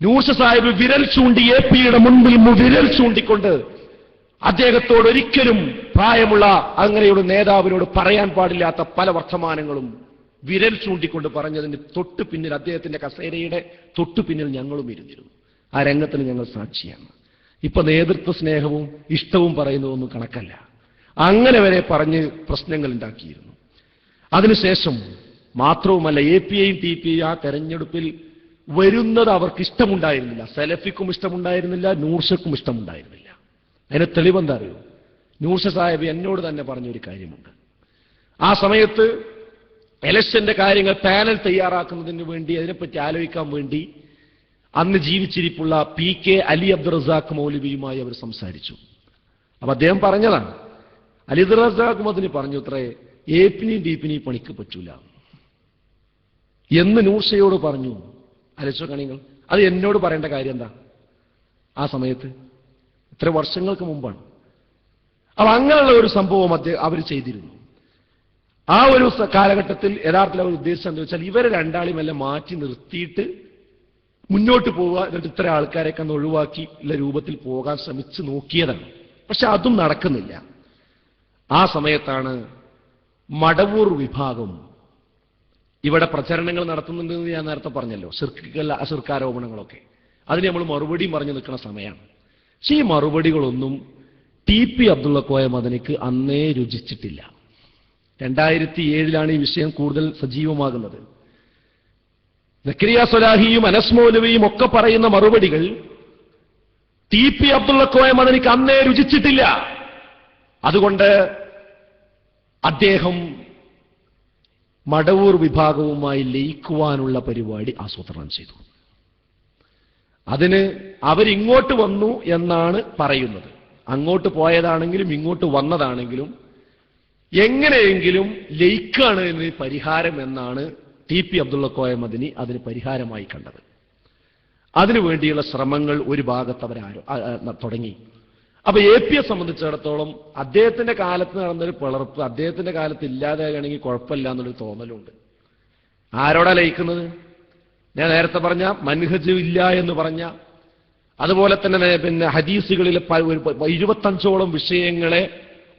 നൂർഷ സാഹിബ് വിരൽ ചൂണ്ടി എപിയുടെ മുൻപിൽ വിരൽ ചൂണ്ടിക്കൊണ്ട് അദ്ദേഹത്തോട് ഒരിക്കലും പ്രായമുള്ള അങ്ങനെയുള്ള നേതാവിനോട് പറയാൻ പാടില്ലാത്ത പല വർത്തമാനങ്ങളും വിരൽ ചൂണ്ടിക്കൊണ്ട് പറഞ്ഞതിന് തൊട്ടു പിന്നിൽ, അദ്ദേഹത്തിന്റെ കസേരയുടെ തൊട്ടു പിന്നിൽ ഞങ്ങളും ഇരുന്നിരുന്നു. ആ രംഗത്തിന് ഞങ്ങൾ സാക്ഷിയാണ്. ഇപ്പൊ നേതൃത്വ സ്നേഹവും ഇഷ്ടവും പറയുന്നതൊന്നും കണക്കല്ല. അങ്ങനെ വരെ പറഞ്ഞ് പ്രശ്നങ്ങൾ ഉണ്ടാക്കിയിരുന്നു. അതിനുശേഷം മാത്രവുമല്ല, എപിയെയും ടിപിയെയും ആ തെരഞ്ഞെടുപ്പിൽ വരുന്നത് അവർക്ക് ഇഷ്ടമുണ്ടായിരുന്നില്ല. സലഫിക്കും ഇഷ്ടമുണ്ടായിരുന്നില്ല, നൂർഷക്കും ഇഷ്ടമുണ്ടായിരുന്നില്ല. അതിന് തെളിവെന്താ അറിയോ, നൂർഷ സാഹിബ് എന്നോട് തന്നെ പറഞ്ഞൊരു കാര്യമുണ്ട്. ആ സമയത്ത് ഇലക്ഷന്റെ കാര്യങ്ങൾ പാനൽ തയ്യാറാക്കുന്നതിന് വേണ്ടി, അതിനെപ്പറ്റി ആലോചിക്കാൻ വേണ്ടി അന്ന് ജീവിച്ചിരിപ്പുള്ള PK അലി അബ്ദുൾ റസാഖ് മൗലവിയുമായി അവർ സംസാരിച്ചു. അപ്പൊ അദ്ദേഹം പറഞ്ഞതാണ്, അലി അബ്ദുൾ റസാഖ് മദനി പറഞ്ഞു അത്രേ, എപിനെയും ടിപിനെയും പണിക്ക് പറ്റൂല എന്ന് നൂർഷയോട് പറഞ്ഞു. അലച്ചോ കണികൾ, അത് എന്നോട് പറയേണ്ട കാര്യം എന്താ? ആ സമയത്ത് ഇത്ര വർഷങ്ങൾക്ക് മുമ്പാണ്. അപ്പൊ അങ്ങനെയുള്ള ഒരു സംഭവം അവർ ചെയ്തിരുന്നു. ആ ഒരു കാലഘട്ടത്തിൽ യഥാർത്ഥത്തിൽ അവർ ഉദ്ദേശിച്ചത് എന്താ വെച്ചാൽ, ഇവരെ രണ്ടാളെയും എല്ലാം മാറ്റി നിർത്തിയിട്ട് മുന്നോട്ട് പോവുക, എന്നിട്ട് ഇത്ര ആൾക്കാരെയൊക്കെ ഒന്ന് ഒഴിവാക്കി ഉള്ള രൂപത്തിൽ പോകാൻ ശ്രമിച്ചു നോക്കിയതാണ്. പക്ഷെ അതും നടക്കുന്നില്ല. ആ സമയത്താണ് മടവൂർ വിഭാഗം ഇവിടെ പ്രചരണങ്ങൾ നടത്തുന്നുണ്ടെന്ന് ഞാൻ നേരത്തെ പറഞ്ഞല്ലോ, ശിർക്കാരോപണങ്ങളൊക്കെ. അതിന് നമ്മൾ മറുപടിയും പറഞ്ഞു നിൽക്കുന്ന സമയമാണ്. പക്ഷേ ഈ മറുപടികളൊന്നും TP അബ്ദുള്ള കോയ മദനിക്ക് അന്നേ രുചിച്ചിട്ടില്ല. 2007 ഈ വിഷയം കൂടുതൽ സജീവമാകുന്നത്. സക്കരിയ സ്വലാഹിയും അനസ് മൗലവിയും ഒക്കെ പറയുന്ന മറുപടികൾ TP അബ്ദുള്ള കോയ മദനിക്ക് അന്നേ രുചിച്ചിട്ടില്ല. അതുകൊണ്ട് അദ്ദേഹം മടവൂർ വിഭാഗവുമായി ലയിക്കുവാനുള്ള പരിപാടി ആസൂത്രണം ചെയ്തു. അതിന് അവരിങ്ങോട്ട് വന്നു എന്നാണ് പറയുന്നത്. അങ്ങോട്ട് പോയതാണെങ്കിലും ഇങ്ങോട്ട് വന്നതാണെങ്കിലും എങ്ങനെയെങ്കിലും ലയിക്കാണ് എന്ന് പരിഹാരം എന്നാണ് TP അബ്ദുള്ള കോയ മദനി അതിന് പരിഹാരമായി കണ്ടത്. അതിനുവേണ്ടിയുള്ള ശ്രമങ്ങൾ ഒരു ഭാഗത്ത് അവർ തുടങ്ങി. അപ്പൊ എപിയെ സംബന്ധിച്ചിടത്തോളം അദ്ദേഹത്തിന്റെ കാലത്ത് നടന്നൊരു പിളർപ്പ് അദ്ദേഹത്തിന്റെ കാലത്ത് ഇല്ലാതാകണമെങ്കിൽ കുഴപ്പമില്ല എന്നുള്ളൊരു തോന്നലുണ്ട്. ആരോടാ ലയിക്കുന്നത്? ഞാൻ നേരത്തെ പറഞ്ഞ മൻഹജ് ഇല്ല എന്ന് പറഞ്ഞ, അതുപോലെ തന്നെ പിന്നെ ഹദീസുകളിലെ 25ഓളം വിഷയങ്ങളെ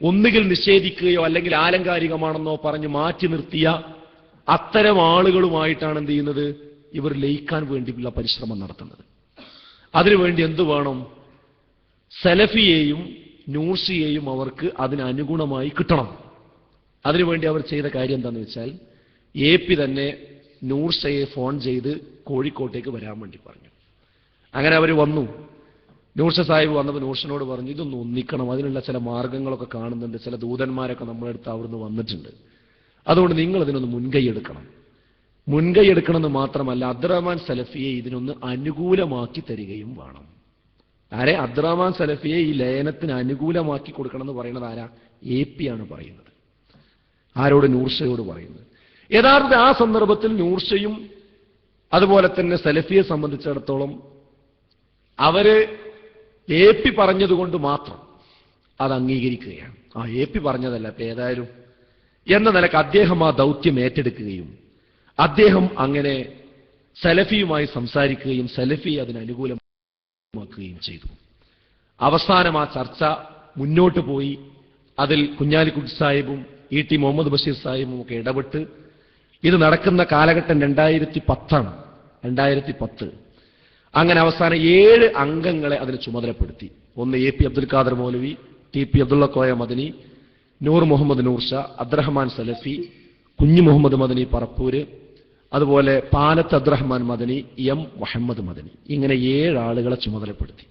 ഒന്നുകിൽ നിഷേധിക്കുകയോ അല്ലെങ്കിൽ ആലങ്കാരികമാണെന്നോ പറഞ്ഞ് മാറ്റി നിർത്തിയ അത്തരം ആളുകളുമായിട്ടാണ് എന്ത് ചെയ്യുന്നത്, ഇവർ ലയിക്കാൻ വേണ്ടിയുള്ള പരിശ്രമം നടത്തുന്നത്. അതിനുവേണ്ടി എന്തു വേണം? സലഫിയെയും നൂർഷിയെയും അവർക്ക് അതിനനുഗുണമായി കിട്ടണം. അതിനുവേണ്ടി അവർ ചെയ്ത കാര്യം എന്താണെന്ന് വെച്ചാൽ, എപി തന്നെ നൂർഷയെ ഫോൺ ചെയ്ത് കോഴിക്കോട്ടേക്ക് വരാൻ വേണ്ടി പറഞ്ഞു. അങ്ങനെ അവർ വന്നു. നൂർഷ സാഹിബ് വന്നപ്പോൾ നൂർഷനോട് പറഞ്ഞു, ഇതൊന്ന് ഒന്നിക്കണം, അതിനുള്ള ചില മാർഗങ്ങളൊക്കെ കാണുന്നുണ്ട്, ചില ദൂതന്മാരൊക്കെ നമ്മളെടുത്ത് അവിടുന്ന് വന്നിട്ടുണ്ട്, അതുകൊണ്ട് നിങ്ങൾ ഇതിനൊന്ന് മുൻകൈ എടുക്കണമെന്ന് മാത്രമല്ല അബ്ദുറഹ്മാൻ സലഫിയെ ഇതിനൊന്ന് അനുകൂലമാക്കി തരികയും വേണം. ആരെ? അബ്ദുറഹ്മാൻ സലഫിയെ ഈ ലയനത്തിന് അനുകൂലമാക്കി കൊടുക്കണം എന്ന് പറയുന്നത് ആരാ? എപി ആണ് പറയുന്നത്. ആരോട്? നൂർഷയോട് പറയുന്നത്. യഥാർത്ഥ ആ സന്ദർഭത്തിൽ നൂർഷയും അതുപോലെ തന്നെ സലഫിയെ സംബന്ധിച്ചിടത്തോളം അവര് എപി പറഞ്ഞതുകൊണ്ട് മാത്രം അത് അംഗീകരിക്കുകയാണ്. എപി പറഞ്ഞതല്ല ഇപ്പൊ ഏതായാലും എന്ന നിലക്ക് അദ്ദേഹം ആ ദൗത്യം ഏറ്റെടുക്കുകയും അദ്ദേഹം അങ്ങനെ സലഫിയുമായി സംസാരിക്കുകയും സലഫി അതിന് അനുകൂലമാക്കുകയും ചെയ്തു. അവസാനം ആ ചർച്ച മുന്നോട്ട് പോയി. അതിൽ കുഞ്ഞാലിക്കുട്ടി സാഹിബും ET മുഹമ്മദ് ബഷീർ സാഹിബും ഒക്കെ ഇടപെട്ട് ഇത് നടക്കുന്ന കാലഘട്ടം 2010. അങ്ങനെ അവസാനം 7 അംഗങ്ങളെ അതിന് ചുമതലപ്പെടുത്തി. ഒന്ന് AP അബ്ദുൽ ഖാദർ മൗലവി, TP അബ്ദുള്ള കോയ മദനി, നൂർ മുഹമ്മദ് നൂർ ഷാ, അബ്ദുറഹ്മാൻ സലഫി, കുഞ്ഞു മുഹമ്മദ് മദനി പറപ്പൂര്, അതുപോലെ പാലത്ത് അബ്ദുറഹ്മാൻ മദനി, എം മുഹമ്മദ് മദനി, ഇങ്ങനെ 7 ആളുകളെ ചുമതലപ്പെടുത്തി.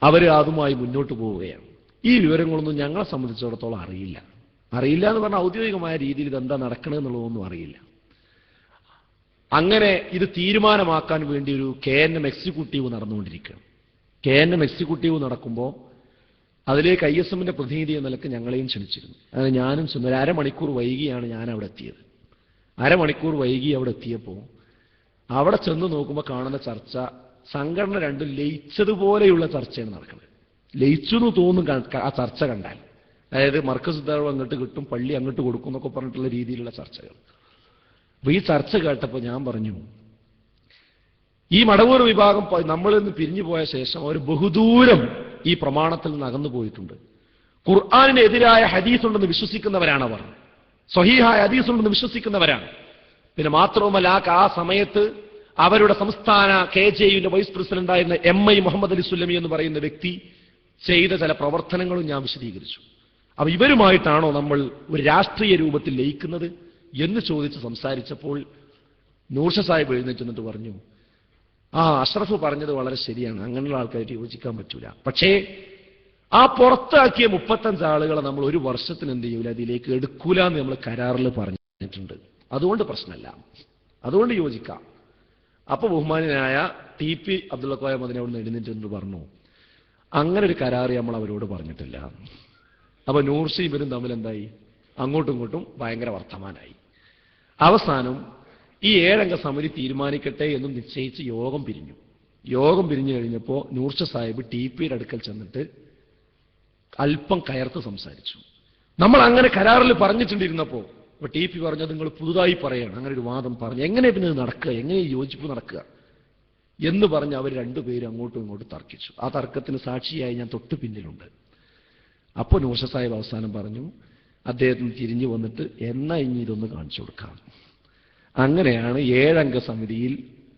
അവർ അതുമായി മുന്നോട്ട് പോവുകയാണ്. ഈ വിവരങ്ങളൊന്നും ഞങ്ങളെ സംബന്ധിച്ചിടത്തോളം അറിയില്ല എന്ന് പറഞ്ഞാൽ ഔദ്യോഗികമായ രീതിയിൽ ഇതെന്താ നടക്കണമെന്നുള്ളതൊന്നും അറിയില്ല. അങ്ങനെ ഇത് തീരുമാനമാക്കാൻ വേണ്ടി ഒരു KNM എക്സിക്യൂട്ടീവ് നടന്നുകൊണ്ടിരിക്കുകയാണ്. KNM എക്സിക്യൂട്ടീവ് നടക്കുമ്പോൾ അതിലേക്ക് ISMന്റെ പ്രതിനിധി എന്ന നിലക്ക് ഞങ്ങളെയും ക്ഷണിച്ചിരുന്നു. അങ്ങനെ ഞാനും ചെന്നു. ഒരു അരമണിക്കൂർ വൈകിയാണ് ഞാൻ അവിടെ എത്തിയത്. അരമണിക്കൂർ വൈകി അവിടെ എത്തിയപ്പോൾ അവിടെ ചെന്ന് നോക്കുമ്പോൾ കാണുന്ന ചർച്ച സംഘടന രണ്ടും ലയിച്ചതുപോലെയുള്ള ചർച്ചയാണ് നടക്കുന്നത്. ലയിച്ചു എന്ന് തോന്നും ആ ചർച്ച കണ്ടാൽ. അതായത് മർക്കസ് ദർവ അങ്ങോട്ട് കിട്ടും, പള്ളി അങ്ങോട്ട് കൊടുക്കും എന്നൊക്കെ പറഞ്ഞിട്ടുള്ള രീതിയിലുള്ള ചർച്ചകൾ. അപ്പൊ ഈ ചർച്ച കേട്ടപ്പോൾ ഞാൻ പറഞ്ഞു, ഈ മടവൂർ വിഭാഗം നമ്മളിൽ നിന്ന് പിരിഞ്ഞു പോയ ശേഷം അവർ ബഹുദൂരം ഈ പ്രമാണത്തിൽ നിന്ന് അകന്നു പോയിട്ടുണ്ട്. ഖുർആനിനെതിരായ ഹദീസ് ഉണ്ടെന്ന് വിശ്വസിക്കുന്നവരാണ് അവർ. സ്വഹീഹായ ഹദീസ് ഉണ്ടെന്ന് വിശ്വസിക്കുന്നവരാണ്. പിന്നെ മാത്രവുമല്ല, ആ സമയത്ത് അവരുടെ സംസ്ഥാന KJUവിന്റെ വൈസ് പ്രസിഡന്റായിരുന്ന MI മുഹമ്മദ് അലി സുല്ലമി എന്ന് പറയുന്ന വ്യക്തി ചെയ്ത ചില പ്രവർത്തനങ്ങളും ഞാൻ വിശദീകരിച്ചു. അപ്പൊ ഇവരുമായിട്ടാണോ നമ്മൾ ഒരു രാഷ്ട്രീയ രൂപത്തിൽ ലയിക്കുന്നത് എന്ന് ചോദിച്ച് സംസാരിച്ചപ്പോൾ നൂർഷ സാഹിബ് എഴുന്നേറ്റ് എന്നിട്ട് പറഞ്ഞു, അഷ്റഫ് പറഞ്ഞത് വളരെ ശരിയാണ്, അങ്ങനെയുള്ള ആൾക്കാരായിട്ട് യോജിക്കാൻ പറ്റൂല. പക്ഷേ ആ പുറത്താക്കിയ 35 ആളുകളെ നമ്മൾ ഒരു വർഷത്തിന് എന്ത് ചെയ്യൂല, അതിലേക്ക് എടുക്കൂല എന്ന് നമ്മൾ കരാറിൽ പറഞ്ഞിട്ടുണ്ട്. അതുകൊണ്ട് പ്രശ്നമല്ല, അതുകൊണ്ട് യോജിക്കാം. അപ്പൊ ബഹുമാനായ TP അബ്ദുള്ള കോയ മദനി അവിടെ നിന്ന് എഴുന്നേറ്റ് പറഞ്ഞു, അങ്ങനെ ഒരു കരാറ് നമ്മൾ അവരോട് പറഞ്ഞിട്ടില്ല. അപ്പൊ നൂർഷി ഇവരും തമ്മിൽ എന്തായി, അങ്ങോട്ടും ഇങ്ങോട്ടും ഭയങ്കര വർത്തമാനായി. അവസാനം ഈ 7 അംഗ സമിതി തീരുമാനിക്കട്ടെ എന്നും നിശ്ചയിച്ച് യോഗം പിരിഞ്ഞു. യോഗം പിരിഞ്ഞു കഴിഞ്ഞപ്പോൾ നൂർഷ സാഹിബ് TPയുടെ അടുക്കൽ ചെന്നിട്ട് അല്പം കയർത്ത് സംസാരിച്ചു. നമ്മൾ അങ്ങനെ കരാറിൽ പറഞ്ഞിട്ടുണ്ടിരുന്നപ്പോ അപ്പൊ TP പറഞ്ഞത് നിങ്ങൾ പുതുതായി പറയണം, അങ്ങനെ ഒരു വാദം പറഞ്ഞു, എങ്ങനെ പിന്നെ നടക്കുക, എങ്ങനെ യോജിപ്പ് നടക്കുക എന്ന് പറഞ്ഞ് അവർ രണ്ടുപേരും അങ്ങോട്ടും ഇങ്ങോട്ടും തർക്കിച്ചു. ആ തർക്കത്തിന് സാക്ഷിയായി ഞാൻ തൊട്ടു പിന്നിലുണ്ട്. അപ്പോൾ നൂർഷ സാഹിബ് അവസാനം പറഞ്ഞു, അദ്ദേഹത്തിന് തിരിഞ്ഞു വന്നിട്ട് എന്നാ ഇനി ഇതൊന്ന് കാണിച്ചു കൊടുക്കാം. അങ്ങനെയാണ് 7 അംഗ സമിതിയിൽ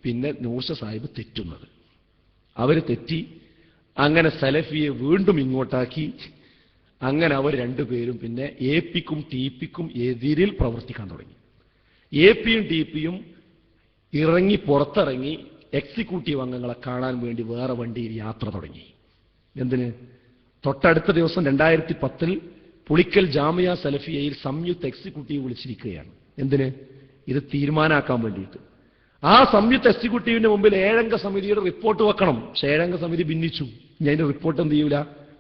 പിന്നെ നൂർഷ സാഹിബ് തെറ്റുന്നത്. അവർ തെറ്റി. അങ്ങനെ സലഫിയെ വീണ്ടും ഇങ്ങോട്ടാക്കി. അങ്ങനെ അവർ രണ്ടുപേരും പിന്നെ AP-ക്കും TP-ക്കും എതിരിൽ പ്രവർത്തിക്കാൻ തുടങ്ങി. AP-യും TP-യും പുറത്തിറങ്ങി എക്സിക്യൂട്ടീവ് അംഗങ്ങളെ കാണാൻ വേണ്ടി വേറെ വണ്ടിയിൽ യാത്ര തുടങ്ങി. എന്തിന്? തൊട്ടടുത്ത ദിവസം 2010 പുളിക്കൽ ജാമിയ സലഫിയയിൽ സംയുക്ത എക്സിക്യൂട്ടീവ് വിളിച്ചിരിക്കുകയാണ്. എന്തിന്? ഇത് തീരുമാനാക്കാൻ വേണ്ടിയിട്ട്. ആ സംയുക്ത എക്സിക്യൂട്ടീവിന്റെ മുമ്പിൽ 7 അംഗ സമിതിയുടെ റിപ്പോർട്ട് വെക്കണം. പക്ഷേ 7 അംഗ സമിതി ഭിന്നിച്ചു. ഇനി അതിന്റെ റിപ്പോർട്ട് എന്ത് ചെയ്യൂല,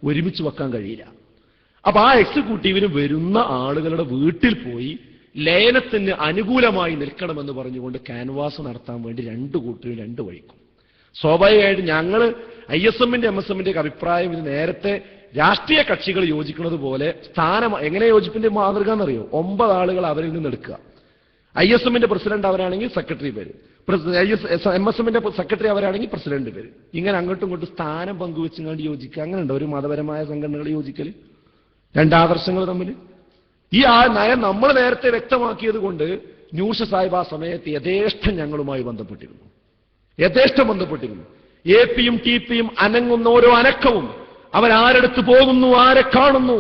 ഒരുമിച്ച് വെക്കാൻ കഴിയില്ല. അപ്പൊ ആ എക്സിക്യൂട്ടീവിന് വരുന്ന ആളുകളുടെ വീട്ടിൽ പോയി ലയനത്തിന് അനുകൂലമായി നിൽക്കണമെന്ന് പറഞ്ഞുകൊണ്ട് ക്യാൻവാസ് നടത്താൻ വേണ്ടി 2 കൂട്ടരും 2 വഴിക്കും. സ്വാഭാവികമായിട്ട് ഞങ്ങൾ ISMന്റെ MSMന്റെ ഒക്കെ അഭിപ്രായം ഇത് നേരത്തെ രാഷ്ട്രീയ കക്ഷികൾ യോജിക്കുന്നത് പോലെ സ്ഥാനം എങ്ങനെ യോജിപ്പിന്റെ മാതൃക എന്നറിയോ? 9 ആളുകൾ അവരിൽ നിന്ന് എടുക്കുക. ISMന്റെ പ്രസിഡന്റ് അവരാണെങ്കിൽ സെക്രട്ടറി പേര്, MSMന്റെ സെക്രട്ടറി അവരാണെങ്കിൽ പ്രസിഡന്റ് പേര്, ഇങ്ങനെ അങ്ങോട്ടും ഇങ്ങോട്ടും സ്ഥാനം പങ്കുവെച്ചുകൊണ്ട് യോജിക്കുക. അങ്ങനെ ഉണ്ടോ ഒരു മതപരമായ സംഘടനകൾ യോജിക്കൽ? 2 ആദർശങ്ങൾ തമ്മിൽ? ഈ നയം നമ്മൾ നേരത്തെ വ്യക്തമാക്കിയത് കൊണ്ട് നൂർഷ സാഹിബ് ആ സമയത്ത് യഥേഷ്ടം ഞങ്ങളുമായി ബന്ധപ്പെട്ടിരുന്നു. AP-യും TP-യും അനങ്ങുന്ന ഓരോ അനക്കവും, അവരാരെടുത്ത് പോകുന്നു, ആരെ കാണുന്നു,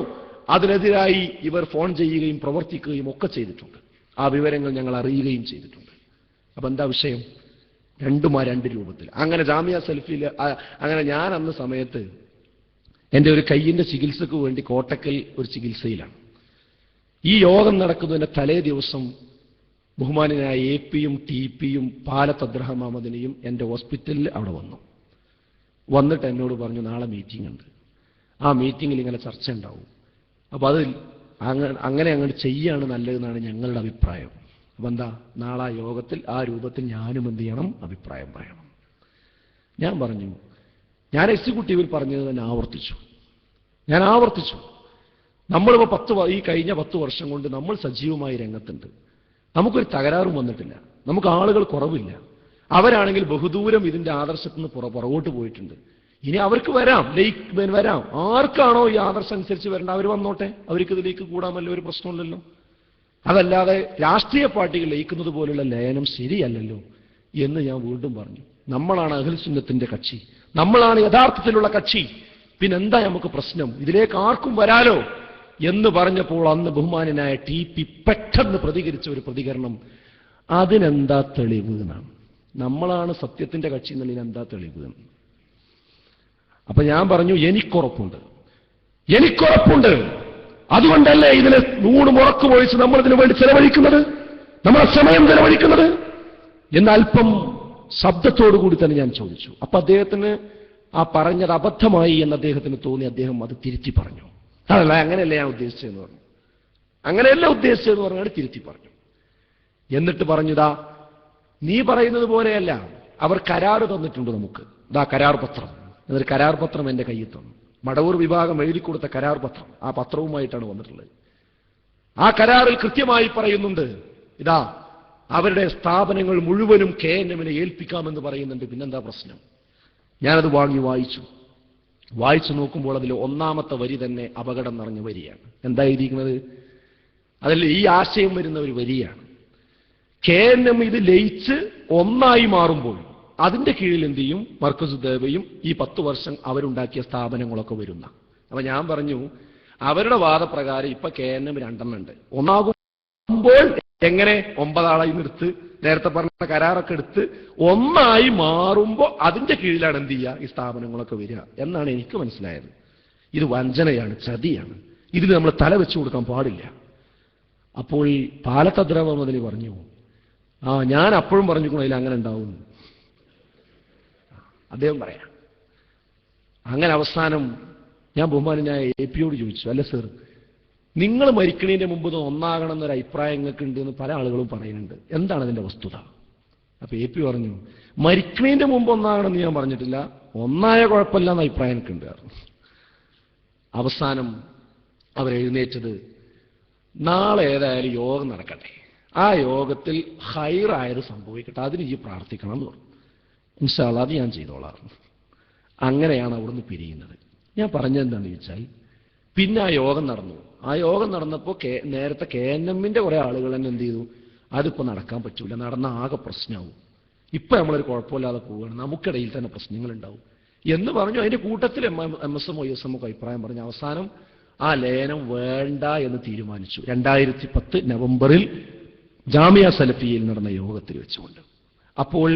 അതിനെതിരായി ഇവർ ഫോൺ ചെയ്യുകയും പ്രവർത്തിക്കുകയും ഒക്കെ ചെയ്തിട്ടുണ്ട്. ആ വിവരങ്ങൾ ഞങ്ങൾ അറിയുകയും ചെയ്തിട്ടുണ്ട്. അപ്പൊ എന്താ വിഷയം? 2 രൂപത്തിൽ. അങ്ങനെ ജാമിയ സലഫിയിൽ അങ്ങനെ ഞാൻ അന്ന് സമയത്ത് എൻ്റെ ഒരു കയ്യിന്റെ ചികിത്സക്ക് വേണ്ടി കോട്ടക്കൽ ഒരു ചികിത്സയിലാണ്. ഈ യോഗം നടക്കുന്നതിന്റെ തലേ ദിവസം ബഹുമാനായ AP-യും TP-യും പാലത്ത് അബ്ദുറഹ്മാൻ മദനിയും എൻ്റെ ഹോസ്പിറ്റലിൽ അവിടെ വന്നു. വന്നിട്ട് എന്നോട് പറഞ്ഞു, നാളെ മീറ്റിംഗ് ഉണ്ട്, ആ മീറ്റിങ്ങിൽ ഇങ്ങനെ ചർച്ച ഉണ്ടാവും, അപ്പോൾ അത് അങ്ങനെ അങ്ങോട്ട് ചെയ്യാണ് നല്ലതെന്നാണ് ഞങ്ങളുടെ അഭിപ്രായം. അപ്പം എന്താ, നാളെ ആ യോഗത്തിൽ ആ രൂപത്തിൽ ഞാനും എന്ത് ചെയ്യണം, അഭിപ്രായം പറയണം. ഞാൻ പറഞ്ഞു, ഞാൻ എക്സിക്യൂട്ടീവിൽ പറഞ്ഞത് തന്നെ ആവർത്തിച്ചു. നമ്മളിപ്പോൾ ഈ കഴിഞ്ഞ 10 വർഷം കൊണ്ട് നമ്മൾ സജീവമായി രംഗത്തുണ്ട്. നമുക്കൊരു തകരാറും വന്നിട്ടില്ല, നമുക്ക് ആളുകൾ കുറവില്ല. അവരാണെങ്കിൽ ബഹുദൂരം ഇതിന്റെ ആദർശത്തിൽ നിന്ന് പുറകോട്ട് പോയിട്ടുണ്ട്. ഇനി അവർക്ക് വരാം, ആർക്കാണോ ഈ ആദർശം അനുസരിച്ച് വരേണ്ട അവർ വന്നോട്ടെ, അവർക്ക് ഇതിലേക്ക് കൂടാമല്ലോ, ഒരു പ്രശ്നമില്ലല്ലോ. അതല്ലാതെ രാഷ്ട്രീയ പാർട്ടികൾ ലയിക്കുന്നത് പോലുള്ള ലയനം ശരിയല്ലല്ലോ എന്ന് ഞാൻ വീണ്ടും പറഞ്ഞു. നമ്മളാണ് അഹ്ലുൽ സുന്നത്തിന്റെ കക്ഷി, നമ്മളാണ് യഥാർത്ഥത്തിലുള്ള കക്ഷി. പിന്നെന്താ നമുക്ക് പ്രശ്നം? ഇതിലേക്ക് ആർക്കും വരാലോ എന്ന് പറഞ്ഞപ്പോൾ അന്ന് ബഹുമാനനായ TP പെട്ടെന്ന് പ്രതികരിച്ച ഒരു പ്രതികരണം, അതിനെന്താ തെളിവ് എന്നാണ്. നമ്മളാണ് സത്യത്തിന്റെ കക്ഷി എന്നുള്ളതിന് എന്താ തെളിവ്? അപ്പൊ ഞാൻ പറഞ്ഞു, എനിക്കുറപ്പുണ്ട്, അതുകൊണ്ടല്ലേ ഇതിനെ നൂണും ഉറക്കും ഒഴിച്ച് നമ്മൾ ഇതിനു വേണ്ടി ചെലവഴിക്കുന്നത്, നമ്മുടെ സമയം ചെലവഴിക്കുന്നത് എന്ന് അല്പം ശബ്ദത്തോടുകൂടി തന്നെ ഞാൻ ചോദിച്ചു. അപ്പൊ അദ്ദേഹത്തിന് ആ പറഞ്ഞത് അബദ്ധമായി എന്ന് അദ്ദേഹത്തിന് തോന്നി. അദ്ദേഹം അത് തിരുത്തി പറഞ്ഞു. അതല്ല, അങ്ങനെയല്ല ഞാൻ ഉദ്ദേശിച്ചതെന്ന് പറഞ്ഞു. അങ്ങനെയല്ല ഉദ്ദേശിച്ചതെന്ന് പറഞ്ഞാൽ തിരുത്തി പറഞ്ഞു. എന്നിട്ട് പറഞ്ഞുതാ, നീ പറയുന്നത് പോലെയല്ല, അവർ കരാർ തന്നിട്ടുണ്ട് നമുക്ക്, ഇതാ കരാർ പത്രം. എന്നൊരു കരാർ പത്രം എന്റെ കയ്യിൽ തന്നു. മടവൂർ വിഭാഗം എഴുതി കൊടുത്ത കരാർ പത്രം, ആ പത്രവുമായിട്ടാണ് വന്നിട്ടുള്ളത്. ആ കരാറിൽ കൃത്യമായി പറയുന്നുണ്ട്, ഇതാ അവരുടെ സ്ഥാപനങ്ങൾ മുഴുവനും KNM-നെ ഏൽപ്പിക്കാമെന്ന് പറയുന്നുണ്ട്. പിന്നെന്താ പ്രശ്നം? ഞാനത് വാങ്ങി വായിച്ചു നോക്കുമ്പോൾ അതിൽ ഒന്നാമത്തെ വരി തന്നെ അപകടം നിറഞ്ഞ വരിയാണ്. എന്താ എഴുതിയിരിക്കുന്നത്? അതിൽ ഈ ആശയം വരുന്ന ഒരു വരിയാണ്, KNM ഇത് ലയിച്ച് ഒന്നായി മാറുമ്പോൾ അതിന്റെ കീഴിൽ എന്ത് ചെയ്യും? മർക്കസ് ദേവയും ഈ 10 വർഷം അവരുണ്ടാക്കിയ സ്ഥാപനങ്ങളൊക്കെ വരുന്ന. അപ്പൊ ഞാൻ പറഞ്ഞു, അവരുടെ വാദപ്രകാരം ഇപ്പൊ KNM 2 ഉണ്ട്. ഒന്നാകുമ്പോൾ എങ്ങനെ 9 ആളായി നിർത്ത്, നേരത്തെ പറഞ്ഞ കരാറൊക്കെ എടുത്ത് ഒന്നായി മാറുമ്പോൾ അതിന്റെ കീഴിലാണ് എന്ത് ചെയ്യുക? ഈ സ്ഥാപനങ്ങളൊക്കെ വരിക എന്നാണ് എനിക്ക് മനസ്സിലായത്. ഇത് വഞ്ചനയാണ്, ചതിയാണ്. ഇതിന് നമ്മൾ തല വെച്ചു കൊടുക്കാൻ പാടില്ല. അപ്പോൾ പാലത്തദ്രവ മുതൽ പറഞ്ഞു, ഞാൻ അപ്പോഴും പറഞ്ഞു അതിൽ അങ്ങനെ ഉണ്ടാവും. അദ്ദേഹം പറയാം. അങ്ങനെ അവസാനം ഞാൻ ബഹുമാനനായ AP-യോട് ചോദിച്ചു, അല്ല സർ, നിങ്ങൾ മരിക്കണതിന്റെ മുമ്പ് ഒന്നാകണം എന്നൊരു അഭിപ്രായം നിങ്ങൾക്ക് ഉണ്ട് എന്ന് പല ആളുകളും പറയുന്നുണ്ട്, എന്താണ് അതിന്റെ വസ്തുത? അപ്പൊ AP പറഞ്ഞു, മരിക്കണതിന്റെ മുമ്പ് ഒന്നാകണം എന്ന് ഞാൻ പറഞ്ഞിട്ടില്ല, ഒന്നായ കുഴപ്പമില്ല എന്ന അഭിപ്രായം എനിക്കുണ്ട്. അവസാനം അവരെഴുന്നേറ്റത്, നാളെ ഏതായാലും യോഗം നടക്കട്ടെ, ആ യോഗത്തിൽ ഹൈറായത് സംഭവിക്കട്ടെ, അതിന് ഈ പ്രാർത്ഥിക്കണം എന്ന് പറഞ്ഞു. ഇൻഷാ അല്ലാഹ് അത് ഞാൻ ചെയ്തോളാം. അങ്ങനെയാണ് അവിടുന്ന് പിരിയുന്നത്. ഞാൻ പറഞ്ഞെന്താണെന്ന് ചോദിച്ചാൽ, പിന്നെ ആ യോഗം നടന്നു. ആ യോഗം നടന്നപ്പോൾ നേരത്തെ KNM-ന്റെ കുറെ ആളുകൾ തന്നെ എന്ത് ചെയ്തു, അതിപ്പോൾ നടക്കാൻ പറ്റൂല, നടന്ന ആകെ പ്രശ്നമാവും, ഇപ്പൊ നമ്മളൊരു കുഴപ്പമില്ലാതെ പോവുകയാണ്, നമുക്കിടയിൽ തന്നെ പ്രശ്നങ്ങളുണ്ടാവും എന്ന് പറഞ്ഞു. അതിന്റെ കൂട്ടത്തിൽ MSM OSM ഒക്കെ അഭിപ്രായം പറഞ്ഞു. അവസാനം ആ ലയനം വേണ്ട എന്ന് തീരുമാനിച്ചു. 2010 നവംബറിൽ ജാമിയ സലഫിയയിൽ നടന്ന യോഗത്തിൽ വെച്ചുകൊണ്ട്. അപ്പോൾ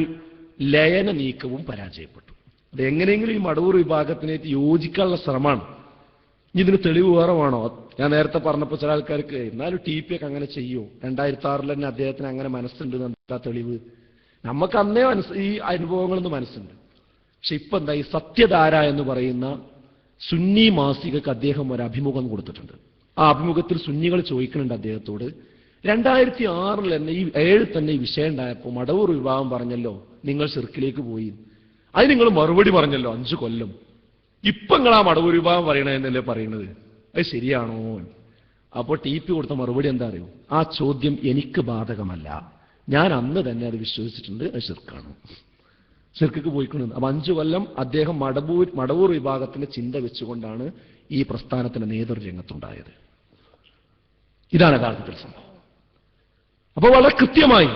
ലയന നീക്കവും പരാജയപ്പെട്ടു. അത് എങ്ങനെയെങ്കിലും ഈ മടവൂർ വിഭാഗത്തിനേറ്റ് യോജിക്കാനുള്ള ശ്രമമാണ്. ഇതിന് തെളിവ് വേറെ വേണോ? ഞാൻ നേരത്തെ പറഞ്ഞപ്പോൾ ചില ആൾക്കാർക്ക്, എന്നാലും TP ഒക്കെ അങ്ങനെ ചെയ്യൂ, 2006 തന്നെ അദ്ദേഹത്തിന് അങ്ങനെ മനസ്സുണ്ട്, എന്താ തെളിവ്? നമുക്ക് അന്നേ ഈ അനുഭവങ്ങളൊന്നും മനസ്സുണ്ട്. പക്ഷെ ഇപ്പൊ എന്താ, ഈ സത്യധാര എന്ന് പറയുന്ന സുന്നി മാസികക്ക് അദ്ദേഹം ഒരു അഭിമുഖം കൊടുത്തിട്ടുണ്ട്. ആ അഭിമുഖത്തിൽ സുന്നികൾ ചോദിക്കുന്നുണ്ട് അദ്ദേഹത്തോട്, 2006 തന്നെ ഈ 7 തന്നെ ഈ വിഷയം ഉണ്ടായപ്പോൾ മടവൂർ വിഭാഗം പറഞ്ഞല്ലോ നിങ്ങൾ ശിർക്കിലേക്ക് പോയി, അത് നിങ്ങൾ മറുപടി പറഞ്ഞല്ലോ 5 കൊല്ലം, ഇപ്പൊ നിങ്ങൾ ആ മടവൂർ വിഭാഗം പറയണതെന്നല്ലേ പറയുന്നത്, അത് ശരിയാണോ? അപ്പോൾ TP കൊടുത്ത മറുപടി എന്താ അറിയോ? ആ ചോദ്യം എനിക്ക് ബാധകമല്ല, ഞാൻ അന്ന് തന്നെ അത് വിശ്വസിച്ചിട്ടുണ്ട്, അത് ശിർക്കാണ്, ശിർക്കിക്ക് പോയിക്കൊണ്ടിരുന്നത്. അപ്പൊ 5 കൊല്ലം അദ്ദേഹം മടവൂർ വിഭാഗത്തിന്റെ ചിന്ത വെച്ചുകൊണ്ടാണ് ഈ പ്രസ്ഥാനത്തിന്റെ നേതൃരംഗത്തുണ്ടായത്. ഇതാണ് യഥാർത്ഥത്തിൽ സംഭവം. അപ്പോൾ വളരെ കൃത്യമായി,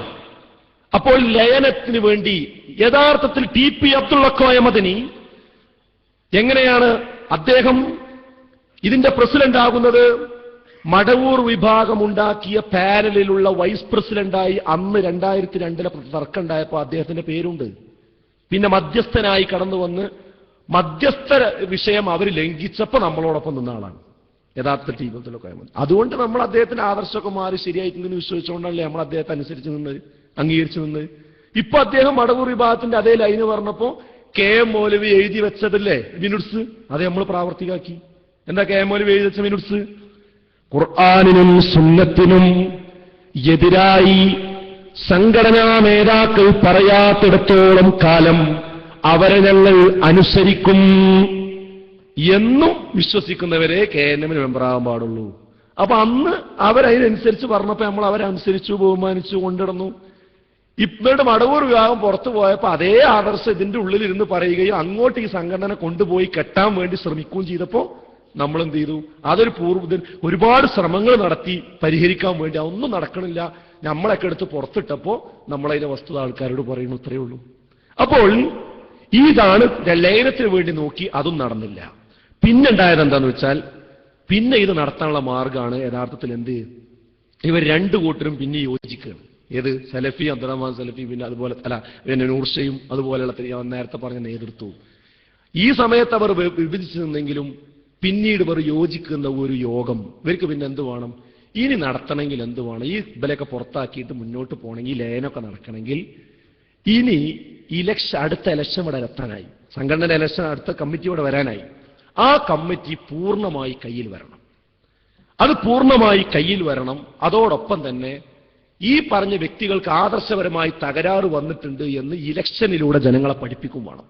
അപ്പോൾ ലയനത്തിന് വേണ്ടി യഥാർത്ഥത്തിൽ TP അബ്ദുള്ള കോയ മദനി എങ്ങനെയാണ് അദ്ദേഹം ഇതിന്റെ പ്രസിഡന്റ് ആകുന്നത്? മടവൂർ വിഭാഗം ഉണ്ടാക്കിയ പാനലിലുള്ള വൈസ് പ്രസിഡന്റായി അന്ന് 2002 തർക്കമുണ്ടായപ്പോൾ അദ്ദേഹത്തിന്റെ പേരുണ്ട്. പിന്നെ മധ്യസ്ഥനായി കടന്നു വന്ന് മധ്യസ്ഥ വിഷയം അവർ ലംഘിച്ചപ്പോൾ നമ്മളോടൊപ്പം നിന്ന ആളാണ് യഥാർത്ഥ TP അബ്ദുള്ള കോയ മദനി. അതുകൊണ്ട് നമ്മൾ അദ്ദേഹത്തിന്റെ ആദർശമൊക്കെ മാറി ശരിയായിട്ടുണ്ടെന്ന് വിശ്വസിച്ചുകൊണ്ടല്ലേ നമ്മൾ അദ്ദേഹത്തെ അനുസരിച്ച് നിന്ന് അംഗീകരിച്ചു നിന്ന്. ഇപ്പൊ അദ്ദേഹം മടവൂർ വിഭാഗത്തിന്റെ അതേ ലൈന് പറഞ്ഞപ്പോ KM മൗലവി എഴുതി വെച്ചതല്ലേ മിനുട്സ്, അത് നമ്മൾ പ്രാവർത്തികമാക്കി. എന്താ KM മൗലവി എഴുതി വെച്ച മിനുട്സ്? ഖുർആനിനും സുന്നത്തിനും എതിരായി സംഘടനാ നേതാക്കൾ പറയാത്തിടത്തോളം കാലം അവരെ ഞങ്ങൾ അനുസരിക്കും എന്നും വിശ്വസിക്കുന്നവരെ KNM-ന് മെമ്പറാകാൻ പാടുള്ളൂ. അപ്പൊ അന്ന് അവരതിനനുസരിച്ച് പറഞ്ഞപ്പോ നമ്മൾ അവരനുസരിച്ചു, ബഹുമാനിച്ചു, കൊണ്ടിടന്നു. ഇവരുടെ മടവൂർ വിഭാഗം പുറത്തു പോയപ്പോൾ അതേ ആദർശം ഇതിന്റെ ഉള്ളിലിരുന്ന് പറയുകയും അങ്ങോട്ട് ഈ സംഘടന കൊണ്ടുപോയി കെട്ടാൻ വേണ്ടി ശ്രമിക്കുകയും ചെയ്തപ്പോൾ നമ്മൾ എന്ത് ചെയ്തു? അതൊരു ഒരുപാട് ശ്രമങ്ങൾ നടത്തി പരിഹരിക്കാൻ വേണ്ടി, അതൊന്നും നടക്കണില്ല, നമ്മളൊക്കെ എടുത്ത് പുറത്തിട്ടപ്പോൾ നമ്മളതിന്റെ വസ്തുത ആൾക്കാരോട് പറയുന്നു, ഇത്രയേ ഉള്ളൂ. അപ്പോൾ ഇതാണ് ലയനത്തിന് വേണ്ടി നോക്കി, അതും നടന്നില്ല. പിന്നുണ്ടായത് എന്താന്ന് വെച്ചാൽ പിന്നെ ഇത് നടത്താനുള്ള മാർഗമാണ് യഥാർത്ഥത്തിൽ എന്ത്, ഇവർ രണ്ടു കൂട്ടരും പിന്നെ യോജിക്കുകയാണ്. ഏത് സലഫി, അബ്ദുറഹ്മാൻ സലഫി, പിന്നെ അതുപോലെ പിന്നെ നൂർഷയും അതുപോലെയുള്ള നേരത്തെ പറഞ്ഞ നേതൃത്വവും. ഈ സമയത്ത് അവർ വിഭജിച്ചു നിന്നെങ്കിലും പിന്നീട് ഇവർ യോജിക്കുന്ന ഒരു യോഗം ഇവർക്ക് പിന്നെ എന്ത് വേണം, ഇനി നടത്തണമെങ്കിൽ എന്ത് വേണം, ഈ ഇവരൊക്കെ പുറത്താക്കിയിട്ട് മുന്നോട്ട് പോകണമെങ്കിൽ ലയനൊക്കെ നടക്കണമെങ്കിൽ ഇനി അടുത്ത ഇലക്ഷൻ ഇവിടെ എത്താനായി, സംഘടനയുടെ ഇലക്ഷൻ അടുത്ത കമ്മിറ്റി ഇവിടെ വരാനായി. ആ കമ്മിറ്റി പൂർണ്ണമായി കയ്യിൽ വരണം. അത് പൂർണ്ണമായി കയ്യിൽ വരണം. അതോടൊപ്പം തന്നെ ഈ പറഞ്ഞ വ്യക്തികൾക്ക് ആദർശപരമായി തകരാറ് വന്നിട്ടുണ്ട് എന്ന് ഇലക്ഷനിലൂടെ ജനങ്ങളെ പഠിപ്പിക്കും വേണം.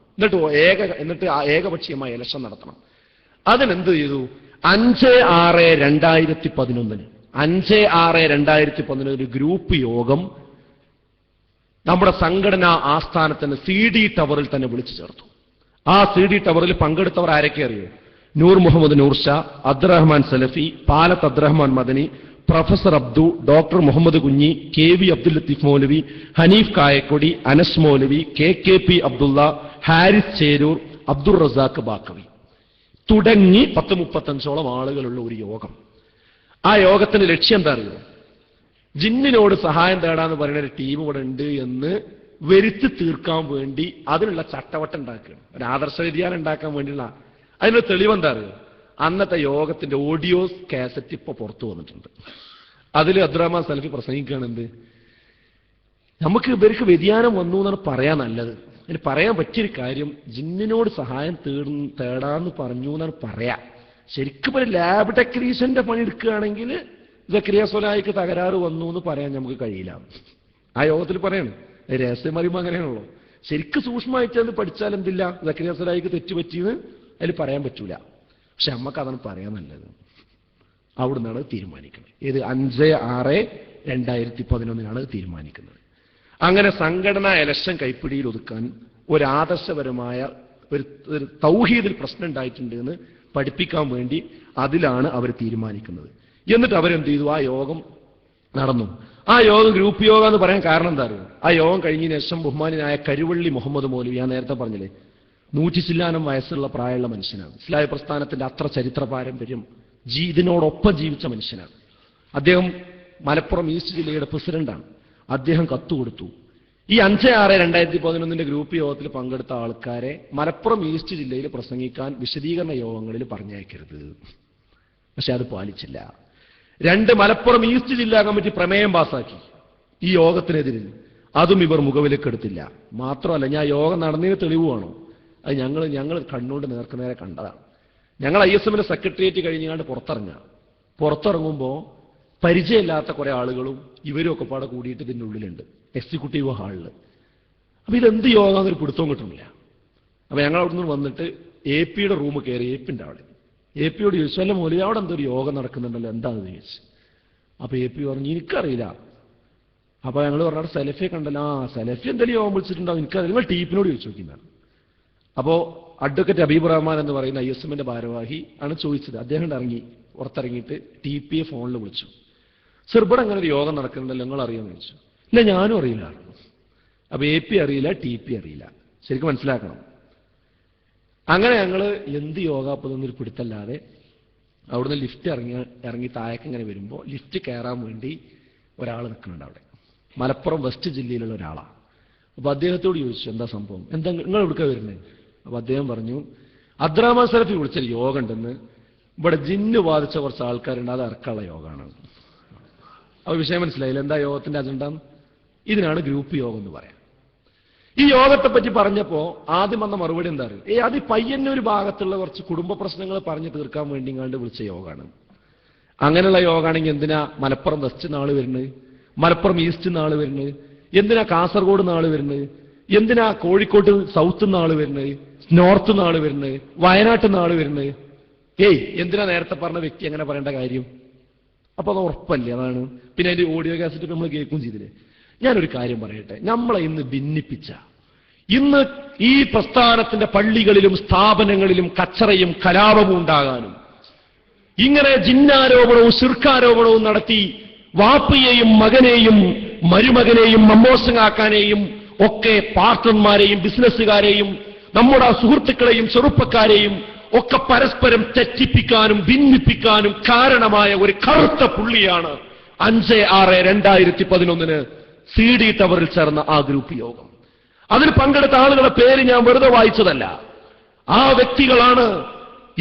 എന്നിട്ട് ഏകപക്ഷീയമായ ഇലക്ഷൻ നടത്തണം. അതിനെന്ത് ചെയ്തു? 5/6/2011 5/6/2011 ഗ്രൂപ്പ് യോഗം നമ്മുടെ സംഘടനാ ആസ്ഥാനത്തിന് CD ടവറിൽ തന്നെ വിളിച്ചു ചേർത്തു. ആ CD ടവറിൽ പങ്കെടുത്തവർ ആരൊക്കെ അറിയോ? നൂർ മുഹമ്മദ് നൂർ ഷാ, അബ്ദുറഹ്മാൻ സലഫി, പാലത്ത് Abdurahman Madani, professor Abdu, doctor Muhammad Kunhi, KV Abdul Latheef മൗലവി, ഹനീഫ് കായക്കൊടി, അനസ് മൗലവി, KKP അബ്ദുള്ള, ഹാരിസ് ചേരൂർ, അബ്ദുൾ റസാഖ് ബാക്കവി തുടങ്ങി 10-35ഓളം ആളുകളുള്ള ഒരു യോഗം. ആ യോഗത്തിന്റെ ലക്ഷ്യം എന്താ അറിയോ? ജിന്നിനോട് സഹായം തേടാന്ന് പറയുന്ന ഒരു ടീം ഇവിടെ ഉണ്ട് എന്ന് വരുത്തി തീർക്കാൻ വേണ്ടി അതിനുള്ള ചട്ടവട്ടം ഉണ്ടാക്കുകയാണ്. ഒരു ആദർശ വ്യതിയാനം ഉണ്ടാക്കാൻ വേണ്ടിയുള്ള അതിനുള്ള തെളിവെന്താ അറിയോ? അന്നത്തെ യോഗത്തിന്റെ ഓഡിയോ കാസറ്റ് ഇപ്പൊ പുറത്തു വന്നിട്ടുണ്ട്. അതിൽ അബ്ദുറഹ്മാൻ സലഫി പ്രസംഗിക്കുകയാണ് എന്ത്, നമുക്ക് ഇവർക്ക് വ്യതിയാനം വന്നു എന്നാണ് പറയാൻ നല്ലത്. അതിന് പറയാൻ പറ്റിയൊരു കാര്യം, ജിന്നിനോട് സഹായം തേടാന്ന് പറഞ്ഞു എന്നാണ് പറയാ. ശരിക്കും ഒരു ലാബ് ടെക്നീഷ്യന്റെ പണി എടുക്കുകയാണെങ്കിൽ സക്കരിയ സ്വലായിക്ക് തകരാറ് വന്നു എന്ന് പറയാൻ നമുക്ക് കഴിയില്ല. ആ യോഗത്തിൽ പറയാണ്, രഹസ്യം അറിയുമ്പോൾ അങ്ങനെയാണല്ലോ. ശരിക്കും സൂക്ഷ്മമായിട്ട് അത് പഠിച്ചാൽ എന്തില്ല, സക്കരിയ സ്വലായിക്ക് തെറ്റുപറ്റിയെന്ന് അതിൽ പറയാൻ പറ്റൂല. പക്ഷെ നമുക്ക് അതാണ് പറയാൻ നല്ലത്. അവിടുന്നാണ് തീരുമാനിക്കുന്നത്. ഇത് 5/6/2011 തീരുമാനിക്കുന്നത്. അങ്ങനെ സംഘടനാ ഇലക്ഷൻ കൈപ്പിടിയിൽ ഒതുക്കാൻ ഒരു ആദർശപരമായ ഒരു തൗഹീദിൽ പ്രശ്നം ഉണ്ടായിട്ടുണ്ട് എന്ന് പഠിപ്പിക്കാൻ വേണ്ടി അതിലാണ് അവർ തീരുമാനിക്കുന്നത്. എന്നിട്ട് അവരെന്ത് ചെയ്തു? ആ യോഗം നടന്നു. ആ യോഗം ഗ്രൂപ്പ് യോഗം എന്ന് പറയാൻ കാരണം എന്താ അറിയോ? ആ യോഗം കഴിഞ്ഞതിന് ശേഷം ബഹുമാനായ കരുവള്ളി മുഹമ്മദ് മൗലവി, ഞാൻ നേരത്തെ പറഞ്ഞില്ലേ, 100 ചില്ലാനം വയസ്സുള്ള പ്രായമുള്ള മനുഷ്യനാണ്. ഇസ്ലാമിക പ്രസ്ഥാനത്തിന്റെ അത്ര ചരിത്ര പാരമ്പര്യം ഇതിനോടൊപ്പം ജീവിച്ച മനുഷ്യനാണ്. അദ്ദേഹം മലപ്പുറം ഈസ്റ്റ് ജില്ലയുടെ പ്രസിഡന്റാണ്. അദ്ദേഹം കത്തുകൊടുത്തു, ഈ 5/6/2011 ഗ്രൂപ്പ് യോഗത്തിൽ പങ്കെടുത്ത ആൾക്കാരെ മലപ്പുറം ഈസ്റ്റ് ജില്ലയിൽ പ്രസംഗിക്കാൻ വിശദീകരണ യോഗങ്ങളിൽ പറഞ്ഞയക്കരുത്. പക്ഷെ അത് പാലിച്ചില്ല. 2 മലപ്പുറം ഈസ്റ്റ് ജില്ലാ കമ്മിറ്റി പ്രമേയം പാസാക്കി ഈ യോഗത്തിനെതിരെ. അതും ഇവർ മുഖവിലക്കെടുത്തില്ല. മാത്രമല്ല, ഞാൻ യോഗം നടന്നതിന് തെളിവുവാണോ? അത് ഞങ്ങൾ കണ്ണുകൊണ്ട് നേർക്കുനേരെ കണ്ടതാണ്. ഞങ്ങൾ ISMന്റെ സെക്രട്ടേറിയറ്റ് കഴിഞ്ഞാണ്ട് പുറത്തിറങ്ങുമ്പോൾ പരിചയമില്ലാത്ത കുറെ ആളുകളും ഇവരും ഒക്കെ പാടെ കൂടിയിട്ട് ഇതിൻ്റെ ഉള്ളിലുണ്ട്, എക്സിക്യൂട്ടീവ് ഹാളിൽ. അപ്പൊ ഇതെന്ത് യോഗം എന്നൊരു പിടുത്തവും കിട്ടുന്നില്ല. അപ്പൊ ഞങ്ങൾ അവിടെ നിന്ന് വന്നിട്ട് AP-യുടെ റൂം കയറി. AP-ന്റെ അവിടെ AP-യോട് ചോദിച്ചു, അല്ല മോലി അവിടെ എന്തൊരു യോഗം നടക്കുന്നുണ്ടല്ലോ, എന്താണെന്ന് ചോദിച്ചു. അപ്പൊ AP പറഞ്ഞു, എനിക്കറിയില്ല. അപ്പൊ ഞങ്ങൾ പറഞ്ഞാൽ സലഫിയെ കണ്ടല്ലോ. ആ സലഫി എന്തെങ്കിലും യോഗം വിളിച്ചിട്ടുണ്ടാവും, എനിക്കറിയില്ല, നിങ്ങൾ ടീപ്പിനോട് ചോദിച്ചു നോക്കിന്നാണ്. അപ്പോ അഡ്വക്കേറ്റ് ഹബീബ് റഹ്മാൻ എന്ന് പറയുന്ന ISMന്റെ ഭാരവാഹി ആണ് ചോദിച്ചത്. അദ്ദേഹം പുറത്തിറങ്ങിയിട്ട് TP-യെ ഫോണിൽ വിളിച്ചു. സർ, ഇവിടെ അങ്ങനെ ഒരു യോഗം നടക്കുന്നുണ്ടല്ലോ, നിങ്ങൾ അറിയാമെന്ന് ചോദിച്ചു. ഇല്ല, ഞാനും അറിയില്ല. അപ്പൊ AP അറിയില്ല, TP അറിയില്ല. ശരിക്കും മനസ്സിലാക്കണം. അങ്ങനെ ഞങ്ങൾ എന്ത് യോഗാപ്പതൊന്നൊരു പിടുത്തല്ലാതെ അവിടുന്ന് ലിഫ്റ്റ് ഇറങ്ങി താഴേക്ക് ഇങ്ങനെ വരുമ്പോൾ ലിഫ്റ്റ് കയറാൻ വേണ്ടി ഒരാൾ നിൽക്കുന്നുണ്ട് അവിടെ. മലപ്പുറം വെസ്റ്റ് ജില്ലയിലുള്ള ഒരാളാണ്. അപ്പൊ അദ്ദേഹത്തോട് ചോദിച്ചു, എന്താ സംഭവം, എന്താ നിങ്ങൾ എവിടുക്കാ വരുന്നത്? അപ്പൊ അദ്ദേഹം പറഞ്ഞു, അബ്ദുറഹ്മാൻ സലഫി വിളിച്ചൊരു യോഗം ഉണ്ടെന്ന്, ഇവിടെ ജിന്ന് ബാധിച്ച കുറച്ച് ആൾക്കാരുണ്ട്, അത് ഇറക്കാനുള്ള യോഗമാണ്. അപ്പൊ വിഷയം മനസ്സിലായില്ല, എന്താ യോഗത്തിന്റെ അജണ്ട? ഇതിനാണ് ഗ്രൂപ്പ് യോഗം എന്ന് പറയാം. ഈ യോഗത്തെ പറ്റി പറഞ്ഞപ്പോ ആദ്യം വന്ന മറുപടി എന്താ അറിയും? അത് പയ്യന്നൂർ ഭാഗത്തുള്ള കുറച്ച് കുടുംബ പ്രശ്നങ്ങൾ പറഞ്ഞു തീർക്കാൻ വേണ്ടി കണ്ട് വിളിച്ച യോഗമാണ്. അങ്ങനെയുള്ള യോഗമാണെങ്കിൽ എന്തിനാ മലപ്പുറം വെസ്റ്റ് നാള് വരുന്നത്, മലപ്പുറം ഈസ്റ്റ് നാള് വരുന്നത്, എന്തിനാ കാസർഗോഡ് നാള് വരുന്നത്, എന്തിനാ കോഴിക്കോട്ട് സൗത്ത് നാള് വരുന്നത്, നോർത്ത് നാള് വരുന്നത്, വയനാട്ട് നാള് വരുന്നത്? എന്തിനാ നേരത്തെ പറഞ്ഞ വ്യക്തി അങ്ങനെ പറയേണ്ട കാര്യം? അപ്പൊ അത് ഉറപ്പല്ലേ? അതാണ്. പിന്നെ അതിന്റെ ഓഡിയോ കാസറ്റ് നമ്മൾ കേൾക്കുകയും ചെയ്തില്ലേ. ഞാനൊരു കാര്യം പറയട്ടെ, നമ്മളെ ഇന്ന് ഭിന്നിപ്പിച്ച, ഇന്ന് ഈ പ്രസ്ഥാനത്തിന്റെ പള്ളികളിലും സ്ഥാപനങ്ങളിലും കച്ചറയും കലാപവും ഉണ്ടാകാനും ഇങ്ങനെ ജിന്നാരോപണവും ശിർക്കാരോപണവും നടത്തി വാപ്പയെയും മകനെയും മരുമകനെയും മമ്മോസങ്ങാക്കാനെയും ഒക്കെ പാർട്ട്ണർമാരെയും ബിസിനസ്സുകാരെയും നമ്മുടെ സുഹൃത്തുക്കളെയും ചെറുപ്പക്കാരെയും ഒക്കെ പരസ്പരം തെറ്റിപ്പിക്കാനും ഭിന്നിപ്പിക്കാനും കാരണമായ ഒരു കറുത്ത പുള്ളിയാണ് 5/6/2011 CD ടവറിൽ ചേർന്ന ആ ഗ്രൂപ്പ് യോഗം. അതിൽ പങ്കെടുത്ത ആളുകളുടെ പേര് ഞാൻ വെറുതെ വായിച്ചതല്ല. ആ വ്യക്തികളാണ്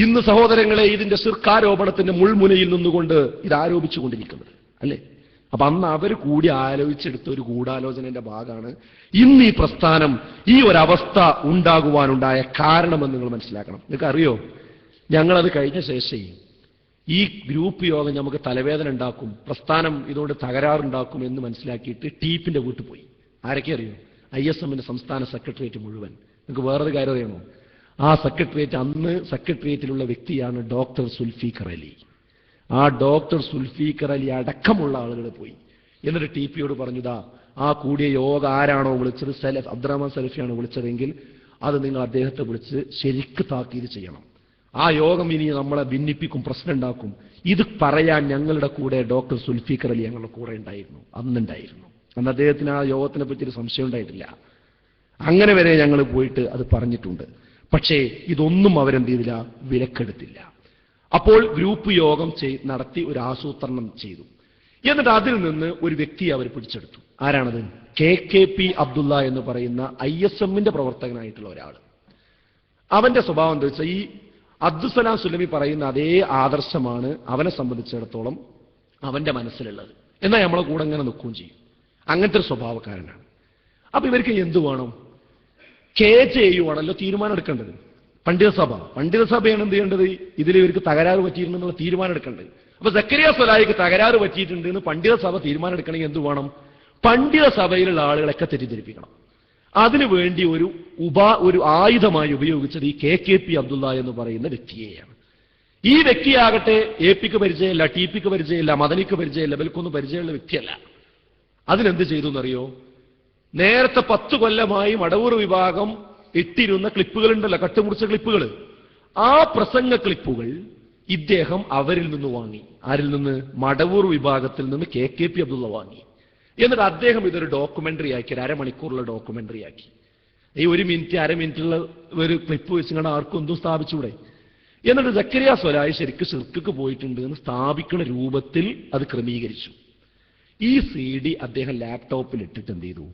ഇന്ന് സഹോദരങ്ങളെ ഇതിന്റെ ശിർക്കാരോപണത്തിന്റെ മുൾമുനയിൽ നിന്നുകൊണ്ട് ഇത് ആരോപിച്ചുകൊണ്ടിരിക്കുന്നത്, അല്ലേ? അപ്പൊ അന്ന് അവർ കൂടി ആലോചിച്ചെടുത്ത ഒരു ഗൂഢാലോചനയുടെ ഭാഗമാണ് ഇന്ന് ഈ പ്രസ്ഥാനം ഈ ഒരവസ്ഥ ഉണ്ടാകുവാനുണ്ടായ കാരണമെന്ന് നിങ്ങൾ മനസ്സിലാക്കണം. നിങ്ങൾക്ക് അറിയോ, ഞങ്ങളത് കഴിഞ്ഞ ശേഷം ഈ ഗ്രൂപ്പ് യോഗം നമുക്ക് തലവേദന ഉണ്ടാക്കും, പ്രസ്ഥാനം ഇതുകൊണ്ട് തകരാറുണ്ടാക്കും എന്ന് മനസ്സിലാക്കിയിട്ട് ടീപ്പിന്റെ വീട്ടിൽ പോയി. ആരൊക്കെ അറിയോ? ISMന്റെ സംസ്ഥാന സെക്രട്ടേറിയറ്റ് മുഴുവൻ. നിങ്ങൾക്ക് വേറൊരു കാര്യം അറിയണോ? ആ സെക്രട്ടേറിയറ്റ് അന്ന് സെക്രട്ടേറിയറ്റിലുള്ള വ്യക്തിയാണ് ഡോക്ടർ സുൽഫീഖർ അലി. ആ ഡോക്ടർ സുൽഫീഖർ അലി അടക്കമുള്ള ആളുകൾ പോയി. എന്നിട്ട് TPയോട് പറഞ്ഞതാ, ആ കൂടിയ യോഗം ആരാണോ വിളിച്ചത്, അബ്ദുറഹ്മാൻ സലഫിയാണ് വിളിച്ചതെങ്കിൽ അത് നിങ്ങൾ അദ്ദേഹത്തെ വിളിച്ച് ശരിക്ക് താക്കീത് ചെയ്യണം. ആ യോഗം ഇനി നമ്മളെ ഭിന്നിപ്പിക്കും, പ്രശ്നം ഉണ്ടാക്കും. ഇത് പറയാൻ ഞങ്ങളുടെ കൂടെ ഡോക്ടർ സുൽഫീഖർ അലി ഞങ്ങളുടെ കൂടെ ഉണ്ടായിരുന്നു, അന്നുണ്ടായിരുന്നു. അന്ന് അദ്ദേഹത്തിന് ആ യോഗത്തിനെ പറ്റി ഒരു സംശയം ഉണ്ടായിട്ടില്ല. അങ്ങനെ വരെ ഞങ്ങൾ പോയിട്ട് അത് പറഞ്ഞിട്ടുണ്ട്. പക്ഷേ ഇതൊന്നും അവരെന്ത് ചെയ്തില്ല, വിലക്കെടുത്തില്ല. അപ്പോൾ ഗ്രൂപ്പ് യോഗം നടത്തി ഒരു ആസൂത്രണം ചെയ്തു. എന്നിട്ട് അതിൽ നിന്ന് ഒരു വ്യക്തിയെ അവർ പിടിച്ചെടുത്തു. ആരാണത്? KKP അബ്ദുള്ള എന്ന് പറയുന്ന ISMന്റെ പ്രവർത്തകനായിട്ടുള്ള ഒരാൾ. അവന്റെ സ്വഭാവം എന്താ വെച്ചാൽ, ഈ അബ്ദുസലാം സുലമി പറയുന്ന അതേ ആദർശമാണ് അവനെ സംബന്ധിച്ചിടത്തോളം അവന്റെ മനസ്സിലുള്ളത്. എന്നാൽ നമ്മളെ കൂടെ ഇങ്ങനെ നിൽക്കുകയും ചെയ്യും. അങ്ങനത്തെ ഒരു സ്വഭാവക്കാരനാണ്. അപ്പൊ ഇവർക്ക് എന്തു വേണം? KJU ആണല്ലോ തീരുമാനം എടുക്കേണ്ടത്. പണ്ഡിതസഭയാണ് എന്ത് ചെയ്യേണ്ടത്? ഇതിൽ ഇവർക്ക് തകരാറ് പറ്റിയിരുന്നുള്ള തീരുമാനം എടുക്കേണ്ടത്. അപ്പൊ സക്കരിയ സ്വലായിക്ക് തകരാറ് പറ്റിയിട്ടുണ്ട് എന്ന് പണ്ഡിതസഭ തീരുമാനം എടുക്കണമെങ്കിൽ എന്ത് വേണം? പണ്ഡിതസഭയിലുള്ള ആളുകളൊക്കെ തെറ്റിദ്ധരിപ്പിക്കണം. അതിനുവേണ്ടി ഒരു ആയുധമായി ഉപയോഗിച്ചത് ഈ KKP അബ്ദുള്ള എന്ന് പറയുന്ന വ്യക്തിയെയാണ്. ഈ വ്യക്തിയാകട്ടെ AP-ക്ക് പരിചയമില്ല, TP-ക്ക് പരിചയമില്ല, മദനിക്ക് പരിചയമില്ല, ഇവൽക്കൊന്നും പരിചയമുള്ള വ്യക്തിയല്ല. അതിനെന്ത് ചെയ്തു എന്നറിയോ? നേരത്തെ 10 കൊല്ലമായി മടവൂർ വിഭാഗം ഇട്ടിരുന്ന ക്ലിപ്പുകളുണ്ടല്ലോ, കട്ടുമുറിച്ച ക്ലിപ്പുകൾ, ആ പ്രസംഗ ക്ലിപ്പുകൾ ഇദ്ദേഹം അവരിൽ നിന്ന് വാങ്ങി. ആരിൽ നിന്ന്? മടവൂർ വിഭാഗത്തിൽ നിന്ന് KKP അബ്ദുള്ള വാങ്ങി. എന്നിട്ട് അദ്ദേഹം ഇതൊരു ഡോക്യുമെന്ററി ആക്കി, ഒരു അരമണിക്കൂറുള്ള ഡോക്യുമെന്ററി ആക്കി. ഈ 1 മിനിറ്റ് 1/2 മിനിറ്റുള്ള ഒരു ക്ലിപ്പ് വെച്ചുകൊണ്ട് ആർക്കും എന്തും സ്ഥാപിച്ചൂടെ? എന്നിട്ട് സക്കരിയ സ്വലായി ശരിക്കും ശിർക്കിക്ക് പോയിട്ടുണ്ട് എന്ന് സ്ഥാപിക്കുന്ന രൂപത്തിൽ അത് ക്രമീകരിച്ചു. ഈ CD അദ്ദേഹം ലാപ്ടോപ്പിൽ ഇട്ടിട്ട് എന്ത് ചെയ്തു?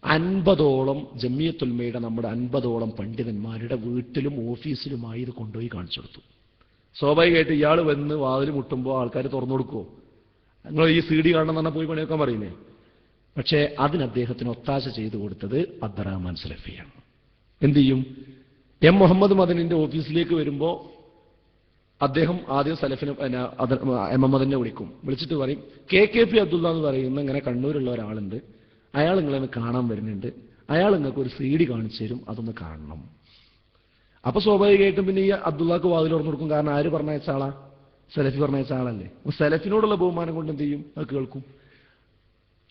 50ഓളം ജമിയത്തുൽമയുടെ നമ്മുടെ 50ഓളം പണ്ഡിതന്മാരുടെ വീട്ടിലും ഓഫീസിലുമായി ഇത് കൊണ്ടുപോയി കാണിച്ചു കൊടുത്തു. സ്വാഭാവികമായിട്ട് ഇയാൾ വന്ന് വാതിൽ മുട്ടുമ്പോൾ ആൾക്കാർ തുറന്നു കൊടുക്കുമോ? നിങ്ങൾ ഈ CD കാണണം എന്ന് പറഞ്ഞാൽ പോയി പണിയൊക്കാൻ പറയുന്നേ. പക്ഷേ അതിന് അദ്ദേഹത്തിന് ഒത്താശ ചെയ്തു കൊടുത്തത് അബ്ദുറഹ്മാൻ സലഫിയാണ്. എന്ത് ചെയ്യും? മുഹമ്മദ് മദനിന്റെ ഓഫീസിലേക്ക് വരുമ്പോൾ അദ്ദേഹം ആദ്യം സലഫിനെ മുഹമ്മദിനെ വിളിക്കും. വിളിച്ചിട്ട് പറയും, KKP അബ്ദുള്ള എന്ന് പറയുന്ന ഇങ്ങനെ കണ്ണൂരുള്ള ഒരാളുണ്ട്, അയാൾ നിങ്ങളെ കാണാൻ വരുന്നുണ്ട്, അയാൾ നിങ്ങൾക്ക് ഒരു CD കാണിച്ചു തരും, അതൊന്ന് കാണണം. അപ്പൊ സ്വാഭാവികമായിട്ടും പിന്നെ ഈ അബ്ദുള്ളക്ക് വാതിൽ തുറന്നു കൊടുക്കും. കാരണം ആര് പറഞ്ഞയച്ച ആളാ? സലഫി പറഞ്ഞയച്ച ആളല്ലേ. അപ്പൊ സലഫിനോടുള്ള ബഹുമാനം കൊണ്ട് എന്ത് ചെയ്യും? അത് കേൾക്കും.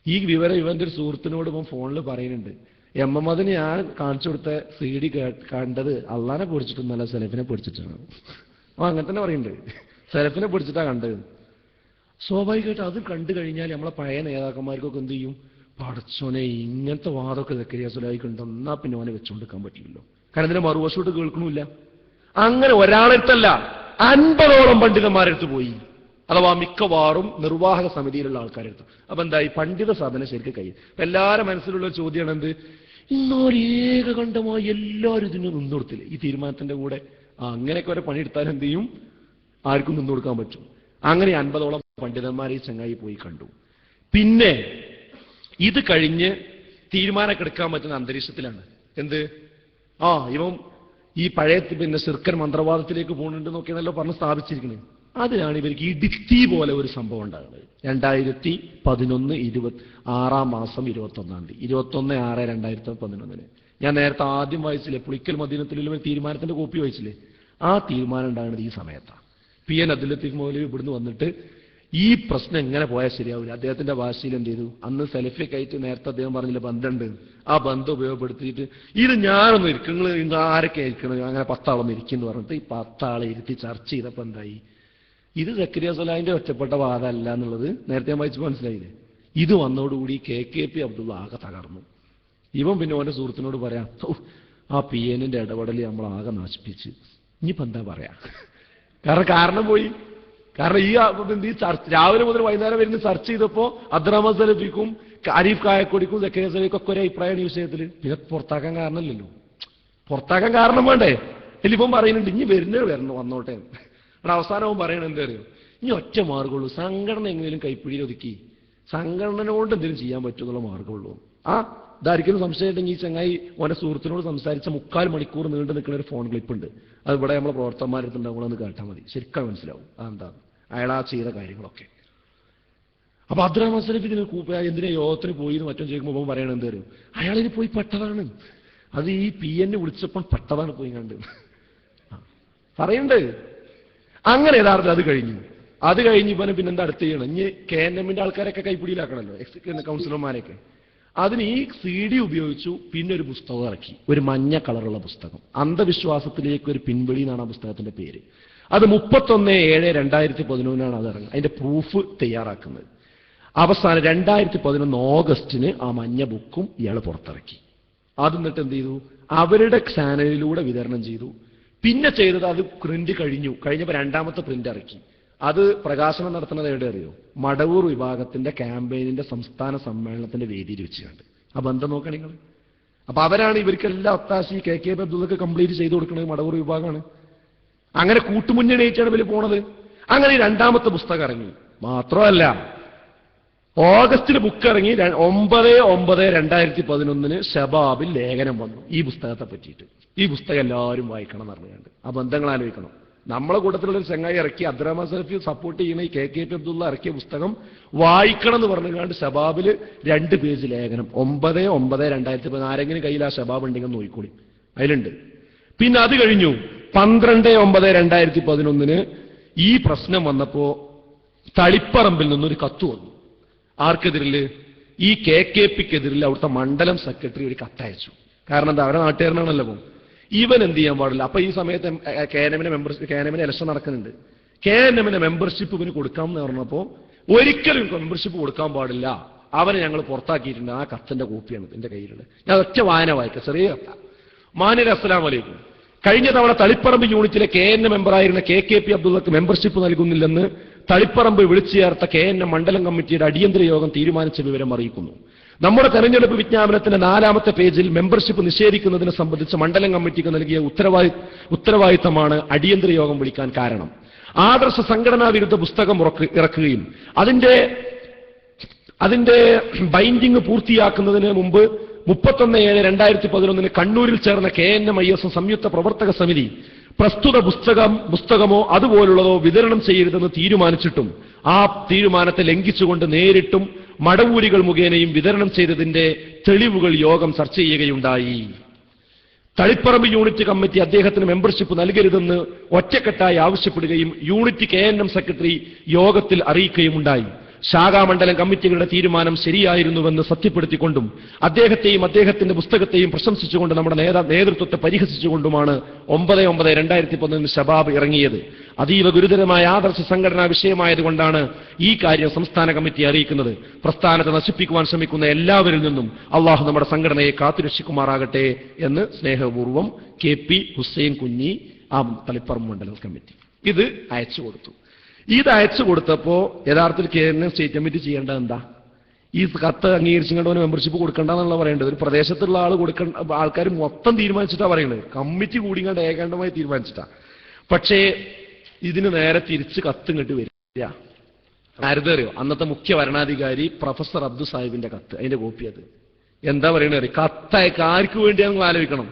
ഈ വിവരം ഇവന്റെ ഒരു സുഹൃത്തിനോട് ഇവൻ ഫോണിൽ പറയുന്നുണ്ട്, മുഹമ്മദിന് ഞാൻ കാണിച്ചു കൊടുത്ത CD കണ്ടത് അള്ളാനെ പൊടിച്ചിട്ടൊന്നല്ല, സലഫിനെ പൊടിച്ചിട്ടാണ്. അങ്ങനെ തന്നെ പറയുന്നുണ്ട്, സലഫിനെ പൊടിച്ചിട്ടാ കണ്ടത്. സ്വാഭാവികമായിട്ട് അത് കണ്ടു കഴിഞ്ഞാൽ നമ്മളെ പഴയ നേതാക്കന്മാർക്കൊക്കെ എന്ത് ചെയ്യും? പടച്ചോനെ, ഇങ്ങനത്തെ വാദമൊക്കെ സക്കരിയ സ്വലായിക്കുണ്ട്, എന്നാ പിന്നെ ഓനെ വെച്ചുകൊണ്ടിരിക്കാൻ പറ്റില്ലല്ലോ. കാരണം ഇതിനെ മറുവശോട്ട് കേൾക്കണില്ല. അങ്ങനെ ഒരാളെടുത്തല്ല, 50ഓളം പണ്ഡിതന്മാരെടുത്ത് പോയി. അഥവാ മിക്കവാറും നിർവാഹക സമിതിയിലുള്ള ആൾക്കാരെടുത്തു. അപ്പൊ എന്തായി? പണ്ഡിത സാധന ശരിക്കും കഴിയും. അപ്പൊ എല്ലാവരുടെ മനസ്സിലുള്ള ചോദ്യമാണ് എന്ത്? ഇന്നൊരു ഏകകണ്ഠമായി എല്ലാവരും ഇതിന് നിന്നുകൊടുത്തില്ലേ ഈ തീരുമാനത്തിന്റെ കൂടെ? അങ്ങനെയൊക്കെ ഒരു പണിയെടുത്താൽ എന്ത് ചെയ്യും? ആർക്കും നിന്നുകൊടുക്കാൻ പറ്റും. അങ്ങനെ 50ഓളം പണ്ഡിതന്മാരെ ഈ ചങ്ങായി പോയി കണ്ടു. പിന്നെ ഇത് കഴിഞ്ഞ് തീരുമാനമൊക്കെ എടുക്കാൻ പറ്റുന്ന അന്തരീക്ഷത്തിലാണ് എന്ത്? ഇവൻ ഈ പഴയ പിന്നെ ശിർക്കൻ മന്ത്രവാദത്തിലേക്ക് പോകുന്നുണ്ട് നോക്കിയാണല്ലോ പറഞ്ഞ് സ്ഥാപിച്ചിരിക്കുന്നത്. അതിനാണ് ഇവർക്ക് ഇടുത്തി പോലെ ഒരു സംഭവം ഉണ്ടാകുന്നത്. 2011 21/6/21 21/6/2011 ഞാൻ നേരത്തെ ആദ്യം വായിച്ചില്ലേ, പുളിക്കൽ മദീനത്തിലുള്ള ഒരു തീരുമാനത്തിന്റെ കോപ്പി വായിച്ചില്ലേ? ആ തീരുമാനം ഉണ്ടാകുന്നത് ഈ സമയത്താണ്. PN അബ്ദുൽ ലത്തീഫ് മൗലവി ഇവിടുന്ന് വന്നിട്ട് ഈ പ്രശ്നം എങ്ങനെ പോയാൽ ശരിയാവില്ല, അദ്ദേഹത്തിന്റെ ഭാഷയിൽ എന്ത് ചെയ്തു? അന്ന് സെൽഫിയൊക്കെ ആയിട്ട് നേരത്തെ അദ്ദേഹം പറഞ്ഞില്ല ബന്ധമുണ്ട്, ആ ബന്ധം ഉപയോഗപ്പെടുത്തിയിട്ട് ഇത് ഞാനൊന്നും ഇരിക്കും, നിങ്ങൾ ആരൊക്കെ ഇരിക്കണം, അങ്ങനെ 10 ആളൊന്നും ഇരിക്കുന്നു പറഞ്ഞിട്ട് ഈ 10 ആളെ ഇരുത്തി ചർച്ച ചെയ്തപ്പോൾ എന്തായി? ഇത് സക്കരിയ സ്വലാഹിന്റെ ഒറ്റപ്പെട്ട വാദമല്ല എന്നുള്ളത് നേരത്തെ ഞാൻ വായിച്ച് മനസ്സിലായില്ലേ? ഇത് വന്നതോടുകൂടി KKP അബ്ദുള്ള ആകെ തകർന്നു. ഇവൻ പിന്നെ ഓന്റെ സുഹൃത്തിനോട് പറയാം, ആ PNന്റെ ഇടപെടൽ നമ്മൾ ആകെ നശിപ്പിച്ച്, ഇനിയിപ്പോ എന്താ പറയാ, കാരണം പോയി. കാരണം ഈ ചർച്ച രാവിലെ മുതൽ വൈകുന്നേരം വരുന്ന ചർച്ച ചെയ്തപ്പോ അബ്ദുറഹ്മാൻ സലഫിക്കും ആരിഫ് കായക്കൊടിക്കും സക്കീർ സലഫിക്കും ഒക്കെ ഒരേ അഭിപ്രായമാണ് ഈ വിഷയത്തിൽ. പിന്നെ പുറത്താക്കാൻ കാരണമല്ലല്ലോ, പുറത്താക്കാൻ കാരണം വേണ്ടേ? ഇപ്പം പറയുന്നുണ്ട് ഇനി വരണം വന്നോട്ടെ. അവിടെ അവസാനവും പറയണത് എന്താ അറിയോ, ഇനി ഒറ്റ മാർഗമുള്ളൂ, സംഘടന എങ്ങനെയും കൈപ്പിടിയിൽ ഒതുക്കി സംഘടന കൊണ്ട് എന്തെങ്കിലും ചെയ്യാൻ പറ്റുമെന്നുള്ള മാർഗമുള്ളൂ. ഇതായിരിക്കും സംശയമുണ്ടെങ്കിൽ ഈ ചങ്ങായി ഓനെ സുഹൃത്തിനോട് സംസാരിച്ച 3/4 മണിക്കൂർ നീണ്ടു നിൽക്കുന്ന ഒരു ഫോൺ ക്ലിപ്പ് ഉണ്ട്. അത് ഇവിടെ നമ്മളെ പ്രവർത്തകന്മാരെടുത്തുണ്ടാവും, ഒന്ന് കേട്ടാൽ മതി, ശരിക്കും മനസ്സിലാവും അതെന്താ അയാളാ ചെയ്ത കാര്യങ്ങളൊക്കെ. അപ്പൊ അബ്ദുറഹ്മാൻ സലഫി ഇതിന് എന്തിനാ യോഗത്തിന് പോയി എന്ന് മറ്റും ചോദിക്കുമ്പോൾ പറയണത് എന്ത് വരും, അയാളിന് പോയി പെട്ടതാണ്, അത് ഈ PN വിളിച്ചപ്പോൾ പെട്ടതാണ് പോയി കണ്ട് പറയുന്നുണ്ട്. അങ്ങനെ യഥാർത്ഥം അത് കഴിഞ്ഞ് ഇവനെ പിന്നെന്താ അടുത്ത് ചെയ്യണം, ഇനി KNMന്റെ ആൾക്കാരൊക്കെ കൈപ്പിടിയിലാക്കണമല്ലോ, എക്സിക്യൂട്ടീവ് കൗൺസിലർമാരൊക്കെ. അതിന് ഈ CD ഉപയോഗിച്ചു. പിന്നെ ഒരു പുസ്തകം ഇറക്കി, ഒരു മഞ്ഞ കളറുള്ള പുസ്തകം, അന്ധവിശ്വാസത്തിലേക്ക് ഒരു പിൻവഴി എന്നാണ് ആ പുസ്തകത്തിന്റെ പേര്. അത് 31/7/2011 അത് ഇറങ്ങുന്നത്. അതിന്റെ പ്രൂഫ് തയ്യാറാക്കുന്നത്. അവസാനം 2011 ഓഗസ്റ്റിന് ആ മഞ്ഞ ബുക്കും ഇയാൾ പുറത്തിറക്കി. അത് എന്നിട്ട് എന്ത് ചെയ്തു, അവരുടെ ചാനലിലൂടെ വിതരണം ചെയ്തു. പിന്നെ ചെയ്തത് അത് പ്രിന്റ് കഴിഞ്ഞപ്പോൾ 2ാമത്തെ പ്രിന്റ് ഇറക്കി. അത് പ്രകാശനം നടത്തുന്നത് എവിടെ അറിയോ, മടവൂർ വിഭാഗത്തിന്റെ ക്യാമ്പയിനിന്റെ സംസ്ഥാന സമ്മേളനത്തിന്റെ വേദിയിൽ വെച്ചുകൊണ്ട്. ആ ബന്ധം നോക്കണം നിങ്ങൾ. അപ്പൊ അവരാണ് ഇവർക്കെല്ലാം ഒത്താശി KK അബ്ദുള്ളക്ക് കംപ്ലീറ്റ് ചെയ്തു കൊടുക്കുന്നത് മടവൂർ വിഭാഗമാണ്. അങ്ങനെ കൂട്ടുമുന്നണിയായിട്ടാണ് ഇവർ പോണത്. അങ്ങനെ 2ാമത്തെ പുസ്തകം ഇറങ്ങി. മാത്രമല്ല ഓഗസ്റ്റിൽ ബുക്ക് ഇറങ്ങി. 9/9/2011 ശബാബിൽ ലേഖനം വന്നു ഈ പുസ്തകത്തെ പറ്റിയിട്ട്. ഈ പുസ്തകം എല്ലാവരും വായിക്കണം എന്ന് പറഞ്ഞുകൊണ്ട്. ആ ബന്ധങ്ങൾ ആലോചിക്കണം. നമ്മളെ കൂട്ടത്തിലുള്ള ഒരു ചങ്ങായി ഇറക്കി, അബ്ദുറഹ്മാൻ സലഫി സപ്പോർട്ട് ചെയ്യുന്ന ഈ KK അബ്ദുള്ള ഇറക്കിയ പുസ്തകം വായിക്കണം എന്ന് പറഞ്ഞുകൊണ്ട് ശബാബിൽ 2 പേജ് ലേഖനം. 9/9/2011. ആരെങ്കിലും കയ്യിൽ ആ ശബാബ് ഉണ്ടെങ്കിൽ നോക്കിക്കൂടി, അതിലുണ്ട്. പിന്നെ അത് കഴിഞ്ഞു 12/9/2011 ഈ പ്രശ്നം വന്നപ്പോ തളിപ്പറമ്പിൽ നിന്നൊരു കത്ത് വന്നു. ആർക്കെതിരില്? ഈ KKPക്കെതിരിൽ അവിടുത്തെ മണ്ഡലം സെക്രട്ടറി ഒരു കത്തയച്ചു. കാരണം എന്താ, അവരെ നാട്ടുകാരനാണല്ലോ. ഇവൻ എന്ത് ചെയ്യാൻ പാടില്ല. അപ്പൊ ഈ സമയത്ത് KNMന്റെ ഇലക്ഷൻ നടക്കുന്നുണ്ട്. KNMന്റെ മെമ്പർഷിപ്പ് ഇവന് കൊടുക്കാമെന്ന് പറഞ്ഞപ്പോ ഒരിക്കലും മെമ്പർഷിപ്പ് കൊടുക്കാൻ പാടില്ല, അവനെ ഞങ്ങൾ പുറത്താക്കിയിട്ടുണ്ട്. ആ കത്തിന്റെ കോപ്പിയാണ് എന്റെ കയ്യിലുള്ളത്. ഞാൻ ഒറ്റ വായന വായിക്കാം, ചെറിയ കത്ത. മാന്യരെ അസ്സലാമു അലൈക്കും. കഴിഞ്ഞ തവണ തളിപ്പറമ്പ് യൂണിറ്റിലെ KNM മെമ്പറായിരുന്ന KKP അബ്ദുള്ളക്ക് മെമ്പർഷിപ്പ് നൽകുന്നില്ലെന്ന് തളിപ്പറമ്പ് വിളിച്ചു ചേർത്ത KNM മണ്ഡലം കമ്മിറ്റിയുടെ അടിയന്തര യോഗം തീരുമാനിച്ച വിവരം അറിയിക്കുന്നു. നമ്മുടെ തെരഞ്ഞെടുപ്പ് വിജ്ഞാപനത്തിന്റെ 4ാമത്തെ പേജിൽ മെമ്പർഷിപ്പ് നിഷേധിക്കുന്നതിനെ സംബന്ധിച്ച് മണ്ഡലം കമ്മിറ്റിക്ക് നൽകിയ ഉത്തരവാദിത്തമാണ് അടിയന്തര യോഗം വിളിക്കാൻ കാരണം. ആദർശ സംഘടനാ വിരുദ്ധ പുസ്തകം ഇറക്കുകയും അതിന്റെ ബൈൻഡിങ് പൂർത്തിയാക്കുന്നതിന് മുമ്പ് 31/7/2011 കണ്ണൂരിൽ ചേർന്ന KNM-IS സംയുക്ത പ്രവർത്തക സമിതി പ്രസ്തുത പുസ്തകമോ അതുപോലുള്ളതോ വിതരണം ചെയ്യരുതെന്ന് തീരുമാനിച്ചിട്ടും ആ തീരുമാനത്തെ ലംഘിച്ചുകൊണ്ട് നേരിട്ടും മടവൂരികൾ മുഖേനയും വിതരണം ചെയ്തതിന്റെ തെളിവുകൾ യോഗം ചർച്ച ചെയ്യുകയുണ്ടായി. തളിപ്പറമ്പ് യൂണിറ്റ് കമ്മിറ്റി അദ്ദേഹത്തിന് മെമ്പർഷിപ്പ് നൽകരുതെന്ന് ഒറ്റക്കെട്ടായി ആവശ്യപ്പെടുകയും യൂണിറ്റ് KNM സെക്രട്ടറി യോഗത്തിൽ അറിയിക്കുകയുമുണ്ടായി. ശാഖാമണ്ഡലം കമ്മിറ്റികളുടെ തീരുമാനം ശരിയായിരുന്നുവെന്ന് സത്യപ്പെടുത്തിക്കൊണ്ടും അദ്ദേഹത്തെയും അദ്ദേഹത്തിന്റെ പുസ്തകത്തെയും പ്രശംസിച്ചുകൊണ്ട് നമ്മുടെ നേതൃത്വത്തെ പരിഹസിച്ചുകൊണ്ടുമാണ് 9/9/2011 ശബാബ് ഇറങ്ങിയത്. അതീവ ഗുരുതരമായ ആദർശ സംഘടനാ വിഷയമായതുകൊണ്ടാണ് ഈ കാര്യം സംസ്ഥാന കമ്മിറ്റി അറിയിക്കുന്നത്. പ്രസ്ഥാനത്തെ നശിപ്പിക്കുവാൻ ശ്രമിക്കുന്ന എല്ലാവരിൽ നിന്നും അള്ളാഹു നമ്മുടെ സംഘടനയെ കാത്തുരക്ഷിക്കുമാറാകട്ടെ എന്ന് സ്നേഹപൂർവ്വം KP ഹുസൈൻ കുഞ്ഞി, തളിപ്പറമ്പ് മണ്ഡലം കമ്മിറ്റി. ഇത് അയച്ചു കൊടുത്തു. ഇത് അയച്ചു കൊടുത്തപ്പോ യഥാർത്ഥത്തിൽ KNM സ്റ്റേറ്റ് കമ്മിറ്റി ചെയ്യേണ്ടത് എന്താ, ഈ കത്ത് അംഗീകരിച്ചുകൊണ്ട് മെമ്പർഷിപ്പ് കൊടുക്കണ്ടെന്നുള്ള പറയേണ്ടത്. ഒരു പ്രദേശത്തുള്ള ആൾക്കാർ മൊത്തം തീരുമാനിച്ചിട്ടാ പറയുന്നത്, കമ്മിറ്റി കൂടിങ്ങാണ്ട് ഏകാണ്ടമായി തീരുമാനിച്ചിട്ടാ. പക്ഷേ ഇതിന് നേരെ തിരിച്ച് കത്ത് ഇങ്ങോട്ട് വരിക. ആരുതറിയോ, അന്നത്തെ മുഖ്യ വരണാധികാരി പ്രൊഫസർ അബ്ദു സാഹിബിന്റെ കത്ത്, അതിന്റെ കോപ്പി. അത് എന്താ പറയണത്, കത്തയക്ക് ആർക്ക് വേണ്ടിയാണെന്ന് ആലോചിക്കണം.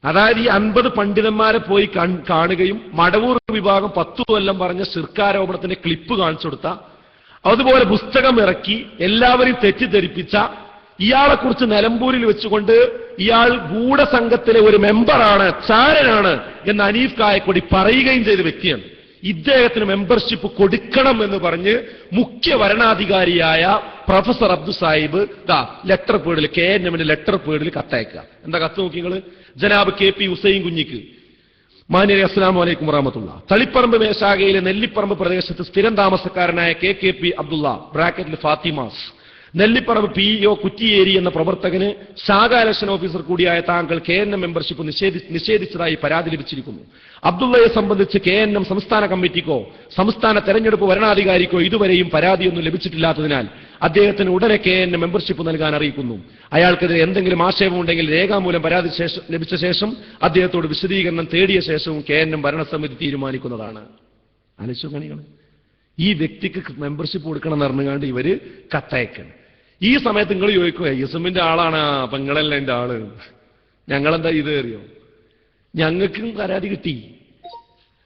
അതായത് ഈ 50 പണ്ഡിതന്മാരെ പോയി കാണുകയും മടവൂർ വിഭാഗം 10 കൊല്ലം പറഞ്ഞ ശിർക്കാരോപണത്തിന്റെ ക്ലിപ്പ് കാണിച്ചു കൊടുത്ത, അതുപോലെ പുസ്തകം ഇറക്കി എല്ലാവരെയും തെറ്റിദ്ധരിപ്പിച്ച, ഇയാളെക്കുറിച്ച് നിലമ്പൂരിൽ വെച്ചുകൊണ്ട് ഇയാൾ ഗൂഢസംഘത്തിലെ ഒരു മെമ്പറാണ്, ചാരനാണ് എന്ന് അനീഫ് കായക്കൊടി പറയുകയും ചെയ്ത വ്യക്തിയാണ്. ഇദ്ദേഹത്തിന് മെമ്പർഷിപ്പ് കൊടുക്കണം എന്ന് പറഞ്ഞ് മുഖ്യ വരണാധികാരിയായ പ്രൊഫസർ അബ്ദു സാഹിബ് ലെറ്റർ പേഡിൽ KNMന്റെ ലെറ്റർ പേഡിൽ കത്തയക്കുക. എന്താ കത്ത് നോക്കി നിങ്ങൾ, ജനാബ് KP ഹുസൈൻ കുഞ്ഞിക്ക്. മാന്യരെ അസ്സലാമു അലൈക്കും വറഹ്മത്തുള്ളാഹി. തളിപ്പറമ്പ് മേശാഖയിലെ നെല്ലിപ്പറമ്പ് പ്രദേശത്ത് സ്ഥിരം താമസക്കാരനായ KKP അബ്ദുള്ള ബ്രാക്കറ്റിൽ ഫാത്തിമാസ് നെല്ലിപ്പറമ്പ് PO കുറ്റിയേരി എന്ന പ്രവർത്തകന് ശാഖാ ഇലക്ഷൻ ഓഫീസർ കൂടിയായ താങ്കൾ KNM മെമ്പർഷിപ്പ് നിഷേധിച്ചതായി പരാതി ലഭിച്ചിരിക്കുന്നു. അബ്ദുള്ളയെ സംബന്ധിച്ച് KNM സംസ്ഥാന കമ്മിറ്റിക്കോ സംസ്ഥാന തെരഞ്ഞെടുപ്പ് വരണാധികാരിക്കോ ഇതുവരെയും പരാതിയൊന്നും ലഭിച്ചിട്ടില്ലാത്തതിനാൽ അദ്ദേഹത്തിന് ഉടനെ KNM മെമ്പർഷിപ്പ് നൽകാൻ അറിയിക്കുന്നു. അയാൾക്കെതിരെ എന്തെങ്കിലും ആക്ഷേപമുണ്ടെങ്കിൽ രേഖാമൂലം പരാതി ലഭിച്ച ശേഷം അദ്ദേഹത്തോട് വിശദീകരണം തേടിയ ശേഷവും KNM ഭരണസമിതി തീരുമാനിക്കുന്നതാണ്. ആലോചിച്ചു, ഈ വ്യക്തിക്ക് മെമ്പർഷിപ്പ് കൊടുക്കണം എന്ന് പറഞ്ഞുകൊണ്ട് ഇവര് കത്തയക്കണം. ഈ സമയത്ത് നിങ്ങൾ ചോദിക്കുക, ISMന്റെ ആളാണ്, അപ്പൊ നിങ്ങളല്ല എന്റെ ആള്, ഞങ്ങളെന്താ ഇത് അറിയോ? ഞങ്ങൾക്കും പരാതി കിട്ടി.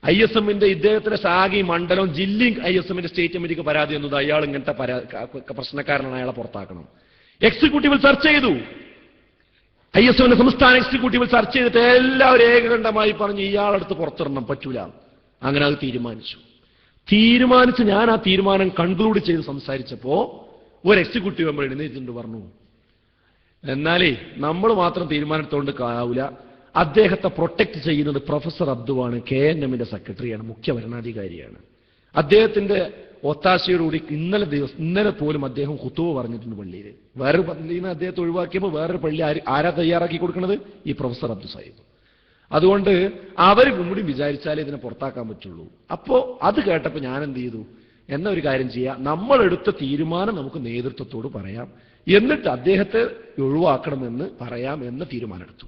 ISMന്റെ ഇദ്ദേഹത്തിന്റെ ശാഖയും മണ്ഡലവും ജില്ലയും ISMന്റെ സ്റ്റേറ്റ് കമ്മിറ്റിക്ക് പരാതി എന്നത് അയാൾ ഇങ്ങനത്തെ പ്രശ്നക്കാരനാണ്, അയാളെ പുറത്താക്കണം. എക്സിക്യൂട്ടീവിൽ ചർച്ച ചെയ്തു. ISMന്റെ സംസ്ഥാന എക്സിക്യൂട്ടീവിൽ ചർച്ച ചെയ്തിട്ട് എല്ലാവരും ഏകകണ്ഠമായി പറഞ്ഞു ഇയാളെടുത്ത് പുറത്തിടണം, പറ്റൂല. അങ്ങനെ അത് തീരുമാനിച്ച് ഞാൻ ആ തീരുമാനം കൺക്ലൂഡ് ചെയ്ത് സംസാരിച്ചപ്പോ ഒരു എക്സിക്യൂട്ടീവ് മെമ്പർ എഴുന്നേറ്റിട്ട് പറഞ്ഞു, എന്നാലേ നമ്മൾ മാത്രം തീരുമാനത്തോണ്ട് ആവില്ല, അദ്ദേഹത്തെ പ്രൊട്ടക്ട് ചെയ്യുന്നത് പ്രൊഫസർ അബ്ദുവാണ്, KNMന്റെ സെക്രട്ടറിയാണ്, മുഖ്യ ഭരണാധികാരിയാണ്. അദ്ദേഹത്തിന്റെ ഒത്താശയോടുകൂടി ഇന്നലെ പോലും അദ്ദേഹം ഖുതുബ പറഞ്ഞിട്ടുണ്ട് പള്ളിയിൽ. വേറൊരു പള്ളിയിൽ നിന്ന് അദ്ദേഹത്തെ ഒഴിവാക്കിയപ്പോൾ വേറൊരു പള്ളി ആരാ തയ്യാറാക്കി കൊടുക്കുന്നത്? ഈ പ്രൊഫസർ അബ്ദു സാഹിബ്. അതുകൊണ്ട് അവർ കൂടി വിചാരിച്ചാലേ ഇതിനെ പുറത്താക്കാൻ പറ്റുള്ളൂ. അപ്പോ അത് കേട്ടപ്പോൾ ഞാൻ എന്ത് ചെയ്തു, എന്നൊരു കാര്യം ചെയ്യാം, നമ്മളെടുത്ത തീരുമാനം നമുക്ക് നേതൃത്വത്തോട് പറയാം, എന്നിട്ട് അദ്ദേഹത്തെ ഒഴിവാക്കണമെന്ന് പറയാം എന്ന് തീരുമാനമെടുത്തു.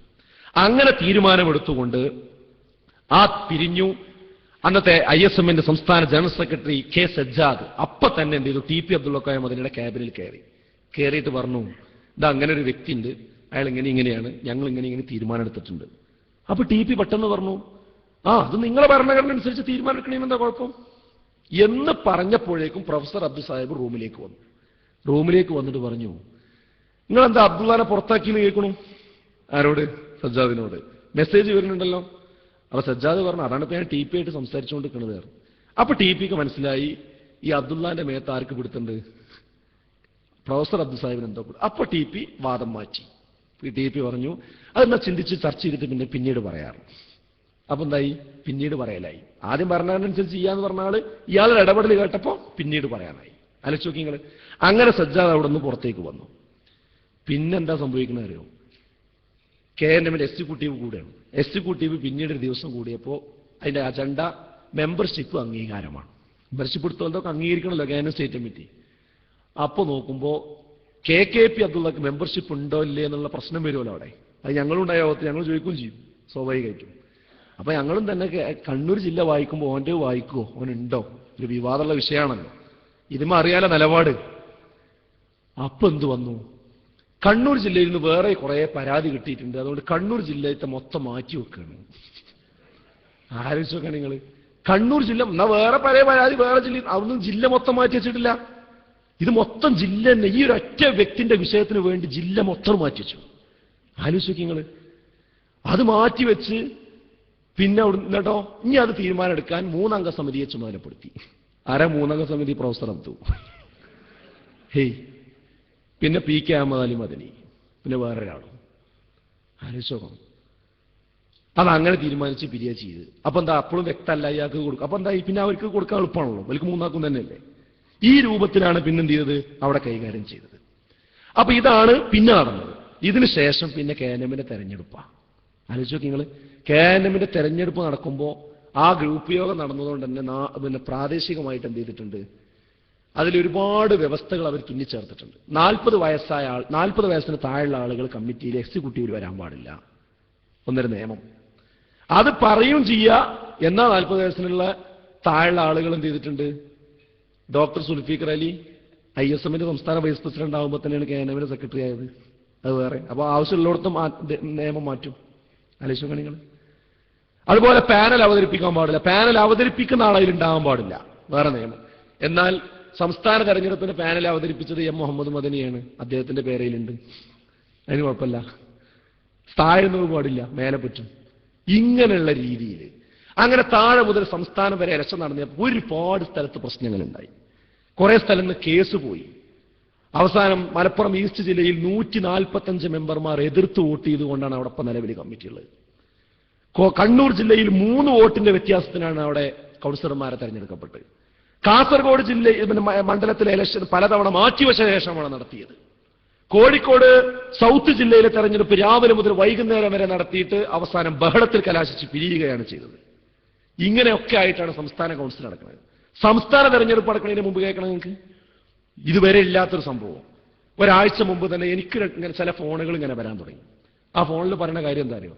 അങ്ങനെ തീരുമാനമെടുത്തുകൊണ്ട് പിരിഞ്ഞു. അന്നത്തെ ISMന്റെ സംസ്ഥാന ജനറൽ സെക്രട്ടറി K സജ്ജാദ് അപ്പൊ തന്നെ എന്ത് ചെയ്തു, TP അബ്ദുള്ള മദനിയുടെ ക്യാബിനിൽ കയറിയിട്ട് പറഞ്ഞു, ഇത് അങ്ങനെ ഒരു വ്യക്തി ഉണ്ട്, അയാൾ ഇങ്ങനെയാണ്, ഞങ്ങൾ ഇങ്ങനെ തീരുമാനം എടുത്തിട്ടുണ്ട്. അപ്പൊ TP പെട്ടെന്ന് പറഞ്ഞു, അത് നിങ്ങളെ ഭരണഘടന അനുസരിച്ച് തീരുമാനം എടുക്കണമെന്ന് എന്താ കുഴപ്പം എന്ന് പറഞ്ഞപ്പോഴേക്കും പ്രൊഫസർ അബ്ദു സാഹിബ് റൂമിലേക്ക് വന്നിട്ട് പറഞ്ഞു, നിങ്ങൾ എന്താ അബ്ദുള്ളാനെ പുറത്താക്കിയെന്ന് കേൾക്കണു? ആരോട്? സജ്ജാദിനോട്. മെസ്സേജ് വരുന്നുണ്ടല്ലോ. അപ്പൊ സജ്ജാദ് പറഞ്ഞു, അതാണ് ഇപ്പൊ ഞാൻ TP ആയിട്ട് സംസാരിച്ചുകൊണ്ടിരിക്കുന്നത്. അപ്പൊ TPക്ക് മനസ്സിലായി ഈ അബ്ദുള്ളാന്റെ മേത്ത് ആർക്ക് പിടുത്തുണ്ട്, പ്രൊഫസർ അബ്ദു സാഹിബിന് എന്തോ. അപ്പൊ TP വാദം മാറ്റി. TP പറഞ്ഞു, അതെന്നാ ചിന്തിച്ച് ചർച്ച ചെയ്തിട്ട് പിന്നീട് പറയാറ്. അപ്പൊ എന്തായി, പിന്നീട് പറയലായി. ആദ്യം ഭരണഘടനനുസരിച്ച് ചെയ്യാന്ന് പറഞ്ഞാൽ ഇയാളുടെ ഇടപെടൽ കേട്ടപ്പോ പിന്നീട് പറയാനായി. ആലോചിച്ച് നോക്കി നിങ്ങൾ. അങ്ങനെ സജ്ജാദ് അവിടെ നിന്ന് പുറത്തേക്ക് വന്നു. പിന്നെന്താ സംഭവിക്കുന്നത് അറിയോ? KNMന്റെ എക്സിക്യൂട്ടീവ് കൂടെയാണ്. എക്സിക്യൂട്ടീവ് പിന്നീട് ഒരു ദിവസം കൂടിയപ്പോൾ അതിന്റെ അജണ്ട മെമ്പർഷിപ്പ് അംഗീകാരമാണ്. മെമ്പർഷിപ്പ് എടുത്തോളതൊക്കെ അംഗീകരിക്കണമല്ലോ KNM സ്റ്റേറ്റ് കമ്മിറ്റി. അപ്പൊ നോക്കുമ്പോ KKP അബ്ദുള്ളക്ക് മെമ്പർഷിപ്പ് ഉണ്ടോ ഇല്ലേ എന്നുള്ള പ്രശ്നം വരുമല്ലോ അവിടെ. അത് ഞങ്ങളുണ്ടായ ഞങ്ങൾ ചോദിക്കുകയും ചെയ്യും സ്വാഭാവികമായിട്ടും. അപ്പൊ ഞങ്ങളും തന്നെ കണ്ണൂർ ജില്ല വായിക്കുമ്പോൾ ഓൻ്റെ വായിക്കുമോ, ഓനുണ്ടോ, ഒരു വിവാദമുള്ള വിഷയമാണല്ലോ, ഇതിമ അറിയാലോ നിലപാട്. അപ്പൊ എന്ത് വന്നു, കണ്ണൂർ ജില്ലയിൽ നിന്ന് വേറെ കുറെ പരാതി കിട്ടിയിട്ടുണ്ട്, അതുകൊണ്ട് കണ്ണൂർ ജില്ലത്തെ മൊത്തം മാറ്റി വെക്കുകയാണ്. ആലോചിച്ച് നോക്കാൻ നിങ്ങൾ. കണ്ണൂർ ജില്ല എന്നാ വേറെ പഴയ പരാതി വേറെ ജില്ല, അതൊന്നും ജില്ല മൊത്തം മാറ്റി വെച്ചിട്ടില്ല. ഇത് മൊത്തം ജില്ല തന്നെ, ഈ ഒരു ഒറ്റ വ്യക്തിന്റെ വിഷയത്തിന് വേണ്ടി ജില്ല മൊത്തം മാറ്റി വെച്ചു. ആലോചിച്ച് നിങ്ങൾ. അത് മാറ്റിവെച്ച് പിന്നെ അവിടുന്ന് കേട്ടോ ഇനി അത് തീരുമാനം എടുക്കാൻ 3 അംഗ സമിതിയെ ചുമതലപ്പെടുത്തി. ആരാ 3 അംഗ സമിതി? പ്രൊഫസർ അബ്ദു, പിന്നെ PK അഹമ്മദ് അലി മദനി, പിന്നെ വേറൊരാളും. ആലോചിച്ചോക്കാം. അതങ്ങനെ തീരുമാനിച്ച് പിരിയ ചെയ്ത്. അപ്പൊ എന്താ, അപ്പോഴും വ്യക്തമല്ല ഇയാൾക്ക് കൊടുക്കും. അപ്പൊ എന്താ, പിന്നെ അവർക്ക് കൊടുക്കാൻ എളുപ്പമാണല്ലോ, അവർക്ക് 3 ആക്കും തന്നെയല്ലേ. ഈ രൂപത്തിലാണ് പിന്നെന്ത് ചെയ്തത്, അവിടെ കൈകാര്യം ചെയ്തത്. അപ്പൊ ഇതാണ് പിന്നെ നടന്നത്. ഇതിനു ശേഷം പിന്നെ KNMന്റെ തെരഞ്ഞെടുപ്പാണ്. ആലോചിച്ച് നോക്കി നിങ്ങൾ. KNMന്റെ തെരഞ്ഞെടുപ്പ് നടക്കുമ്പോൾ ആ ഗ്രൂപ്പ് യോഗം നടന്നതുകൊണ്ട് തന്നെ പിന്നെ പ്രാദേശികമായിട്ട് എന്ത് ചെയ്തിട്ടുണ്ട്, അതിലൊരുപാട് വ്യവസ്ഥകൾ അവർ തുന്നിച്ചേർത്തിട്ടുണ്ട്. 40 വയസ്സിന് താഴെയുള്ള ആളുകൾ കമ്മിറ്റിയിൽ എക്സിക്യൂട്ടീവിൽ വരാൻ പാടില്ല എന്നൊരു നിയമം. അത് പറയും ചെയ്യുക. എന്നാൽ 40 വയസ്സിനുള്ള താഴെയുള്ള ആളുകൾ എന്ത് ചെയ്തിട്ടുണ്ട്, ഡോക്ടർ സുൽഫീഖർ അലി ISMന്റെ സംസ്ഥാന വൈസ് പ്രസിഡന്റ് ആകുമ്പോൾ തന്നെയാണ് KNMന്റെ സെക്രട്ടറി ആയത്. അത് വേറെ. അപ്പോൾ ആവശ്യമുള്ളിടത്തും നിയമം മാറ്റും. ആലോചിക്കുക നിങ്ങൾ. അതുപോലെ പാനൽ അവതരിപ്പിക്കാൻ പാടില്ല. പാനൽ അവതരിപ്പിക്കുന്ന ആളതിൽ ഉണ്ടാകാൻ പാടില്ല, വേറെ നിയമം. എന്നാൽ സംസ്ഥാന തെരഞ്ഞെടുപ്പിന് പാനൽ അവതരിപ്പിച്ചത് M മുഹമ്മദ് മദനിയാണ്, അദ്ദേഹത്തിന്റെ പേരയിലുണ്ട്, അതിന് കുഴപ്പമില്ല. താഴ്ന്നത് പാടില്ല, മേലെ പറ്റും. ഇങ്ങനെയുള്ള രീതിയിൽ അങ്ങനെ താഴെ മുതൽ സംസ്ഥാനം വരെ ഇലക്ഷൻ നടന്നപ്പോൾ ഒരുപാട് സ്ഥലത്ത് പ്രശ്നങ്ങളുണ്ടായി. കുറെ സ്ഥലത്ത് കേസ് പോയി. അവസാനം മലപ്പുറം ഈസ്റ്റ് ജില്ലയിൽ 145 മെമ്പർമാർ എതിർത്ത് വോട്ട് ചെയ്തുകൊണ്ടാണ് അവിടെ ഇപ്പം നിലവിൽ കമ്മിറ്റിയുള്ളത്. കണ്ണൂർ ജില്ലയിൽ 3 വോട്ടിന്റെ വ്യത്യാസത്തിനാണ് അവിടെ കൗൺസിലർമാരെ തെരഞ്ഞെടുക്കപ്പെട്ടത്. കാസർഗോഡ് മണ്ഡലത്തിലെ ഇലക്ഷൻ പലതവണ മാറ്റിവെച്ച ശേഷമാണ് നടത്തിയത്. കോഴിക്കോട് സൗത്ത് ജില്ലയിലെ തെരഞ്ഞെടുപ്പ് രാവിലെ മുതൽ വൈകുന്നേരം വരെ നടത്തിയിട്ട് അവസാനം ബഹളത്തിൽ കലാശിച്ച് പിരിയുകയാണ് ചെയ്തത്. ഇങ്ങനെയൊക്കെ ആയിട്ടാണ് സംസ്ഥാന കൗൺസിൽ നടക്കുന്നത്. സംസ്ഥാന തെരഞ്ഞെടുപ്പ് നടക്കുന്നതിന് മുമ്പ് കേൾക്കണം നിങ്ങൾക്ക്, ഇതുവരെ ഇല്ലാത്തൊരു സംഭവം. ഒരാഴ്ച മുമ്പ് തന്നെ എനിക്ക് ഇങ്ങനെ ചില ഫോണുകൾ ഇങ്ങനെ വരാൻ തുടങ്ങി. ആ ഫോണിൽ പറയുന്ന കാര്യം എന്താ അറിയോ,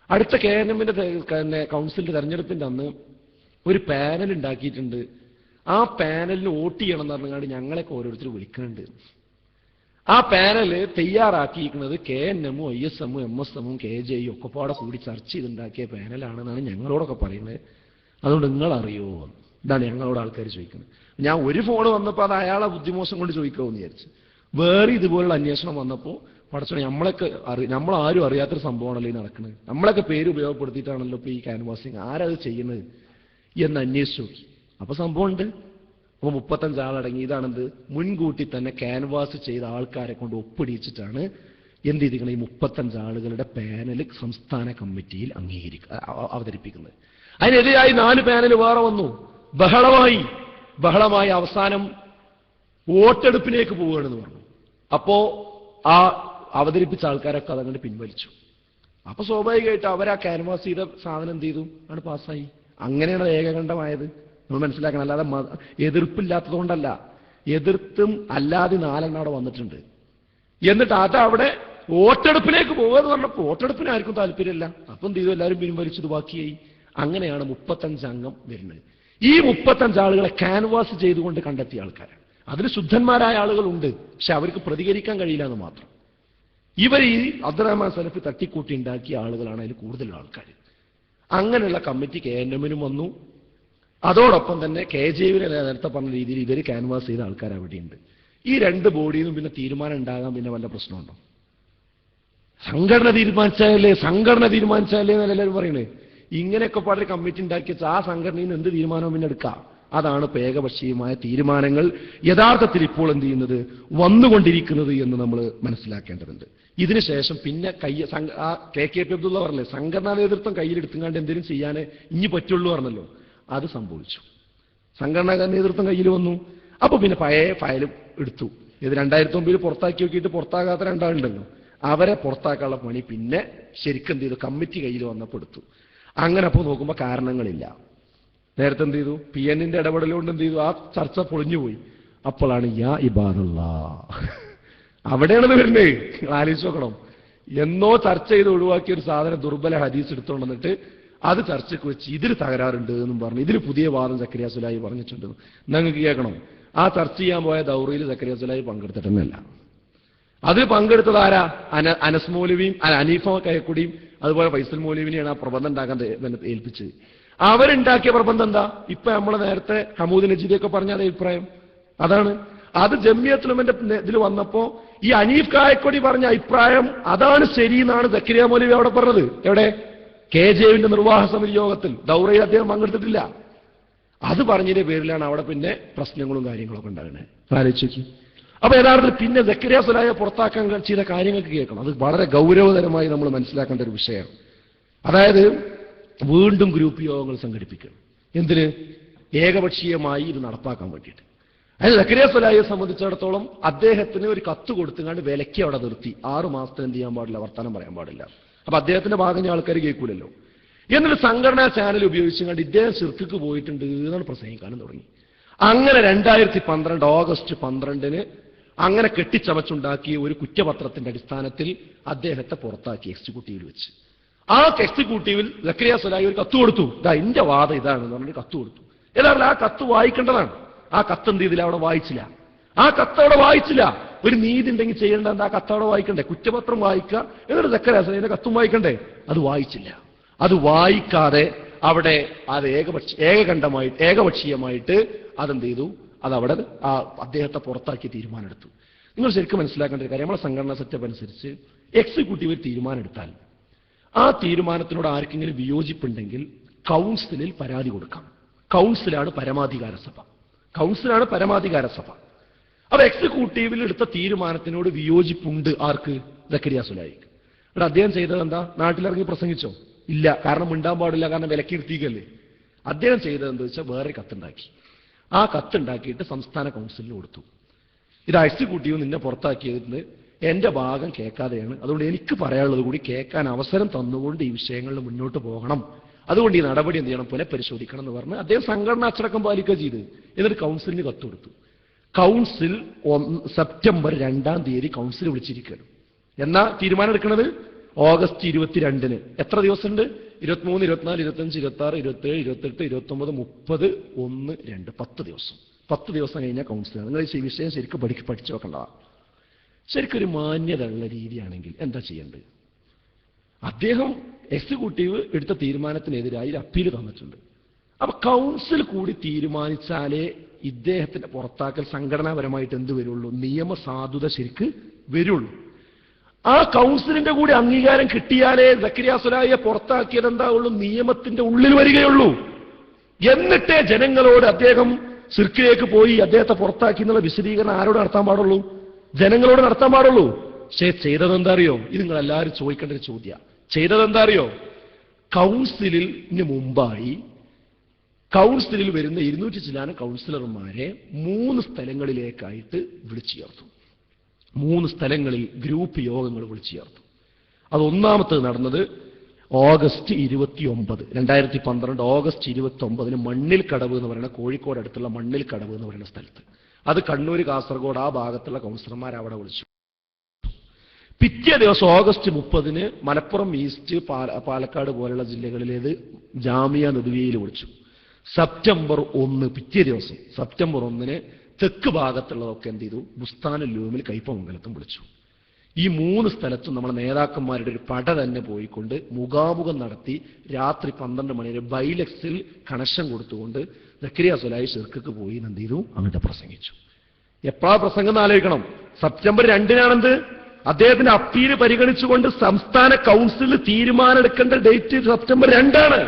അടുത്ത KNMന്റെ കൗൺസിലിന്റെ തെരഞ്ഞെടുപ്പിന്റെ അന്ന് ഒരു പാനൽ ഉണ്ടാക്കിയിട്ടുണ്ട്, ആ പാനലിന് വോട്ട് ചെയ്യണം എന്ന് പറഞ്ഞാൽ ഞങ്ങളെയൊക്കെ ഓരോരുത്തർ വിളിക്കുന്നുണ്ട്. ആ പാനൽ തയ്യാറാക്കിയിരിക്കുന്നത് KNM, ISM, MSM, KJ ഒക്കെ പാടെ കൂടി ചർച്ച ചെയ്തുണ്ടാക്കിയ പാനലാണെന്നാണ് ഞങ്ങളോടൊക്കെ പറയുന്നത്. അതുകൊണ്ട് നിങ്ങൾ അറിയുമോ? ഇതാണ് ഞങ്ങളോട് ആൾക്കാർ ചോദിക്കുന്നത്. ഞാൻ ഒരു ഫോൺ വന്നപ്പോൾ അത് അയാളെ ബുദ്ധിമോശം കൊണ്ട് ചോദിക്കാമെന്ന് വിചാരിച്ചു. വേറെ ഇതുപോലുള്ള അന്വേഷണം വന്നപ്പോൾ പഠിച്ചോളെ നമ്മളാരും അറിയാത്തൊരു സംഭവമാണല്ലോ ഈ നടക്കുന്നത്, നമ്മളൊക്കെ പേര് ഉപയോഗപ്പെടുത്തിയിട്ടാണല്ലോ ഇപ്പോൾ ഈ ക്യാൻവാസിങ്, ആരത് ചെയ്യുന്നത് എന്ന് അന്വേഷിച്ചു നോക്കി. അപ്പോൾ സംഭവമുണ്ട്. അപ്പോൾ 35 ആളടങ്ങി ഇതാണെന്ത് മുൻകൂട്ടി തന്നെ ക്യാൻവാസ് ചെയ്ത ആൾക്കാരെ കൊണ്ട് ഒപ്പിടിച്ചിട്ടാണ് എന്ത് ചെയ്തിരിക്കുന്നത്, ഈ 35 ആളുകളുടെ പാനൽ സംസ്ഥാന കമ്മിറ്റിയിൽ അവതരിപ്പിക്കുന്നത്. അതിനെതിരായി 4 പാനൽ വേറെ വന്നു. ബഹളമായി അവസാനം വോട്ടെടുപ്പിലേക്ക് പോവുകയാണെന്ന് പറഞ്ഞു. അപ്പോ ആ അവതരിപ്പിച്ച ആൾക്കാരൊക്കെ അതങ്ങോട്ട് പിൻവലിച്ചു. അപ്പൊ സ്വാഭാവികമായിട്ട് അവരാ ക്യാൻവാസ് ചെയ്ത സാധനം എന്ത് ചെയ്തു, ആണ് പാസ്സായി. അങ്ങനെയാണ് ഏകകണ്ഠമായത്. നമ്മൾ മനസ്സിലാക്കണം. അല്ലാതെ എതിർപ്പില്ലാത്തതുകൊണ്ടല്ല, എതിർത്തും അല്ലാതെ 4 അവിടെ വന്നിട്ടുണ്ട്. എന്നിട്ട് അതവിടെ വോട്ടെടുപ്പിലേക്ക് പോകുക എന്ന് പറഞ്ഞപ്പോൾ വോട്ടെടുപ്പിന് ആർക്കും താല്പര്യമില്ല. അപ്പം എന്ത് ചെയ്തു, എല്ലാവരും പിൻവലിച്ചത് ബാക്കിയായി. അങ്ങനെയാണ് 35 അംഗം വരുന്നത്. ഈ 35 ആളുകളെ ക്യാൻവാസ് ചെയ്തുകൊണ്ട് കണ്ടെത്തിയ ആൾക്കാരാണ്. അതിൽ ശുദ്ധന്മാരായ ആളുകളുണ്ട്, പക്ഷെ അവർക്ക് പ്രതികരിക്കാൻ കഴിയില്ല എന്ന് മാത്രം. ഇവർ ഈ അബ്ദുറഹ്മാൻ സലഫി തട്ടിക്കൂട്ടി ഉണ്ടാക്കിയ ആളുകളാണ് അതിൽ കൂടുതൽ ആൾക്കാർ. അങ്ങനെയുള്ള കമ്മിറ്റി KNMനും വന്നു. അതോടൊപ്പം തന്നെ KJവിനെ നേരത്തെ പറഞ്ഞ രീതിയിൽ ഇവർ ക്യാൻവാസ് ചെയ്ത ആൾക്കാർ അവിടെയുണ്ട്. ഈ 2 ബോഡിയിൽ നിന്നും പിന്നെ തീരുമാനം ഉണ്ടാകാൻ പിന്നെ വല്ല പ്രശ്നമുണ്ടോ? സംഘടന തീരുമാനിച്ചാലേ എന്നെല്ലാവരും പറയുന്നത്. ഇങ്ങനെയൊക്കെ പാടെ കമ്മിറ്റി ഉണ്ടാക്കി വെച്ചാൽ ആ സംഘടനയിൽ നിന്ന് എന്ത് തീരുമാനവും പിന്നെ എടുക്കാം. അതാണ് ഏകപക്ഷീയമായ തീരുമാനങ്ങൾ യഥാർത്ഥത്തിൽ ഇപ്പോൾ എന്ത് ചെയ്യുന്നത്, വന്നുകൊണ്ടിരിക്കുന്നത് എന്ന് നമ്മൾ മനസ്സിലാക്കേണ്ടതുണ്ട്. ഇതിനുശേഷം പിന്നെ KKP അബ്ദുള്ള പറഞ്ഞല്ലേ, സംഘടനാ നേതൃത്വം കയ്യിലെടുത്തുകൊണ്ട് എന്തെങ്കിലും ചെയ്യാനേ ഇനി പറ്റുള്ളൂ പറഞ്ഞല്ലോ, അത് സംഭവിച്ചു. സംഘടനാ നേതൃത്വം കയ്യിൽ വന്നു. അപ്പൊ പിന്നെ പഴയ ഫയലും എടുത്തു. ഇത് 2009 പുറത്താക്കി നോക്കിയിട്ട് പുറത്താകാത്ത 2 ആളുണ്ടല്ലോ, അവരെ പുറത്താക്കാനുള്ള പണി പിന്നെ ശരിക്കും എന്ത് ചെയ്തു, കമ്മിറ്റി കയ്യിൽ വന്നപ്പോൾ എടുത്തു. അങ്ങനെ അപ്പോൾ നോക്കുമ്പോൾ കാരണങ്ങളില്ല. നേരത്തെ എന്ത് ചെയ്തു, PNന്റെ ഇടപെടലുകൊണ്ട് എന്ത് ചെയ്തു, ആ ചർച്ച പൊളിഞ്ഞുപോയി. അപ്പോഴാണ് യാ ഇബാദല്ലാഹ്, അവിടെയാണത് വരുന്നത്. ആലോചിച്ച് നോക്കണം. എന്നോ ചർച്ച ചെയ്ത് ഒഴിവാക്കിയ ഒരു സാധനം ദുർബല ഹദീസ് എടുത്തുകൊണ്ടിട്ട് അത് ചർച്ചയ്ക്ക് വെച്ച് ഇതിൽ തകരാറുണ്ട് എന്നും പറഞ്ഞു, ഇതിൽ പുതിയ വാദം സക്കരിയ സുലായി പറഞ്ഞിട്ടുണ്ടെന്ന് നിങ്ങൾക്ക് കേൾക്കണം. ആ ചർച്ച ചെയ്യാൻ പോയ ദൗറയിൽ സക്കരിയ സുലായി പങ്കെടുത്തിട്ടൊന്നുമല്ല. അത് പങ്കെടുത്തത് ആരാ? അനസ് മൗലവിയും അനീഫ കയക്കുടിയും അതുപോലെ ഫൈസൽ മൗലവിനെയാണ് ആ പ്രബന്ധം ഉണ്ടാക്കാൻ ഏൽപ്പിച്ചത്. അവരുണ്ടാക്കിയ പ്രബന്ധം എന്താ? ഇപ്പൊ നമ്മളെ നേരത്തെ ഹമൂദ് നജീദിയൊക്കെ പറഞ്ഞ അതേ അഭിപ്രായം അതാണ്. അത് ജമിയത്തുൽ ഉലമന്റെ ഇതിൽ വന്നപ്പോ ഈ അനീഫ് കായക്കൊടി പറഞ്ഞ അഭിപ്രായം അതാണ് ശരി എന്നാണ് സക്കരിയ മൗലവി അവിടെ പറഞ്ഞത്. എവിടെ? KJവിന്റെ നിർവാഹക സമിതി യോഗത്തിൽ. ദൗറയിൽ അദ്ദേഹം പങ്കെടുത്തിട്ടില്ല. അത് പറഞ്ഞതിന്റെ പേരിലാണ് അവിടെ പിന്നെ പ്രശ്നങ്ങളും കാര്യങ്ങളൊക്കെ ഉണ്ടാകുന്നത്. ആലോചിച്ചു. അപ്പൊ യഥാർത്ഥത്തിൽ പിന്നെ സക്കരിയ സുലായെ പുറത്താക്കാൻ ചെയ്ത കാര്യങ്ങൾക്ക് കേൾക്കണം. അത് വളരെ ഗൗരവതരമായി നമ്മൾ മനസ്സിലാക്കേണ്ട ഒരു വിഷയമാണ്. അതായത് വീണ്ടും ഗ്രൂപ്പ് യോഗങ്ങൾ സംഘടിപ്പിക്കണം. എന്തിന്? ഏകപക്ഷീയമായി ഇത് നടപ്പാക്കാൻ വേണ്ടിയിട്ട്. അതിന് സക്കരിയ സുലായെ സംബന്ധിച്ചിടത്തോളം അദ്ദേഹത്തിന് ഒരു കത്ത് കൊടുത്തുകൊണ്ട് വിലക്കി അവിടെ നിർത്തി. 6 മാസത്തിന് എന്ത് ചെയ്യാൻ പാടില്ല, വർത്തമാനം പറയാൻ പാടില്ല. അപ്പൊ അദ്ദേഹത്തിന്റെ ഭാഗം ആൾക്കാർ കേൾക്കൂലല്ലോ. എന്നിട്ട് സംഘടനാ ചാനൽ ഉപയോഗിച്ചുകൊണ്ട് ഇദ്ദേഹം ശിർക്കിക്ക് പോയിട്ടുണ്ട് എന്നാണ് പ്രസംഗിക്കാനും തുടങ്ങി. അങ്ങനെ 2012 ഓഗസ്റ്റ് 12 അങ്ങനെ കെട്ടിച്ചമച്ചുണ്ടാക്കിയ ഒരു കുറ്റപത്രത്തിന്റെ അടിസ്ഥാനത്തിൽ അദ്ദേഹത്തെ പുറത്താക്കി എക്സിക്യൂട്ടീവിൽ വെച്ച്. ആ എക്സിക്യൂട്ടീവിൽ സക്കരിയ സുലായി ഒരു കത്ത് കൊടുത്തു. ഇതാ എന്റെ വാദം ഇതാണെന്ന് പറഞ്ഞിട്ട് കത്ത് കൊടുത്തു. ഏതായാലും ആ കത്ത് വായിക്കേണ്ടതാണ്. ആ കത്ത് എന്ത് ചെയ്തില്ല, അവിടെ വായിച്ചില്ല. ആ കത്ത് അവിടെ വായിച്ചില്ല. ഒരു നീതി ഉണ്ടെങ്കിൽ ചെയ്യേണ്ട എന്താ, ആ കത്ത് അവിടെ വായിക്കണ്ടേ? കുറ്റപത്രം വായിക്കുക, എന്നിട്ട് സക്കരിയ സുലായിന്റെ കത്തും വായിക്കണ്ടേ? അത് വായിച്ചില്ല. അത് വായിക്കാതെ അവിടെ അത് ഏകപക്ഷീയമായിട്ട് അതെന്ത് ചെയ്തു, അതവിടെ അദ്ദേഹത്തെ പുറത്താക്കി തീരുമാനമെടുത്തു. നിങ്ങൾ ശരിക്കും മനസ്സിലാക്കേണ്ട ഒരു കാര്യം, നമ്മളെ സംഘടനാ സെറ്റപ്പ് അനുസരിച്ച് എക്സിക്യൂട്ടീവ് തീരുമാനം എടുത്താൽ ആ തീരുമാനത്തിനോട് ആർക്കെങ്കിലും വിയോജിപ്പുണ്ടെങ്കിൽ കൗൺസിലിൽ പരാതി കൊടുക്കാം. കൗൺസിലാണ് പരമാധികാര സഭ. അപ്പൊ എക്സിക്യൂട്ടീവിൽ എടുത്ത തീരുമാനത്തിനോട് വിയോജിപ്പുണ്ട് ആർക്ക്? സക്കരിയ സുലായിക്ക്. ഇവിടെ അദ്ദേഹം ചെയ്തത് എന്താ? നാട്ടിലിറങ്ങി പ്രസംഗിച്ചോ? ഇല്ല. കാരണം മിണ്ടാൻ പാടില്ല, കാരണം വിലക്കിരുത്തിക്കല്ലേ. അദ്ദേഹം ചെയ്തത് എന്താ വെച്ചാൽ വേറെ കത്തുണ്ടാക്കി. ആ കത്തുണ്ടാക്കിയിട്ട് സംസ്ഥാന കൗൺസിലിന് കൊടുത്തു. ഇത് എക്സിക്യൂട്ടീവ് നിന്നെ പുറത്താക്കിയതിന് എന്റെ ഭാഗം കേൾക്കാതെയാണ്, അതുകൊണ്ട് എനിക്ക് പറയാനുള്ളത് കൂടി കേൾക്കാൻ അവസരം തന്നുകൊണ്ട് ഈ വിഷയങ്ങളിൽ മുന്നോട്ട് പോകണം, അതുകൊണ്ട് ഈ നടപടി എന്ത് ചെയ്യണം, പുനഃപരിശോധിക്കണം എന്ന് പറഞ്ഞ് അദ്ദേഹം സംഘടന അച്ചടക്കം പാലിക്കുക ചെയ്ത്. എന്നിട്ട് കൗൺസിലിന് കത്ത് കൊടുത്തു. കൗൺസിൽ സെപ്റ്റംബർ 2 കൗൺസിൽ വിളിച്ചിരിക്കുകയാണ്. എന്നാ തീരുമാനം എടുക്കുന്നത്? ഓഗസ്റ്റ് 22. എത്ര ദിവസമുണ്ട്? 23, 24, 25, 26, 27, 28, 29, 30, 1, 2, 10 ദിവസം. 10 ദിവസം കഴിഞ്ഞാൽ കൗൺസിലാണ്. നിങ്ങൾ ഈ വിഷയം ശരിക്കും പഠിച്ചു വെക്കേണ്ടതാണ്. ശരിക്കൊരു മാന്യത ഉള്ള രീതിയാണെങ്കിൽ എന്താ ചെയ്യേണ്ടത്? അദ്ദേഹം എക്സിക്യൂട്ടീവ് എടുത്ത തീരുമാനത്തിനെതിരായി അപ്പീൽ തന്നിട്ടുണ്ട്. അപ്പൊ കൗൺസിൽ കൂടി തീരുമാനിച്ചാലേ ഇദ്ദേഹത്തിന്റെ പുറത്താക്കൽ സംഘടനാപരമായിട്ട് എന്ത് വരുള്ളൂ? നിയമസാധുത ശരിക്ക് വരുള്ളൂ. ആ കൗൺസിലിന്റെ കൂടി അംഗീകാരം കിട്ടിയാലേ സക്കരിയ സ്വലാഹിയെ പുറത്താക്കിയത് എന്താവുള്ളൂ? നിയമത്തിന്റെ ഉള്ളിൽ വരികയുള്ളൂ. എന്നിട്ടേ ജനങ്ങളോട് അദ്ദേഹം സിർക്കിലേക്ക് പോയി അദ്ദേഹത്തെ പുറത്താക്കി എന്നുള്ള വിശദീകരണം ആരോട് നടത്താൻ പാടുള്ളൂ? ജനങ്ങളോട് നടത്താൻ പാടുള്ളൂ. പക്ഷേ ചെയ്തതെന്താ അറിയോ? ഇത് നിങ്ങൾ എല്ലാവരും ചോദിക്കേണ്ട ഒരു ചോദ്യമാണ്. ചെയ്തതെന്താ അറിയോ? കൗൺസിലിന് മുമ്പായി കൗൺസിലിൽ വരുന്ന 200 ചില്ലാനം കൗൺസിലർമാരെ 3 സ്ഥലങ്ങളിലേക്കായിട്ട് വിളിച്ചു ചേർത്തു. 3 സ്ഥലങ്ങളിൽ ഗ്രൂപ്പ് യോഗങ്ങൾ വിളിച്ചു ചേർത്തു. അത് ഒന്നാമത്തേത് നടന്നത് ഓഗസ്റ്റ് 29, 2012 ഓഗസ്റ്റ് 29 മണ്ണിൽ കടവ് എന്ന് പറയുന്ന കോഴിക്കോട് അടുത്തുള്ള മണ്ണിൽ കടവ് എന്ന് പറയുന്ന സ്ഥലത്ത്. അത് കണ്ണൂർ, കാസർഗോഡ് ആ ഭാഗത്തുള്ള കൗൺസിലർമാർ അവിടെ വിളിച്ചു. പിറ്റേ ദിവസം ഓഗസ്റ്റ് 30 മലപ്പുറം ഈസ്റ്റ്, പാലക്കാട് പോലുള്ള ജില്ലകളിലേത് ജാമിയ നദുവിയയിൽ വിളിച്ചു. സെപ്റ്റംബർ 1 പിറ്റേ ദിവസം സെപ്റ്റംബർ 1 തെക്ക് ഭാഗത്തുള്ളതൊക്കെ എന്ത് ചെയ്തു? ബുസ്താനുൽ ലൂമിൽ കയ്പമംഗലത്തും വിളിച്ചു. ഈ 3 സ്ഥലത്തും നമ്മുടെ നേതാക്കന്മാരുടെ ഒരു പട തന്നെ പോയിക്കൊണ്ട് മുഖാമുഖം നടത്തി രാത്രി 12 മണി വരെ ബൈലക്സിൽ കണക്ഷൻ കൊടുത്തുകൊണ്ട് സക്കരിയ സ്വലാഹി ഷിർക്കിക്ക് പോയി എന്ത് ചെയ്തു? അങ്ങോട്ട് പ്രസംഗിച്ചു. എപ്പോഴാ പ്രസംഗം എന്ന് ആലോചിക്കണം. സെപ്റ്റംബർ 2 അദ്ദേഹത്തിന്റെ അപ്പീൽ പരിഗണിച്ചുകൊണ്ട് സംസ്ഥാന കൗൺസിൽ തീരുമാനമെടുക്കേണ്ട ഡേറ്റ് സെപ്റ്റംബർ 2.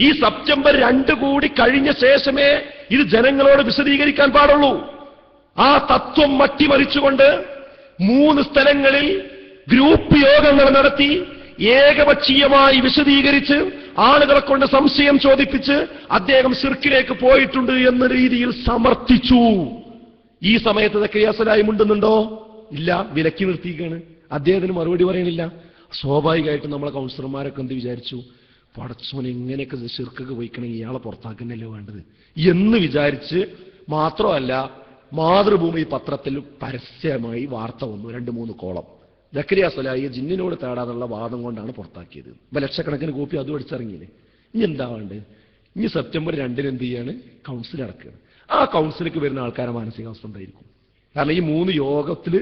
ഈ സെപ്റ്റംബർ 2 കൂടി കഴിഞ്ഞ ശേഷമേ ഇത് ജനങ്ങളോട് വിശദീകരിക്കാൻ പാടുള്ളൂ. ആ തത്വം മട്ടിമറിച്ചുകൊണ്ട് 3 സ്ഥലങ്ങളിൽ ഗ്രൂപ്പ് യോഗങ്ങൾ നടത്തി ഏകപക്ഷീയമായി വിശദീകരിച്ച് ആളുകളെ കൊണ്ട് സംശയം ചോദിപ്പിച്ച് അദ്ദേഹം സിർക്കിലേക്ക് പോയിട്ടുണ്ട് എന്ന രീതിയിൽ സമർത്ഥിച്ചു. ഈ സമയത്ത് സക്കരിയ സ്വലാഹി മുണ്ടുന്നുണ്ടോ? ഇല്ല, വിലക്കി നിർത്തിയിരിക്കുകയാണ്. അദ്ദേഹത്തിന് മറുപടി പറയണില്ല. സ്വാഭാവികമായിട്ടും നമ്മളെ കൗൺസിലർമാരൊക്കെ എന്ത് വിചാരിച്ചു? പടച്ചോൻ എങ്ങനെയൊക്കെ സിർക്കൊക്കെ പോയിക്കണമെങ്കിൽ ഇയാളെ പുറത്താക്കുന്നല്ലേ വേണ്ടത് എന്ന് വിചാരിച്ച്. മാത്രമല്ല, മാതൃഭൂമി പത്രത്തിൽ പരസ്യമായി വാർത്ത വന്നു, 2-3 കോളം. സക്കരിയ സ്വലാഹിയെ ജിന്നിനോട് തേടാനുള്ള വാദം കൊണ്ടാണ് പുറത്താക്കിയത്. ഇപ്പൊ ലക്ഷക്കണക്കിന് കോപ്പി അതും അടിച്ചിറങ്ങിയില്ലേ. ഇനി എന്താ വേണ്ടത്? ഇനി സെപ്റ്റംബർ 2 എന്ത് ചെയ്യാണ്? കൗൺസിൽ ഇറക്കുകയാണ്. ആ കൗൺസിലേക്ക് വരുന്ന ആൾക്കാരെ മാനസികാവസ്ഥ എന്തായിരിക്കും? കാരണം ഈ 3 യോഗത്തിൽ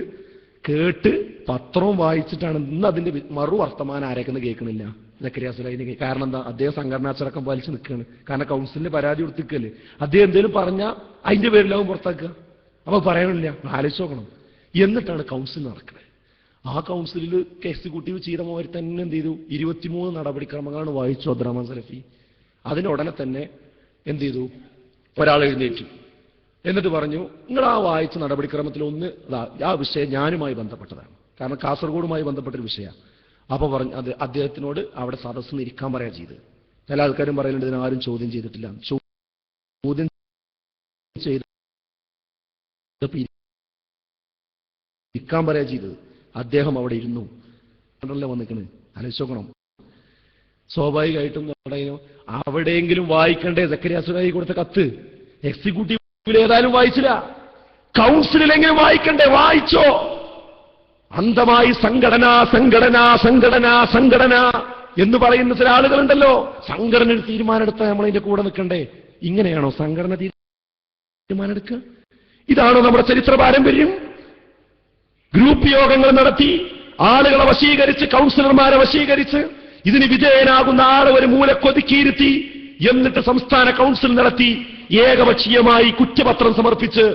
കേട്ട് പത്രവും വായിച്ചിട്ടാണ് ഇന്ന് അതിന്റെ മറുവർത്തമാനം ആരേക്കെന്ന് കേൾക്കണില്ല. സക്കരിയ സ്വലാഹിനെ. കാരണം എന്താ? അദ്ദേഹം സംഘടനാച്ചടക്കം പാലിച്ച് നിൽക്കുകയാണ്. കാരണം കൗൺസിലിന് പരാതി കൊടുത്തിക്കല്ലേ. അദ്ദേഹം എന്തെങ്കിലും പറഞ്ഞാൽ അതിന്റെ പേരിലാവും പുറത്താക്കുക. അപ്പൊ പറയണില്ല, ആലോചിച്ച് നോക്കണം. എന്നിട്ടാണ് കൗൺസിൽ നടക്കുന്നത്. ആ കൗൺസിലിൽ എക്സിക്യൂട്ടീവ് ചെയ്ത മാതിരി തന്നെ എന്ത് ചെയ്തു? 23 നടപടിക്രമങ്ങളാണ് വായിച്ചു അബ്ദുറഹ്മാൻ സലഫി. അതിനുടനെ തന്നെ എന്ത് ചെയ്തു? ഒരാൾ എഴുന്നേറ്റു. എന്നിട്ട് പറഞ്ഞു, നിങ്ങൾ ആ വായിച്ച നടപടിക്രമത്തിൽ ഒന്ന് ആ വിഷയം ഞാനുമായി ബന്ധപ്പെട്ടതാണ്. കാരണം കാസർഗോഡുമായി ബന്ധപ്പെട്ടൊരു വിഷയമാണ്. അപ്പൊ പറഞ്ഞു അത് അദ്ദേഹത്തിനോട് അവിടെ സദസ്സിന് ഇരിക്കാൻ പറയാ ചെയ്ത്. ചില ആൾക്കാരും പറയുന്നുണ്ട് ഇതിനാരും ചോദ്യം ചെയ്തിട്ടില്ല. ചോദ്യം ചെയ്ത് ഇരിക്കാൻ പറയാ ചെയ്തത്. അദ്ദേഹം അവിടെ ഇരുന്നു. വന്നിക്കണ്. ആലോചിച്ച് നോക്കണം. സ്വാഭാവികമായിട്ടും അവിടെയെങ്കിലും വായിക്കണ്ടേ സക്കരിയ സ്വലാഹി കൊടുത്ത കത്ത്? എക്സിക്യൂട്ടീവ് ഏതായാലും വായിച്ചില്ല. കൗൺസിലെങ്കിലും വായിക്കണ്ടേ? വായിച്ചോ? അന്ധമായി സംഘടന സംഘടന സംഘടന സംഘടന എന്ന് പറയുന്ന ചില ആളുകളുണ്ടല്ലോ. സംഘടന ഒരു തീരുമാനമെടുത്താൽ നമ്മളതിന്റെ കൂടെ നിൽക്കണ്ടേ? ഇങ്ങനെയാണോ സംഘടന തീരുമാനമെടുക്കുക? ഇതാണോ നമ്മുടെ ചരിത്ര പാരമ്പര്യം? ഗ്രൂപ്പ് യോഗങ്ങൾ നടത്തി ആളുകളെ വശീകരിച്ച്, കൗൺസിലർമാരെ വശീകരിച്ച്, ഇതിന് വിധേയനാകുന്ന ആളെ ഒരു മൂലക്കൊതുക്കിയിരുത്തി, എന്നിട്ട് സംസ്ഥാന കൗൺസിൽ നടത്തി ഏകപക്ഷീയമായി കുറ്റപത്രം സമർപ്പിച്ച്,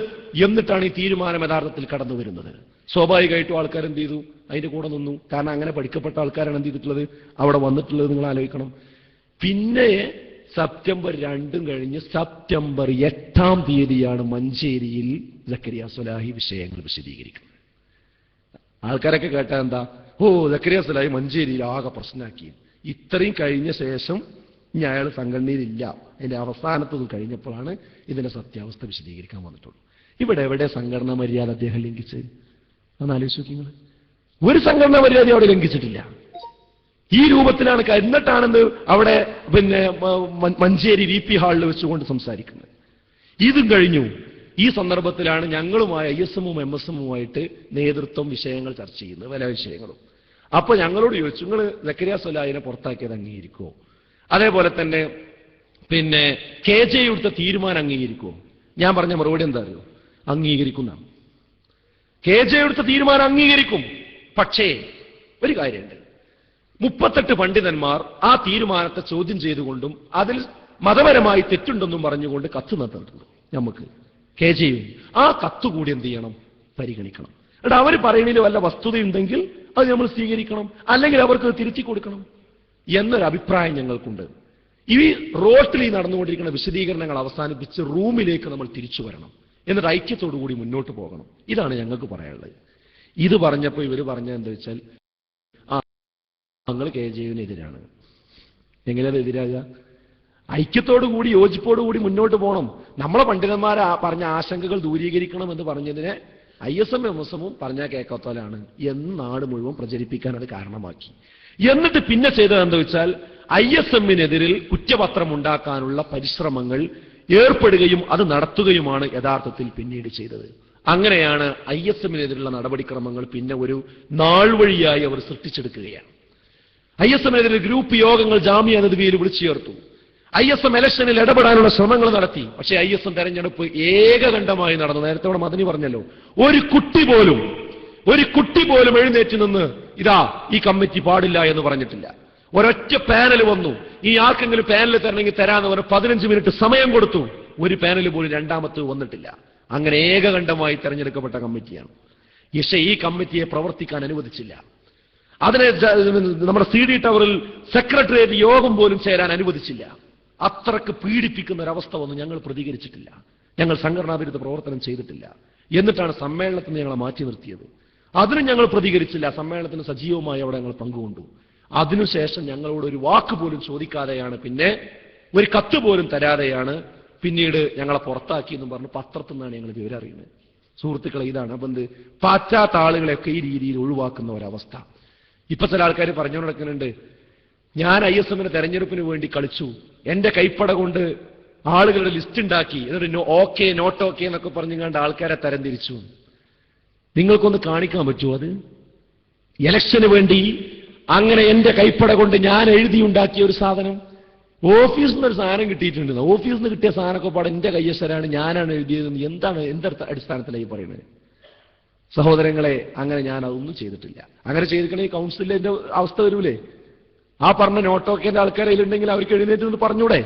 എന്നിട്ടാണ് ഈ തീരുമാനം യഥാർത്ഥത്തിൽ കടന്നു വരുന്നത്. സ്വാഭാവികമായിട്ടും ആൾക്കാർ എന്ത് ചെയ്തു? അതിന്റെ കൂടെ നിന്നു. കാരണം അങ്ങനെ പഠിക്കപ്പെട്ട ആൾക്കാരാണ് എന്ത് ചെയ്തിട്ടുള്ളത്? അവിടെ വന്നിട്ടുള്ളത്. നിങ്ങൾ ആലോചിക്കണം. പിന്നെ സെപ്റ്റംബർ 2 കഴിഞ്ഞ് സെപ്റ്റംബർ 8 മഞ്ചേരിയിൽ സക്കരിയ സ്വലാഹി വിഷയങ്ങൾ വിശദീകരിക്കുന്നത്. ആൾക്കാരൊക്കെ കേട്ടാ എന്താ? ഓ, സക്കരിയ സ്വലാഹി മഞ്ചേരിയിൽ ആകെ പ്രശ്നമാക്കി. ഇത്രയും കഴിഞ്ഞ ശേഷം ഇനി അയാൾ സംഘടനയിലില്ല. അതിന്റെ അവസാനത്തത് കഴിഞ്ഞപ്പോഴാണ് ഇതിന്റെ സത്യാവസ്ഥ വിശദീകരിക്കാൻ വന്നിട്ടുള്ളൂ. ഇവിടെ എവിടെ സംഘടനാ മര്യാദ അദ്ദേഹം ലംഘിച്ച്? അതൊന്ന് ആലോചിച്ച് നോക്കി നിങ്ങൾ. ഒരു സംഘടനാ മര്യാദ അവിടെ ലംഘിച്ചിട്ടില്ല. ഈ രൂപത്തിലാണ് എന്നിട്ടാണെന്ന് അവിടെ മഞ്ചേരി VP ഹാളിൽ വെച്ചുകൊണ്ട് സംസാരിക്കുന്നത്. ഇതും കഴിഞ്ഞു. ഈ സന്ദർഭത്തിലാണ് ഞങ്ങളുമായി ISM-ഉം MSM-ഉമായിട്ട് നേതൃത്വം വിഷയങ്ങൾ ചർച്ച ചെയ്യുന്നത്, പല വിഷയങ്ങളും. അപ്പൊ ഞങ്ങളോട് ചോദിച്ചു, നിങ്ങൾ സക്കരിയ സ്വലാഹിനെ പുറത്താക്കിയത് അംഗീകരിക്കുമോ? അതേപോലെ തന്നെ KJ എടുത്ത തീരുമാനം അംഗീകരിക്കുമോ? ഞാൻ പറഞ്ഞ മറുപടി എന്താ അറിയോ? അംഗീകരിക്കുന്നതാണ്. KJ എടുത്ത തീരുമാനം അംഗീകരിക്കും. പക്ഷേ ഒരു കാര്യമുണ്ട്, 38 പണ്ഡിതന്മാർ ആ തീരുമാനത്തെ ചോദ്യം ചെയ്തുകൊണ്ടും അതിൽ മതപരമായി തെറ്റുണ്ടെന്നും പറഞ്ഞുകൊണ്ട് കത്ത് നടത്തുന്നുണ്ട് നമുക്ക്. KJ-യും ആ കത്ത് കൂടി എന്ത് ചെയ്യണം? പരിഗണിക്കണം. എന്നിട്ട് അവർ പറയുന്നതിൽ വല്ല വസ്തുതയുണ്ടെങ്കിൽ അത് നമ്മൾ സ്വീകരിക്കണം, അല്ലെങ്കിൽ അവർക്ക് തിരുത്തി കൊടുക്കണം എന്നൊരു അഭിപ്രായം ഞങ്ങൾക്കുണ്ട്. ഈ റോട്ടിൽ നടന്നുകൊണ്ടിരിക്കുന്ന വിശദീകരണങ്ങൾ അവസാനിപ്പിച്ച് റൂമിലേക്ക് നമ്മൾ തിരിച്ചു വരണം, എന്നിട്ട് ഐക്യത്തോടു കൂടി മുന്നോട്ട് പോകണം. ഇതാണ് ഞങ്ങൾക്ക് പറയാനുള്ളത്. ഇത് പറഞ്ഞപ്പോൾ ഇവർ പറഞ്ഞത് എന്താ വെച്ചാൽ, ഞങ്ങൾ KJ-നെതിരാണ്. എങ്ങനെയത് എതിരാകുക? ഐക്യത്തോടുകൂടി യോജിപ്പോടുകൂടി മുന്നോട്ട് പോകണം. നമ്മളെ പണ്ഡിതന്മാർ പറഞ്ഞ ആശങ്കകൾ ദൂരീകരിക്കണം എന്ന് പറഞ്ഞതിനെ ISM MSM-ഉം പറഞ്ഞാൽ കേൾക്കാത്തവരാണ് എന്ന് നാട് മുഴുവൻ പ്രചരിപ്പിക്കാൻ അത് കാരണമാക്കി. എന്നിട്ട് പിന്നെ ചെയ്തത് എന്താ വെച്ചാൽ, ISM-നെതിരിൽ കുറ്റപത്രം ഉണ്ടാക്കാനുള്ള പരിശ്രമങ്ങൾ ഏർപ്പെടുകയും അത് നടത്തുകയുമാണ് യഥാർത്ഥത്തിൽ പിന്നീട് ചെയ്തത്. അങ്ങനെയാണ് ISM-നെതിരുള്ള നടപടിക്രമങ്ങൾ പിന്നെ ഒരു നാൾ വഴിയായി അവർ സൃഷ്ടിച്ചെടുക്കുകയാണ്. ISM-നെതിരെ ഗ്രൂപ്പ് യോഗങ്ങൾ ജാമിയ നദ്വിയിൽ വിളിച്ചു ചേർത്തു. ISM ഇലക്ഷനിൽ ഇടപെടാനുള്ള ശ്രമങ്ങൾ നടത്തി. പക്ഷേ ISM തെരഞ്ഞെടുപ്പ് ഏകകണ്ഠമായി നടന്നു. നേരത്തെ ഇവിടെ മദനി പറഞ്ഞല്ലോ, ഒരു കുട്ടി പോലും എഴുന്നേറ്റ് നിന്ന് ഇതാ ഈ കമ്മിറ്റി പാടില്ല എന്ന് പറഞ്ഞിട്ടില്ല. ഒരൊറ്റ പാനൽ വന്നു, ഈ ആർക്കെങ്കിലും പാനൽ തരണമെങ്കിൽ തരാന്ന് പറഞ്ഞ് 15 മിനിറ്റ് സമയം കൊടുത്തു. ഒരു പാനൽ പോലും രണ്ടാമത് വന്നിട്ടില്ല. അങ്ങനെ ഏകകണ്ഠമായി തെരഞ്ഞെടുക്കപ്പെട്ട കമ്മിറ്റിയാണ്. പക്ഷേ ഈ കമ്മിറ്റിയെ പ്രവർത്തിക്കാൻ അനുവദിച്ചില്ല. അതിനെ നമ്മുടെ CD ടവറിൽ സെക്രട്ടേറിയറ്റ് യോഗം പോലും ചേരാൻ അനുവദിച്ചില്ല. അത്രക്ക് പീഡിപ്പിക്കുന്ന ഒരവസ്ഥ വന്നു. ഞങ്ങൾ പ്രതികരിച്ചിട്ടില്ല, ഞങ്ങൾ സംഘടനാ വിരുദ്ധ പ്രവർത്തനം ചെയ്തിട്ടില്ല. എന്നിട്ടാണ് സമ്മേളനത്തിന് ഞങ്ങളെ മാറ്റി നിർത്തിയത്. അതിനും ഞങ്ങൾ പ്രതികരിച്ചില്ല. സമ്മേളനത്തിന് സജീവമായി അവിടെ ഞങ്ങൾ പങ്കുകൊണ്ടു. അതിനുശേഷം ഞങ്ങളോട് ഒരു വാക്ക് പോലും ചോദിക്കാതെയാണ്, പിന്നെ ഒരു കത്ത് പോലും തരാതെയാണ് പിന്നീട് ഞങ്ങളെ പുറത്താക്കിയെന്നും പറഞ്ഞ് പത്രത്തിൽ നിന്നാണ് ഞങ്ങൾ വിവരം അറിയുന്നത്. സുഹൃത്തുക്കളെ, ഇതാണ് അപ്പം പാശ്ചാത്യ ആളുകളെയൊക്കെ ഈ രീതിയിൽ ഒഴിവാക്കുന്ന ഒരവസ്ഥ. ഇപ്പൊ ചില ആൾക്കാർ പറഞ്ഞു നടക്കുന്നുണ്ട്, ഞാൻ ISM-ന്റെ തെരഞ്ഞെടുപ്പിന് വേണ്ടി കളിച്ചു, എന്റെ കൈപ്പട കൊണ്ട് ആളുകളുടെ ലിസ്റ്റ് ഉണ്ടാക്കി, എന്നിട്ട് ഓക്കെ നോട്ട് ഓക്കെ എന്നൊക്കെ പറഞ്ഞുകൊണ്ട് ആൾക്കാരെ തരംതിരിച്ചു. നിങ്ങൾക്കൊന്ന് കാണിക്കാൻ പറ്റുമോ അത്? ഇലക്ഷന് വേണ്ടി അങ്ങനെ എന്റെ കൈപ്പട കൊണ്ട് ഞാൻ എഴുതിയുണ്ടാക്കിയ ഒരു സാധനം, ഓഫീസിൽ നിന്ന് ഒരു സാധനം കിട്ടിയിട്ടുണ്ട്, ഓഫീസിൽ നിന്ന് കിട്ടിയ സാധനമൊക്കെ പാടെ എന്റെ കയ്യസരാണ്, ഞാനാണ് എഴുതിയതെന്ന് എന്ത് അടിസ്ഥാനത്തിലായി പറയുന്നത്? സഹോദരങ്ങളെ, അങ്ങനെ ഞാൻ അതൊന്നും ചെയ്തിട്ടില്ല. അങ്ങനെ ചെയ്തിട്ടുണ്ടെങ്കിൽ കൗൺസിലിന്റെ അവസ്ഥ വരൂലേ? ആ പറഞ്ഞ നോട്ടോക്കേന്റെ ആൾക്കാരിലുണ്ടെങ്കിൽ അവർക്ക് എഴുന്നേറ്റ് നിന്ന് പറഞ്ഞൂടെ?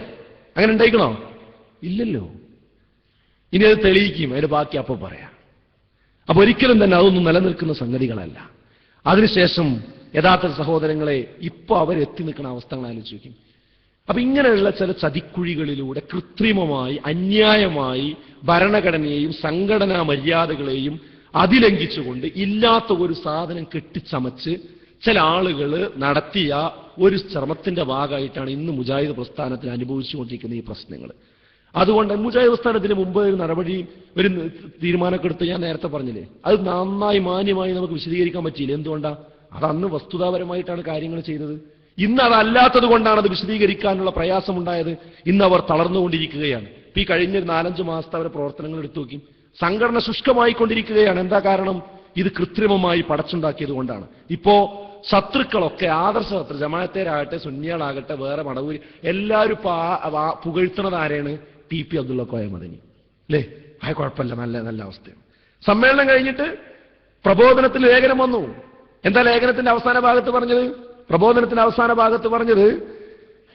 അങ്ങനെ ഉണ്ടായിക്കണോ? ഇല്ലല്ലോ. ഇനി അത് തെളിയിക്കും, അതിന് ബാക്കി അപ്പൊ പറയാം. അപ്പൊ ഒരിക്കലും തന്നെ അതൊന്നും നിലനിൽക്കുന്ന സംഗതികളല്ല. അതിനുശേഷം യഥാർത്ഥ സഹോദരങ്ങളെ, ഇപ്പൊ അവരെത്തി നിൽക്കുന്ന അവസ്ഥകൾ ആലോചിക്കും. അപ്പൊ ഇങ്ങനെയുള്ള ചില ചതിക്കുഴികളിലൂടെ കൃത്രിമമായി അന്യായമായി ഭരണഘടനയെയും സംഘടനാ മര്യാദകളെയും അതിലംഘിച്ചുകൊണ്ട് ഇല്ലാത്ത ഒരു സാധനം കെട്ടിച്ചമച്ച് ചില ആളുകൾ നടത്തിയ ഒരു ശ്രമത്തിന്റെ ഭാഗമായിട്ടാണ് ഇന്ന് മുജാഹിദ് പ്രസ്ഥാനത്തിൽ അനുഭവിച്ചുകൊണ്ടിരിക്കുന്ന ഈ പ്രശ്നങ്ങൾ. അതുകൊണ്ട് മുജാഹിദ് പ്രസ്ഥാനത്തിന് മുമ്പ് ഒരു നടപടി, ഒരു തീരുമാനമൊക്കെ എടുത്ത് ഞാൻ നേരത്തെ പറഞ്ഞില്ലേ, അത് നന്നായി മാന്യമായി നമുക്ക് വിശദീകരിക്കാൻ പറ്റിയില്ല. എന്തുകൊണ്ടാണ്? അത് അന്ന് വസ്തുതാപരമായിട്ടാണ് കാര്യങ്ങൾ ചെയ്തത്. ഇന്ന് അതല്ലാത്തത് കൊണ്ടാണ് അത് വിശദീകരിക്കാനുള്ള പ്രയാസമുണ്ടായത്. ഇന്ന് അവർ തളർന്നുകൊണ്ടിരിക്കുകയാണ്. ഈ കഴിഞ്ഞ 4-5 മാസത്തെ അവരുടെ പ്രവർത്തനങ്ങൾ എടുത്തു നോക്കി, സംഘടന ശുഷ്കമായിക്കൊണ്ടിരിക്കുകയാണ്. എന്താ കാരണം? ഇത് കൃത്രിമമായി പടച്ചുണ്ടാക്കിയത് കൊണ്ടാണ്. ഇപ്പോ ശത്രുക്കളൊക്കെ ആദർശ ശത്രു, ജമാഅത്തേരാകട്ടെ സുന്നികളാകട്ടെ വേറെ മടവൂരി, എല്ലാവരും പുകഴ്ത്തുന്നത് ആരെയാണ്? TP അബ്ദുള്ള കോയ മദനി അല്ലേ? ആ കുഴപ്പമില്ല, നല്ല അവസ്ഥയാണ്. സമ്മേളനം കഴിഞ്ഞിട്ട് പ്രബോധനത്തിൽ ലേഖനം വന്നു. എന്താ ലേഖനത്തിന്റെ അവസാന ഭാഗത്ത് പറഞ്ഞത്? പ്രബോധനത്തിന്റെ അവസാന ഭാഗത്ത് പറഞ്ഞത്,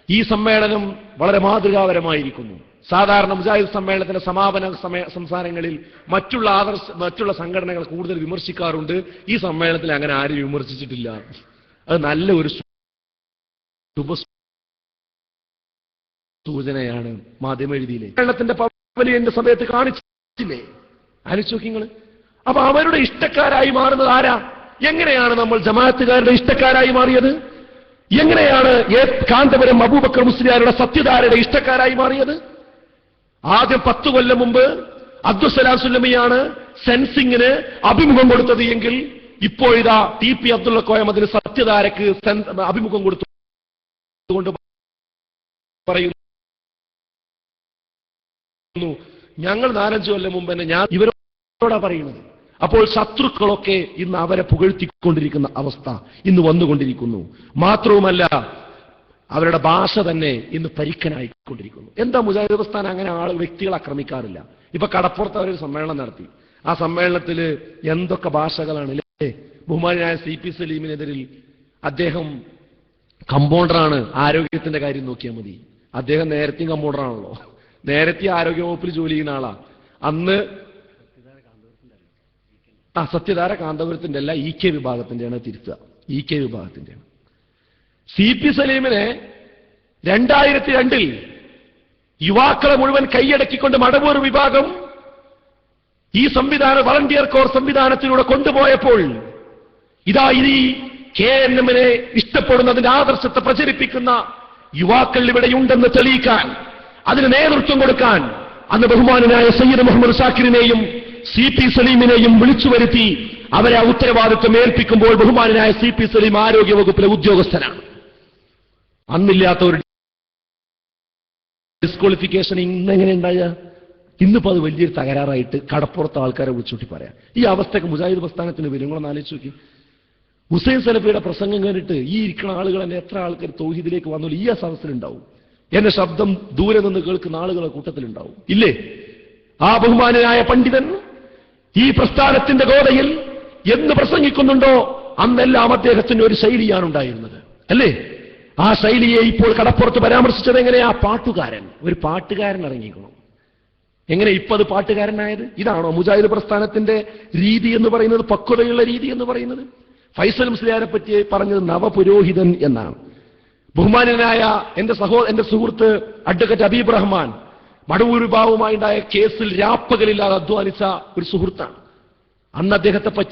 ഈ സമ്മേളനം വളരെ മാതൃകാപരമായിരിക്കുന്നു. സാധാരണ മുജാഹിദ് സമ്മേളനത്തിന്റെ സമാപന സംസാരങ്ങളിൽ മറ്റുള്ള സംഘടനകൾ കൂടുതൽ വിമർശിക്കാറുണ്ട്. ഈ സമ്മേളനത്തിൽ അങ്ങനെ ആരും വിമർശിച്ചിട്ടില്ല. അത് നല്ല ഒരു സൂചനയാണ് മാധ്യമ എഴുതിയില്ലേ. സമ്മേളനത്തിന്റെ പവലിയന്റെ സമയത്ത് കാണിച്ചില്ലേ? ആലോചിക്കുക. അപ്പൊ അവരുടെ ഇഷ്ടക്കാരായി മാറുന്നത് ആരാ? എങ്ങനെയാണ് നമ്മൾ ജമാഅത്തുകാരുടെ ഇഷ്ടക്കാരായി മാറിയത്? എങ്ങനെയാണ് കാന്തപുരം അബൂബക്കർ മുസ്ലിയാരുടെ സത്യധാരയുടെ ഇഷ്ടക്കാരായി മാറിയത്? ആദ്യം 10 കൊല്ലം മുമ്പ് അബ്ദുസലാം സുല്ലമിയാണ് സെൻസിങ്ങിന് അഭിമുഖം കൊടുത്തത് എങ്കിൽ ഇപ്പോഴിതാ TP അബ്ദുള്ള കോയം അതിന് സത്യധാരക്ക് അഭിമുഖം കൊടുത്തുകൊണ്ട് പറയുന്നു, ഞങ്ങൾ 4-5 കൊല്ലം മുമ്പ് തന്നെ ഞാൻ ഇവരോടാ പറയുന്നത്. അപ്പോൾ ശത്രുക്കളൊക്കെ ഇന്ന് അവരെ പുകഴ്ത്തിക്കൊണ്ടിരിക്കുന്ന അവസ്ഥ ഇന്ന് വന്നുകൊണ്ടിരിക്കുന്നു. മാത്രവുമല്ല, അവരുടെ ഭാഷ തന്നെ ഇന്ന് പരിക്കനായിക്കൊണ്ടിരിക്കുന്നു. എന്താ മുജാഹിദ് പ്രസ്ഥാനം അങ്ങനെ വ്യക്തികൾ ആക്രമിക്കാറില്ല? ഇപ്പൊ കടപ്പുറത്ത് അവരൊരു സമ്മേളനം നടത്തി. ആ സമ്മേളനത്തിൽ എന്തൊക്കെ ഭാഷകളാണ് അല്ലേ? ബഹുമാനായ CP സലീമിനെതിരിൽ അദ്ദേഹം കമ്പൗണ്ടറാണ്, ആരോഗ്യത്തിന്റെ കാര്യം നോക്കിയാൽ മതി. അദ്ദേഹം നേരത്തെയും കമ്പൗണ്ടറാണല്ലോ, നേരത്തെ ആരോഗ്യ വകുപ്പിൽ ജോലി ചെയ്യുന്ന ആളാ. അന്ന് സത്യധാര കാന്തപുരത്തിന്റെ അല്ല, EK വിഭാഗത്തിന്റെയാണ് തിരുത്തുക, EK വിഭാഗത്തിന്റെയാണ്. CP സലീമിനെ 2002 യുവാക്കളെ മുഴുവൻ കൈയടക്കിക്കൊണ്ട് മടവൂർ വിഭാഗം ഈ സംവിധാനം വളണ്ടിയർ കോർ സംവിധാനത്തിലൂടെ കൊണ്ടുപോയപ്പോൾ ഇതാ ഈ KNM-നെ ഇഷ്ടപ്പെടുന്നതിന്റെ ആദർശത്തെ പ്രചരിപ്പിക്കുന്ന യുവാക്കൾ ഇവിടെയുണ്ടെന്ന് തെളിയിക്കാൻ, അതിന് നേതൃത്വം കൊടുക്കാൻ അന്ന് ബഹുമാനനായ സയ്യിദ് മുഹമ്മദ് ഷാക്കിറിനെയും CP സലീമിനെയും വിളിച്ചു വരുത്തി അവരെ ആ ഉത്തരവാദിത്വം ഏൽപ്പിക്കുമ്പോൾ ബഹുമാനനായ CP സലീം ആരോഗ്യ വകുപ്പിലെ ഉദ്യോഗസ്ഥനാണ്. അന്നില്ലാത്ത ഒരു ഡിസ്ക്വാളിഫിക്കേഷൻ ഇന്നെങ്ങനെ ഉണ്ടായ? ഇന്നിപ്പോ അത് വലിയൊരു തകരാറായിട്ട് കടപ്പുറത്ത് ആൾക്കാരെ വിളിച്ചുകൂട്ടി പറയാം. ഈ അവസ്ഥയ്ക്ക് മുജാഹിദ് പ്രസ്ഥാനത്തിന് വരും. നിങ്ങളൊന്ന് ആലോചിച്ച് നോക്കി. ഹുസൈൻ സലഫിയുടെ പ്രസംഗം കേട്ടിട്ട് ഈ ഇരിക്കുന്ന ആളുകൾ തന്നെ എത്ര ആൾക്കാർ തൗഹീദിലേക്ക് വന്നാലും ഈ സദസ്സിലുണ്ടാവും. എന്റെ ശബ്ദം ദൂരെ നിന്ന് കേൾക്കുന്ന ആളുകളെ കൂട്ടത്തിലുണ്ടാവും, ഇല്ലേ? ആ ബഹുമാനനായ പണ്ഡിതൻ ഈ പ്രസ്ഥാനത്തിന്റെ ഗോതയിൽ എന്ന് പ്രസംഗിക്കുന്നുണ്ടോ അന്നെല്ലാം അദ്ദേഹത്തിന്റെ ഒരു ശൈലിയാണ് ഉണ്ടായിരുന്നത്, അല്ലേ? ആ ശൈലിയെ ഇപ്പോൾ കടപ്പുറത്ത് പരാമർശിച്ചത് എങ്ങനെയാ? പാട്ടുകാരൻ, ഒരു പാട്ടുകാരൻ ഇറങ്ങിക്കണം. എങ്ങനെ ഇപ്പൊ അത് പാട്ടുകാരനായത്? ഇതാണോ മുജാഹിദ് പ്രസ്ഥാനത്തിന്റെ രീതി എന്ന് പറയുന്നത്, പക്വതയുള്ള രീതി എന്ന് പറയുന്നത്? ഫൈസൽ മുസ്ലിയാരെ പറ്റി പറഞ്ഞത് നവപുരോഹിതൻ എന്നാണ്. ബഹുമാനനായ എന്റെ സുഹൃത്ത് അഡ്വക്കേറ്റ് ഹബീബ് റഹ്മാൻ മടവൂർ വിഭാഗവുമായി ഉണ്ടായ കേസിൽ രാപ്പകലില്ലാതെ അധ്വാനിച്ച ഒരു സുഹൃത്താണ്. അന്ന് അദ്ദേഹത്തെ പറ്റി